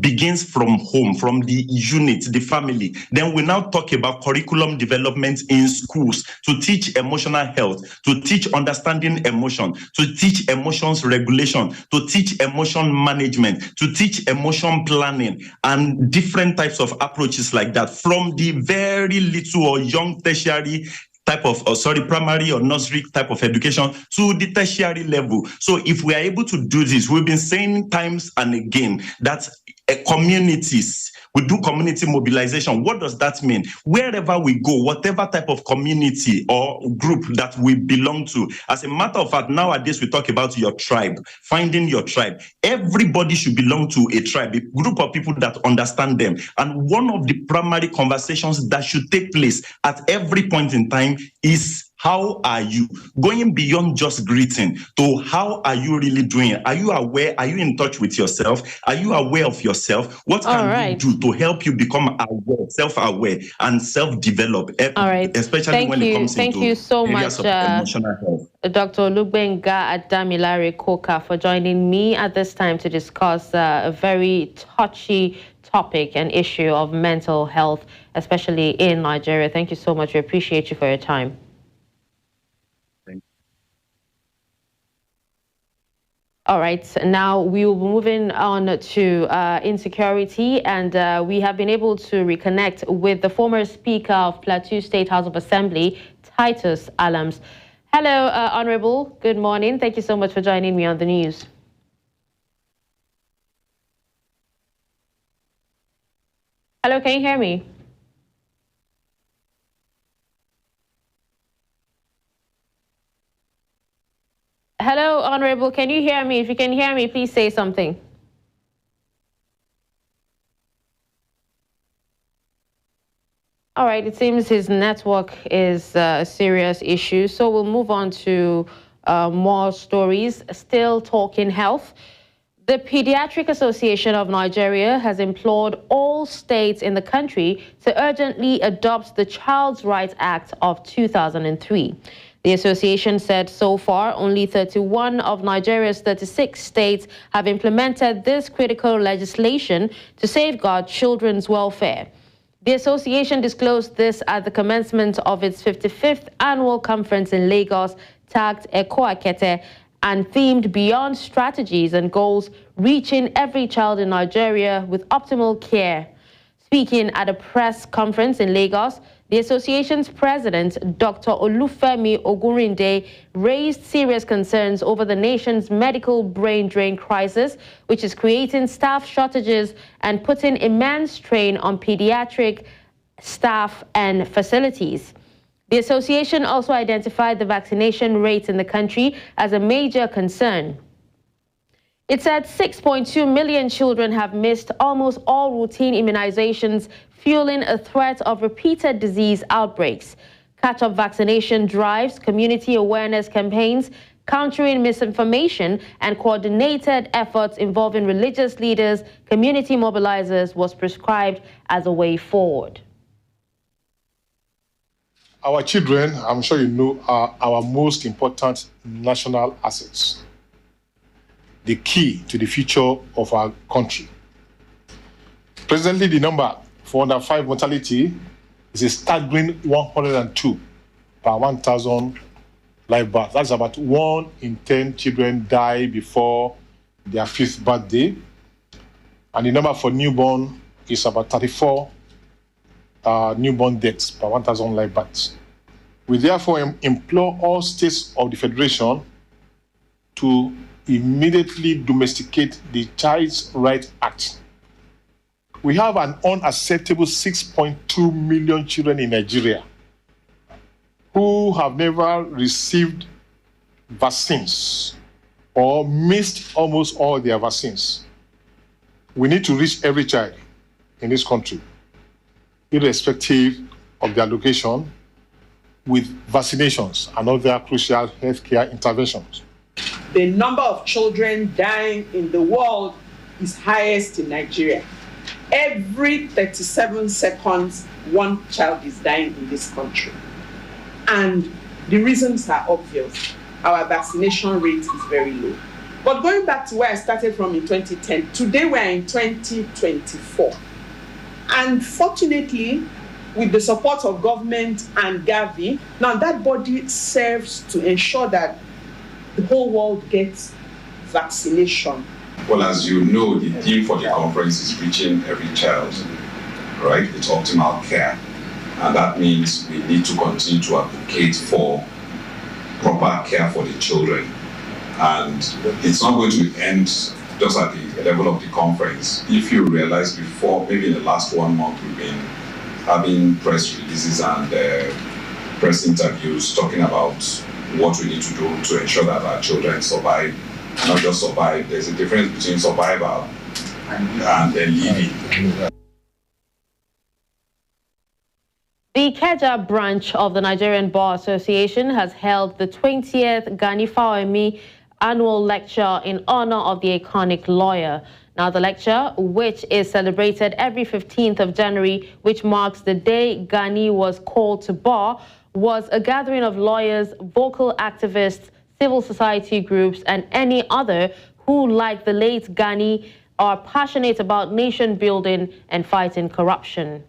begins from home, from the unit, the family. Then we now talk about curriculum development in schools to teach emotional health, to teach understanding emotion, to teach emotions regulation, to teach emotion management, to teach emotion planning, and different types of approaches like that from the very little or young tertiary type of, primary or nursery type of education to the tertiary level. So if we are able to do this, we've been saying times and again that communities, we do community mobilization. What does that mean? Wherever we go, whatever type of community or group that we belong to, as a matter of fact, nowadays we talk about your tribe, finding your tribe. Everybody should belong to a tribe, a group of people that understand them. And one of the primary conversations that should take place at every point in time is, how are you? Going beyond just greeting to how are you really doing? Are you aware? Are you in touch with yourself? Are you aware of yourself? What can you do to help you become aware, self-aware, and self-develop? All right. Especially when it comes Thank into you so areas much, of emotional health. Dr. Olugbenga Adamilare Koka, for joining me at this time to discuss a very touchy topic and issue of mental health, especially in Nigeria. Thank you so much. We appreciate you for your time. All right, now we will be moving on to insecurity, and we have been able to reconnect with the former Speaker of Plateau State House of Assembly, Titus Alams. Hello, Honorable. Good morning. Thank you so much for joining me on the news. Hello, can you hear me? Hello, Honorable, can you hear me? If you can hear me, please say something. All right, it seems his network is a serious issue, so we'll move on to more stories. Still talking health. The Pediatric Association of Nigeria has implored all states in the country to urgently adopt the Child's Rights Act of 2003. The association said so far, only 31 of Nigeria's 36 states have implemented this critical legislation to safeguard children's welfare. The association disclosed this at the commencement of its 55th annual conference in Lagos, tagged Eko Akete, and themed Beyond Strategies and Goals, Reaching Every Child in Nigeria with Optimal Care. Speaking at a press conference in Lagos, the association's president, Dr. Olufemi Ogunrinde, raised serious concerns over the nation's medical brain drain crisis, which is creating staff shortages and putting immense strain on pediatric staff and facilities. The association also identified the vaccination rate in the country as a major concern. It said 6.2 million children have missed almost all routine immunizations, fueling a threat of repeated disease outbreaks. Catch-up vaccination drives, community awareness campaigns, countering misinformation, and coordinated efforts involving religious leaders, community mobilizers was prescribed as a way forward. Our children, I'm sure you know, are our most important national assets, the key to the future of our country. Presently, the number for under 5 mortality is a staggering 102 per 1,000 live births. That's about 1 in 10 children die before their 5th birthday, and the number for newborn is about 34 newborn deaths per 1,000 live births. We therefore implore all states of the Federation to immediately domesticate the Child's Rights Act. We have an unacceptable 6.2 million children in Nigeria who have never received vaccines or missed almost all their vaccines. We need to reach every child in this country, irrespective of their location, with vaccinations and other crucial healthcare interventions. The number of children dying in the world is highest in Nigeria. Every 37 seconds, one child is dying in this country. And the reasons are obvious. Our vaccination rate is very low. But going back to where I started from in 2010, today we're in 2024. And fortunately, with the support of government and Gavi, now that body serves to ensure that the whole world gets vaccination. Well, as you know, the theme for the conference is reaching every child, right? It's optimal care. And that means we need to continue to advocate for proper care for the children. And it's not going to end just at the level of the conference. If you realize before, maybe in the last 1 month, we've been having press releases and press interviews talking about what we need to do to ensure that our children survive, not just survive. There's a difference between survival and living. The Ikeja branch of the Nigerian Bar Association has held the 20th Gani Fawehinmi annual lecture in honor of the iconic lawyer. Now, the lecture, which is celebrated every 15th of January, which marks the day Gani was called to bar, was a gathering of lawyers, vocal activists, civil society groups, and any other who, like the late Gani, are passionate about nation building and fighting corruption.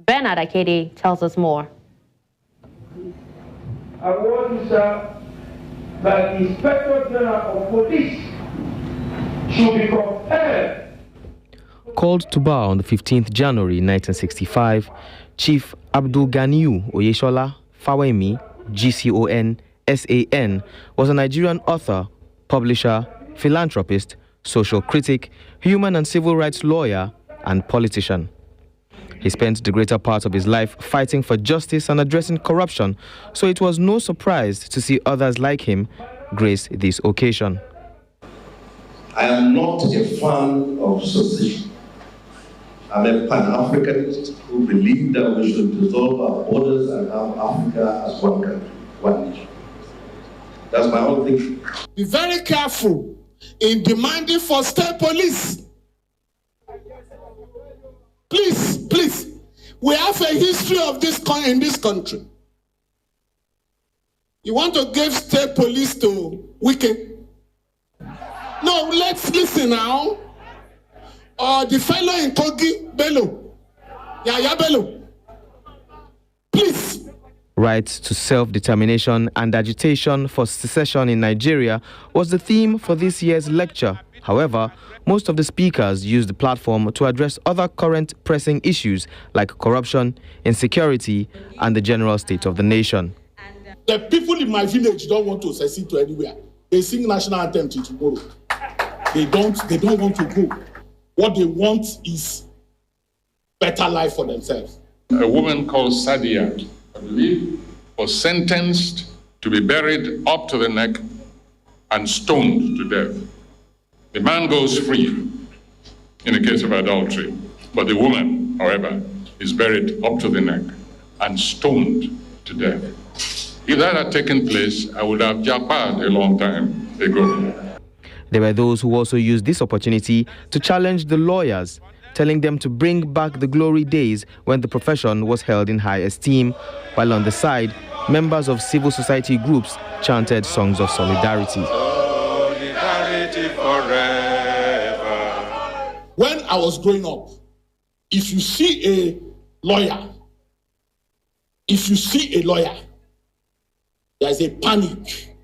Bernard Akede tells us more. I want to say that the Inspector General of Police should be compelled. Called to bar on the 15th January 1965, Chief Abdul Ganiu Oyeshola Fawehinmi, GCON, SAN, was a Nigerian author, publisher, philanthropist, social critic, human and civil rights lawyer, and politician. He spent the greater part of his life fighting for justice and addressing corruption, so it was no surprise to see others like him grace this occasion. I am not a fan of secession. I'm a Pan-Africanist who believes that we should dissolve our borders and have Africa as one country, one nation. That's my own thinking. Be very careful in demanding for state police. Please, we have a history of this in this country. You want to give state police to wicked? No, let's listen now. The fellow in Kogi, Bello. Yaya Bello. Please. Rights to self-determination and agitation for secession in Nigeria was the theme for this year's lecture. However, most of the speakers used the platform to address other current pressing issues like corruption, insecurity, and the general state of the nation. The people in my village don't want to secede to anywhere. They sing national anthem till tomorrow. They don't want to go. What they want is better life for themselves. A woman called Sadia, I believe, was sentenced to be buried up to the neck and stoned to death. The man goes free in the case of adultery, but the woman, however, is buried up to the neck and stoned to death. If that had taken place, I would have jackpot a long time ago. There were those who also used this opportunity to challenge the lawyers, telling them to bring back the glory days when the profession was held in high esteem, while on the side, members of civil society groups chanted songs of solidarity. Solidarity forever. When I was growing up, if you see a lawyer, there's a panic.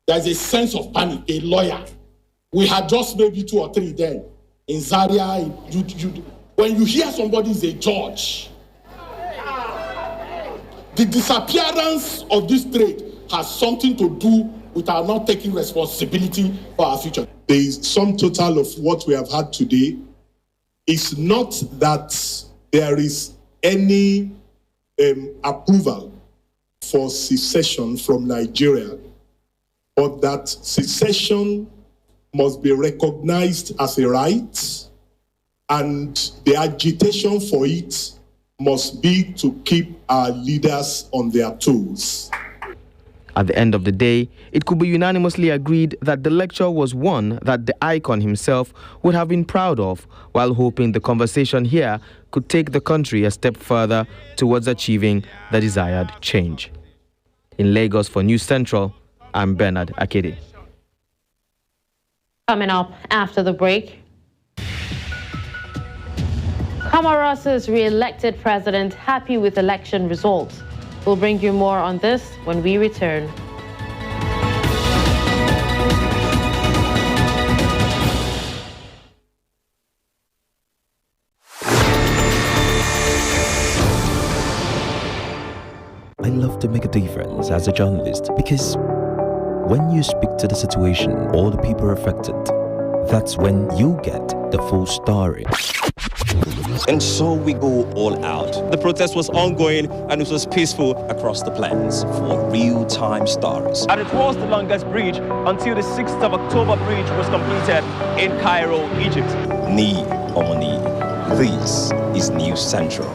There's a sense of panic. A lawyer. We had just maybe 2 or 3 then. In Zaria, when you hear somebody is a judge, the disappearance of this trade has something to do with our not taking responsibility for our future. The sum total of what we have had today is not that there is any approval for secession from Nigeria, but that secession must be recognized as a right, and the agitation for it must be to keep our leaders on their toes. At the end of the day, it could be unanimously agreed that the lecture was one that the icon himself would have been proud of, while hoping the conversation here could take the country a step further towards achieving the desired change. In Lagos for News Central, I'm Bernard Akede. Coming up after the break, Comoros' re-elected president happy with election results. We'll bring you more on this when we return. I love to make a difference as a journalist because when you speak to the situation or the people affected, that's when you get the full story. And so we go all out. The protest was ongoing and it was peaceful across the plains for real-time stories. And it was the longest bridge until the 6th of October bridge was completed in Cairo, Egypt. Knee on knee. This is News Central.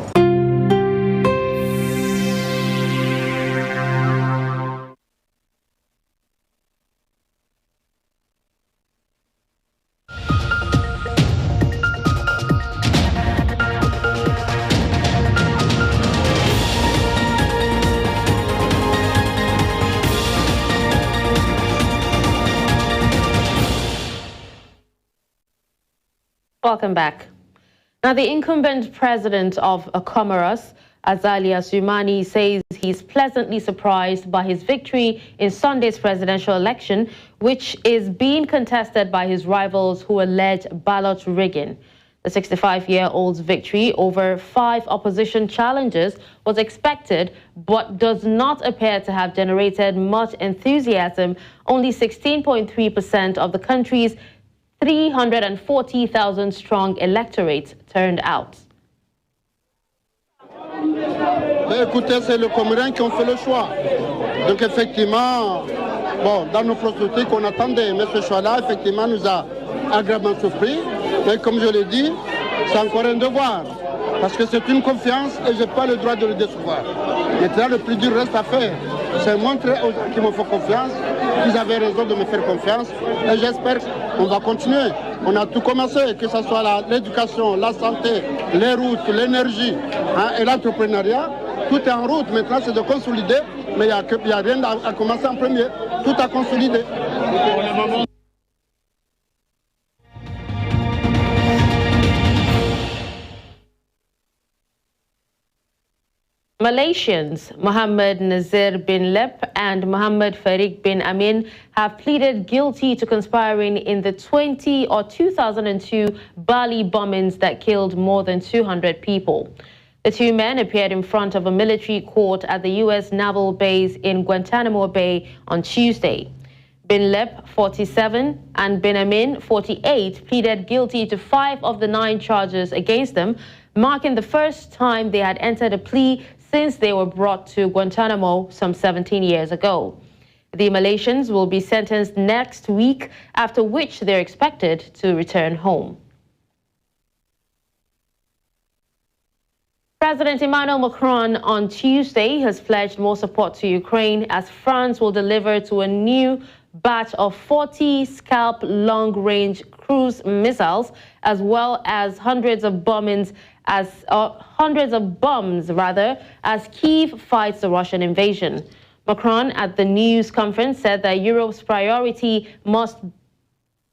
Welcome back. Now, the incumbent president of Comoros, Azali Assoumani, says he's pleasantly surprised by his victory in Sunday's presidential election, which is being contested by his rivals who allege ballot rigging. The 65-year-old's victory over 5 opposition challengers was expected, but does not appear to have generated much enthusiasm. Only 16.3% of the country's 340,000 strong electorate turned out. Écoutez, c'est les Comoriens qui ont fait le choix. Donc effectivement, bon, dans nos prospectus qu'on attendait, mais ce choix-là, effectivement, nous a agréablement surpris. Et comme je l'ai dit, c'est encore un devoir. Parce que c'est une confiance et je n'ai pas le droit de le décevoir. Maintenant, le plus dur reste à faire. C'est montrer aux gens qui me font confiance qu'ils avaient raison de me faire confiance. Et j'espère qu'on va continuer. On a tout commencé, que ce soit l'éducation, la santé, les routes, l'énergie et l'entrepreneuriat. Tout est en route. Maintenant, c'est de consolider. Mais il n'y a rien à commencer en premier. Tout à consolider. Malaysians Mohammed Nazir bin Lep and Mohammed Farid bin Amin have pleaded guilty to conspiring in the 2002 Bali bombings that killed more than 200 people. The 2 men appeared in front of a military court at the U.S. naval base in Guantanamo Bay on Tuesday. Bin Lep, 47, and bin Amin, 48, pleaded guilty to 5 of the 9 charges against them, marking the first time they had entered a plea since they were brought to Guantanamo some 17 years ago. The Malaysians will be sentenced next week, after which they're expected to return home. President Emmanuel Macron on Tuesday has pledged more support to Ukraine as France will deliver to a new batch of 40 Scalp long-range cruise missiles, as well as hundreds of bombs as Kyiv fights the Russian invasion. Macron at the news conference said that Europe's priority must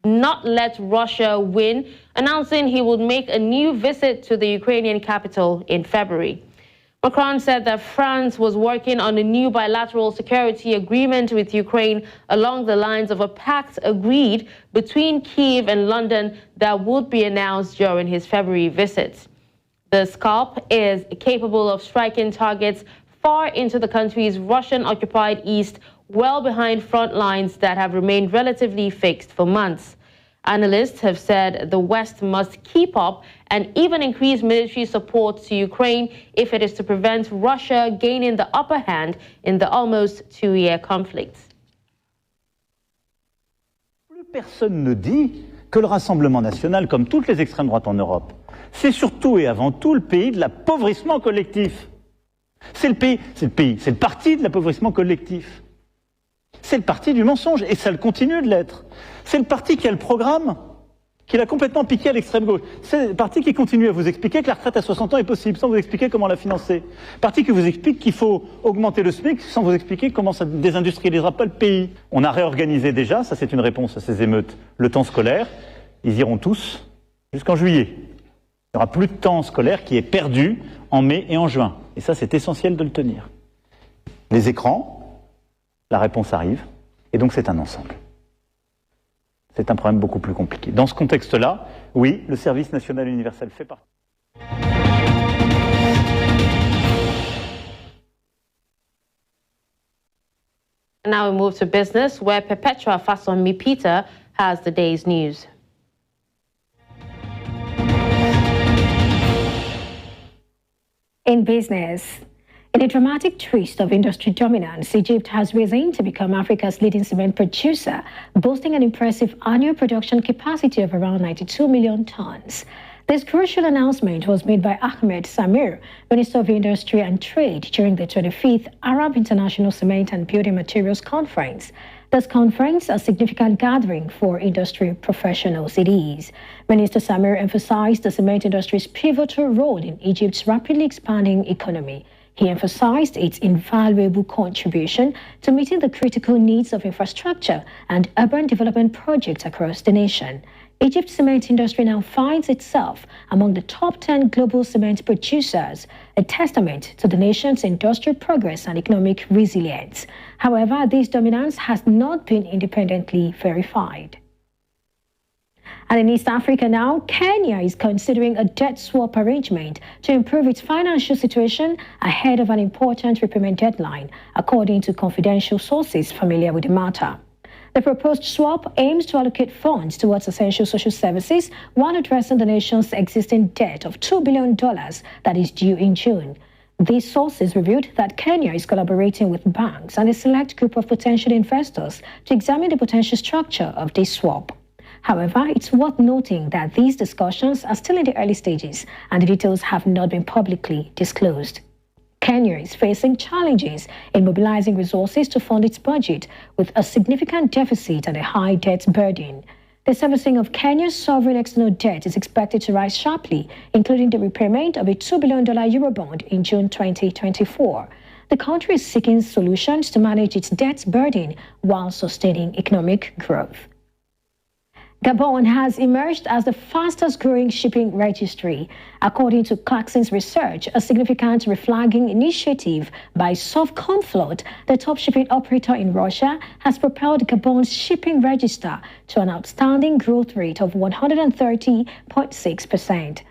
not let Russia win, announcing he would make a new visit to the Ukrainian capital in February. Macron said that France was working on a new bilateral security agreement with Ukraine along the lines of a pact agreed between Kyiv and London that would be announced during his February visit. The SCOP is capable of striking targets far into the country's Russian-occupied east, well behind front lines that have remained relatively fixed for months. Analysts have said the West must keep up and even increase military support to Ukraine if it is to prevent Russia gaining the upper hand in the almost two-year conflict. Plus personne ne dit que le Rassemblement national, comme toutes les extrêmes droites en Europe, c'est surtout et avant tout le pays de l'appauvrissement collectif. C'est le parti de l'appauvrissement collectif. C'est le parti du mensonge, et ça le continue de l'être. C'est le parti qui a le programme, qu'il a complètement piqué à l'extrême gauche. C'est le parti qui continue à vous expliquer que la retraite à 60 ans est possible, sans vous expliquer comment la financer. Le parti qui vous explique qu'il faut augmenter le SMIC, sans vous expliquer comment ça ne désindustrialisera pas le pays. On a réorganisé déjà, ça c'est une réponse à ces émeutes, le temps scolaire. Ils iront tous jusqu'en juillet. Il n'y aura plus de temps scolaire qui est perdu en mai et en juin. Et ça, c'est essentiel de le tenir. Les écrans, la réponse arrive, et donc c'est un ensemble. C'est un problème beaucoup plus compliqué. Dans ce contexte-là, oui, le service national universel fait partie. Now we move to business, where Perpetua Fawehinmi Peter has the day's news. In business, in a dramatic twist of industry dominance, Egypt has risen to become Africa's leading cement producer, boasting an impressive annual production capacity of around 92 million tons. This crucial announcement was made by Ahmed Samir, Minister of Industry and Trade, during the 25th Arab International Cement and Building Materials Conference. This conference, a significant gathering for industry professionals, it is. Minister Samir emphasized the cement industry's pivotal role in Egypt's rapidly expanding economy. He emphasized its invaluable contribution to meeting the critical needs of infrastructure and urban development projects across the nation. Egypt's cement industry now finds itself among the top 10 global cement producers, a testament to the nation's industrial progress and economic resilience. However, this dominance has not been independently verified. And in East Africa now, Kenya is considering a debt swap arrangement to improve its financial situation ahead of an important repayment deadline, according to confidential sources familiar with the matter. The proposed swap aims to allocate funds towards essential social services while addressing the nation's existing debt of $2 billion that is due in June. These sources revealed that Kenya is collaborating with banks and a select group of potential investors to examine the potential structure of this swap. However, it's worth noting that these discussions are still in the early stages and the details have not been publicly disclosed. Kenya is facing challenges in mobilizing resources to fund its budget, with a significant deficit and a high debt burden. The servicing of Kenya's sovereign external debt is expected to rise sharply, including the repayment of a $2 billion Eurobond in June 2024. The country is seeking solutions to manage its debt burden while sustaining economic growth. Gabon has emerged as the fastest-growing shipping registry. According to Clarkson's research, a significant reflagging initiative by Sovcomflot, the top shipping operator in Russia, has propelled Gabon's shipping register to an outstanding growth rate of 130.6%.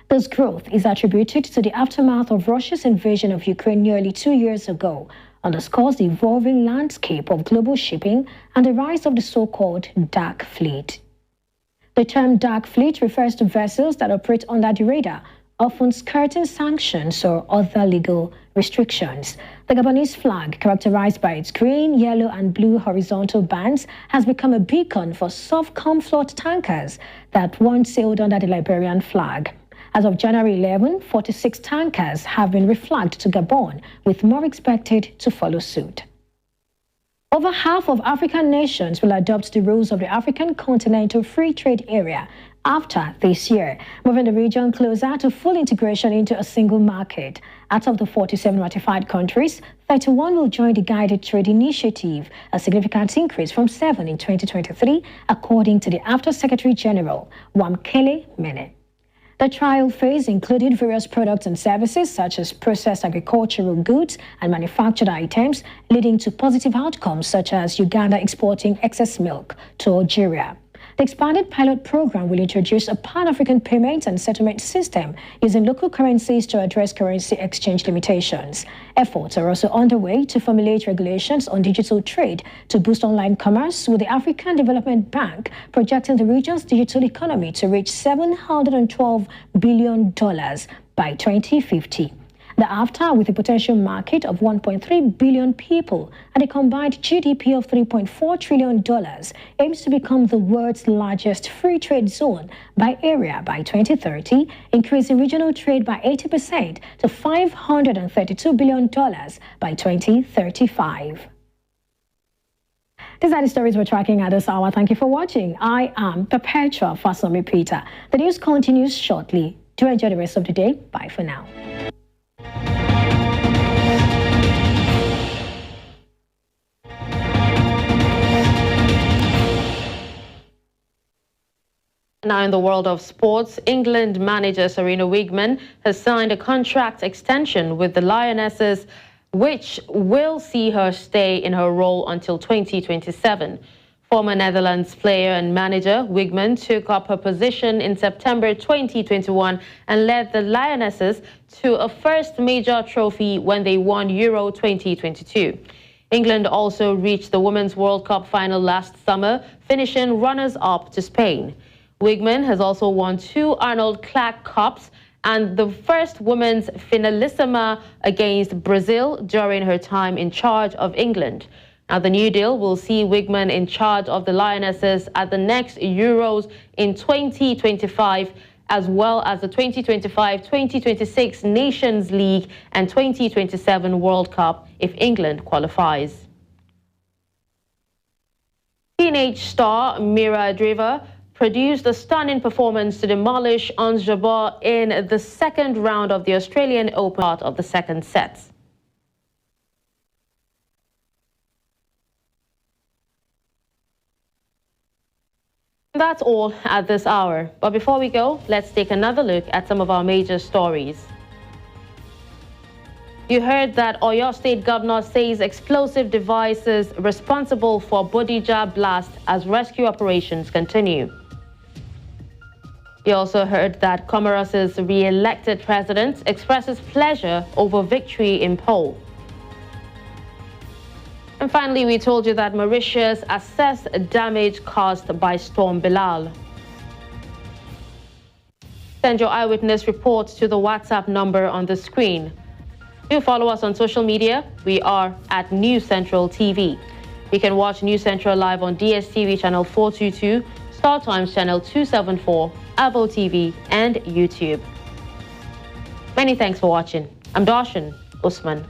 This growth is attributed to the aftermath of Russia's invasion of Ukraine nearly 2 years ago, underscores the evolving landscape of global shipping and the rise of the so-called dark fleet. The term dark fleet refers to vessels that operate under the radar, often skirting sanctions or other legal restrictions. The Gabonese flag, characterized by its green, yellow, and blue horizontal bands, has become a beacon for Sovcomflot tankers that once sailed under the Liberian flag. As of January 11, 46 tankers have been reflagged to Gabon, with more expected to follow suit. Over half of African nations will adopt the rules of the African Continental Free Trade Area after this year, moving the region closer to full integration into a single market. Out of the 47 ratified countries, 31 will join the Guided Trade Initiative, a significant increase from 7 in 2023, according to the After Secretary General, Wamkele Mene. The trial phase included various products and services such as processed agricultural goods and manufactured items, leading to positive outcomes such as Uganda exporting excess milk to Algeria. The expanded pilot program will introduce a Pan-African payment and settlement system using local currencies to address currency exchange limitations. Efforts are also underway to formulate regulations on digital trade to boost online commerce, with the African Development Bank projecting the region's digital economy to reach $712 billion by 2050. Thereafter, with a potential market of 1.3 billion people and a combined GDP of $3.4 trillion, aims to become the world's largest free trade zone by area by 2030, increasing regional trade by 80% to $532 billion by 2035. These are the stories we're tracking at this hour. Thank you for watching. I am Perpetua Fasomi Peter. The news continues shortly. Do enjoy the rest of the day. Bye for now. Now in the world of sports, England manager Serena Wigman has signed a contract extension with the Lionesses, which will see her stay in her role until 2027. Former Netherlands player and manager Wigman took up her position in September 2021 and led the Lionesses to a first major trophy when they won Euro 2022. England also reached the Women's World Cup final last summer, finishing runners-up to Spain. Wigman has also won 2 Arnold Clark Cups and the first women's finalissima against Brazil during her time in charge of England. Now, the new deal will see Wigman in charge of the Lionesses at the next Euros in 2025, as well as the 2025-2026 Nations League and 2027 World Cup if England qualifies. Teenage star Mira Driver produced a stunning performance to demolish Ons Jabeur in the second round of the Australian Open part of the second set. That's all at this hour. But before we go, let's take another look at some of our major stories. You heard that Oyo State Governor says explosive devices responsible for Bodija blast as rescue operations continue. You also heard that Comoros' re-elected president expresses pleasure over victory in poll. And finally, we told you that Mauritius assessed damage caused by Storm Bilal. Send your eyewitness reports to the WhatsApp number on the screen. Do follow us on social media. We are at News Central TV. You can watch News Central live on DSTV channel 422, Star Times channel 274, Avo TV, and YouTube. Many thanks for watching. I'm Darshan Usman.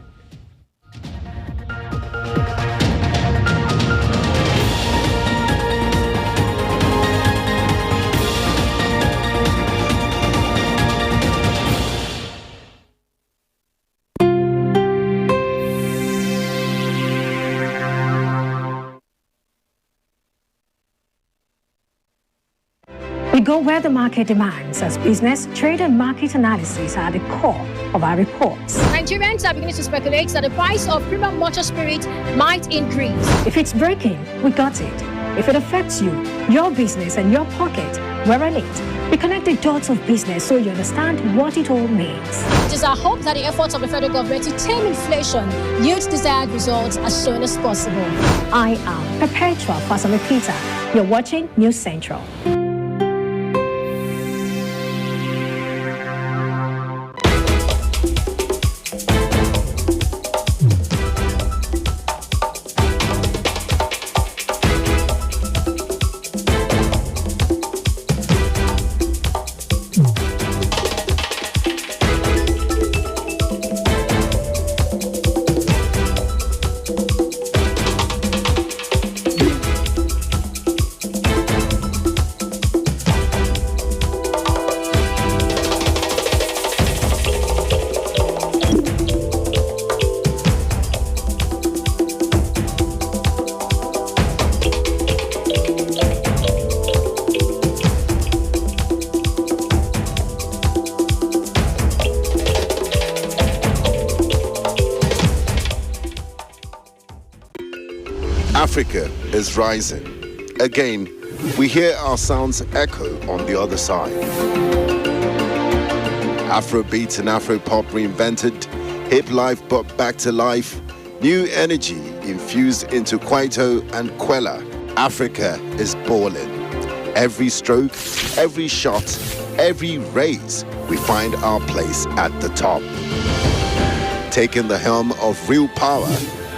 We go where the market demands, as business, trade and market analysis are at the core of our reports. Nigerians are beginning to speculate that the price of premium motor spirit might increase. If it's breaking, we got it. If it affects you, your business and your pocket, we're on it. We connect the dots of business so you understand what it all means. It is our hope that the efforts of the federal government to tame inflation yield desired results as soon as possible. I am Perpetua Fasomi Peter. You're watching News Central. Africa is rising. Again, we hear our sounds echo on the other side. Afrobeat and Afropop reinvented, hip life brought back to life, new energy infused into Kwaito and Kwela. Africa is balling. Every stroke, every shot, every race, we find our place at the top. Taking the helm of real power,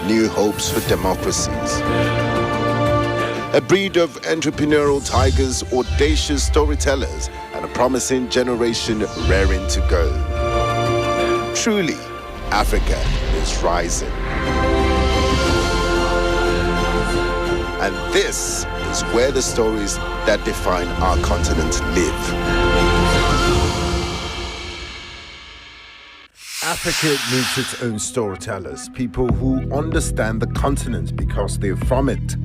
new hopes for democracies. A breed of entrepreneurial tigers, audacious storytellers, and a promising generation raring to go. Truly, Africa is rising. And this is where the stories that define our continent live. Africa needs its own storytellers, people who understand the continent because they're from it.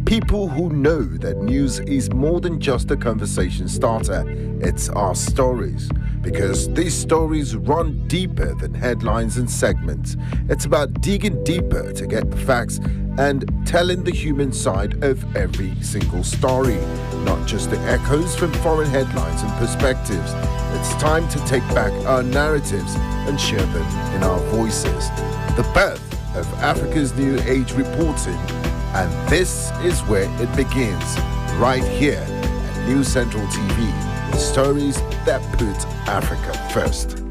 People who know that news is more than just a conversation starter, it's our stories. Because these stories run deeper than headlines and segments. It's about digging deeper to get the facts and telling the human side of every single story, not just the echoes from foreign headlines and perspectives. It's time to take back our narratives and share them in our voices. The birth of Africa's New Age reporting, and this is where it begins, right here at News Central TV, with stories that put Africa first.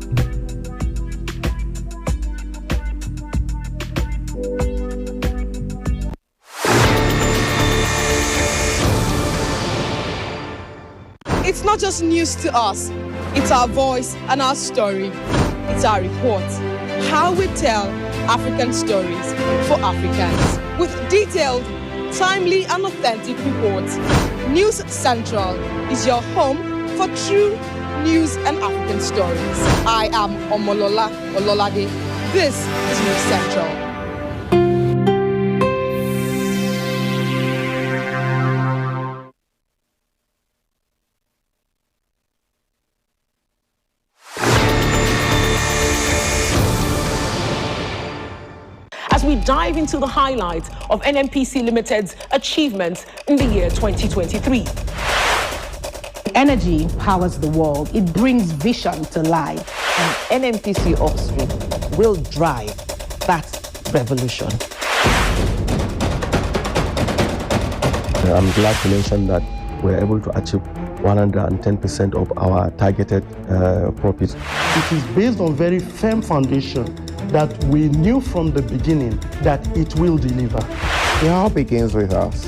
It's not just news to us, it's our voice and our story. It's our report, how we tell African stories for Africans. With detailed, timely and authentic reports, News Central is your home for true news and African stories. I am Omolola Ololade. This is News Central. As we dive into the highlights of NNPC Limited's achievements in the year 2023. Energy powers the world. It brings vision to life. And NNPC upstream will drive that revolution. I'm glad to mention that we're able to achieve 110% of our targeted profits. It is based on very firm foundation that we knew from the beginning that it will deliver. It all begins with us.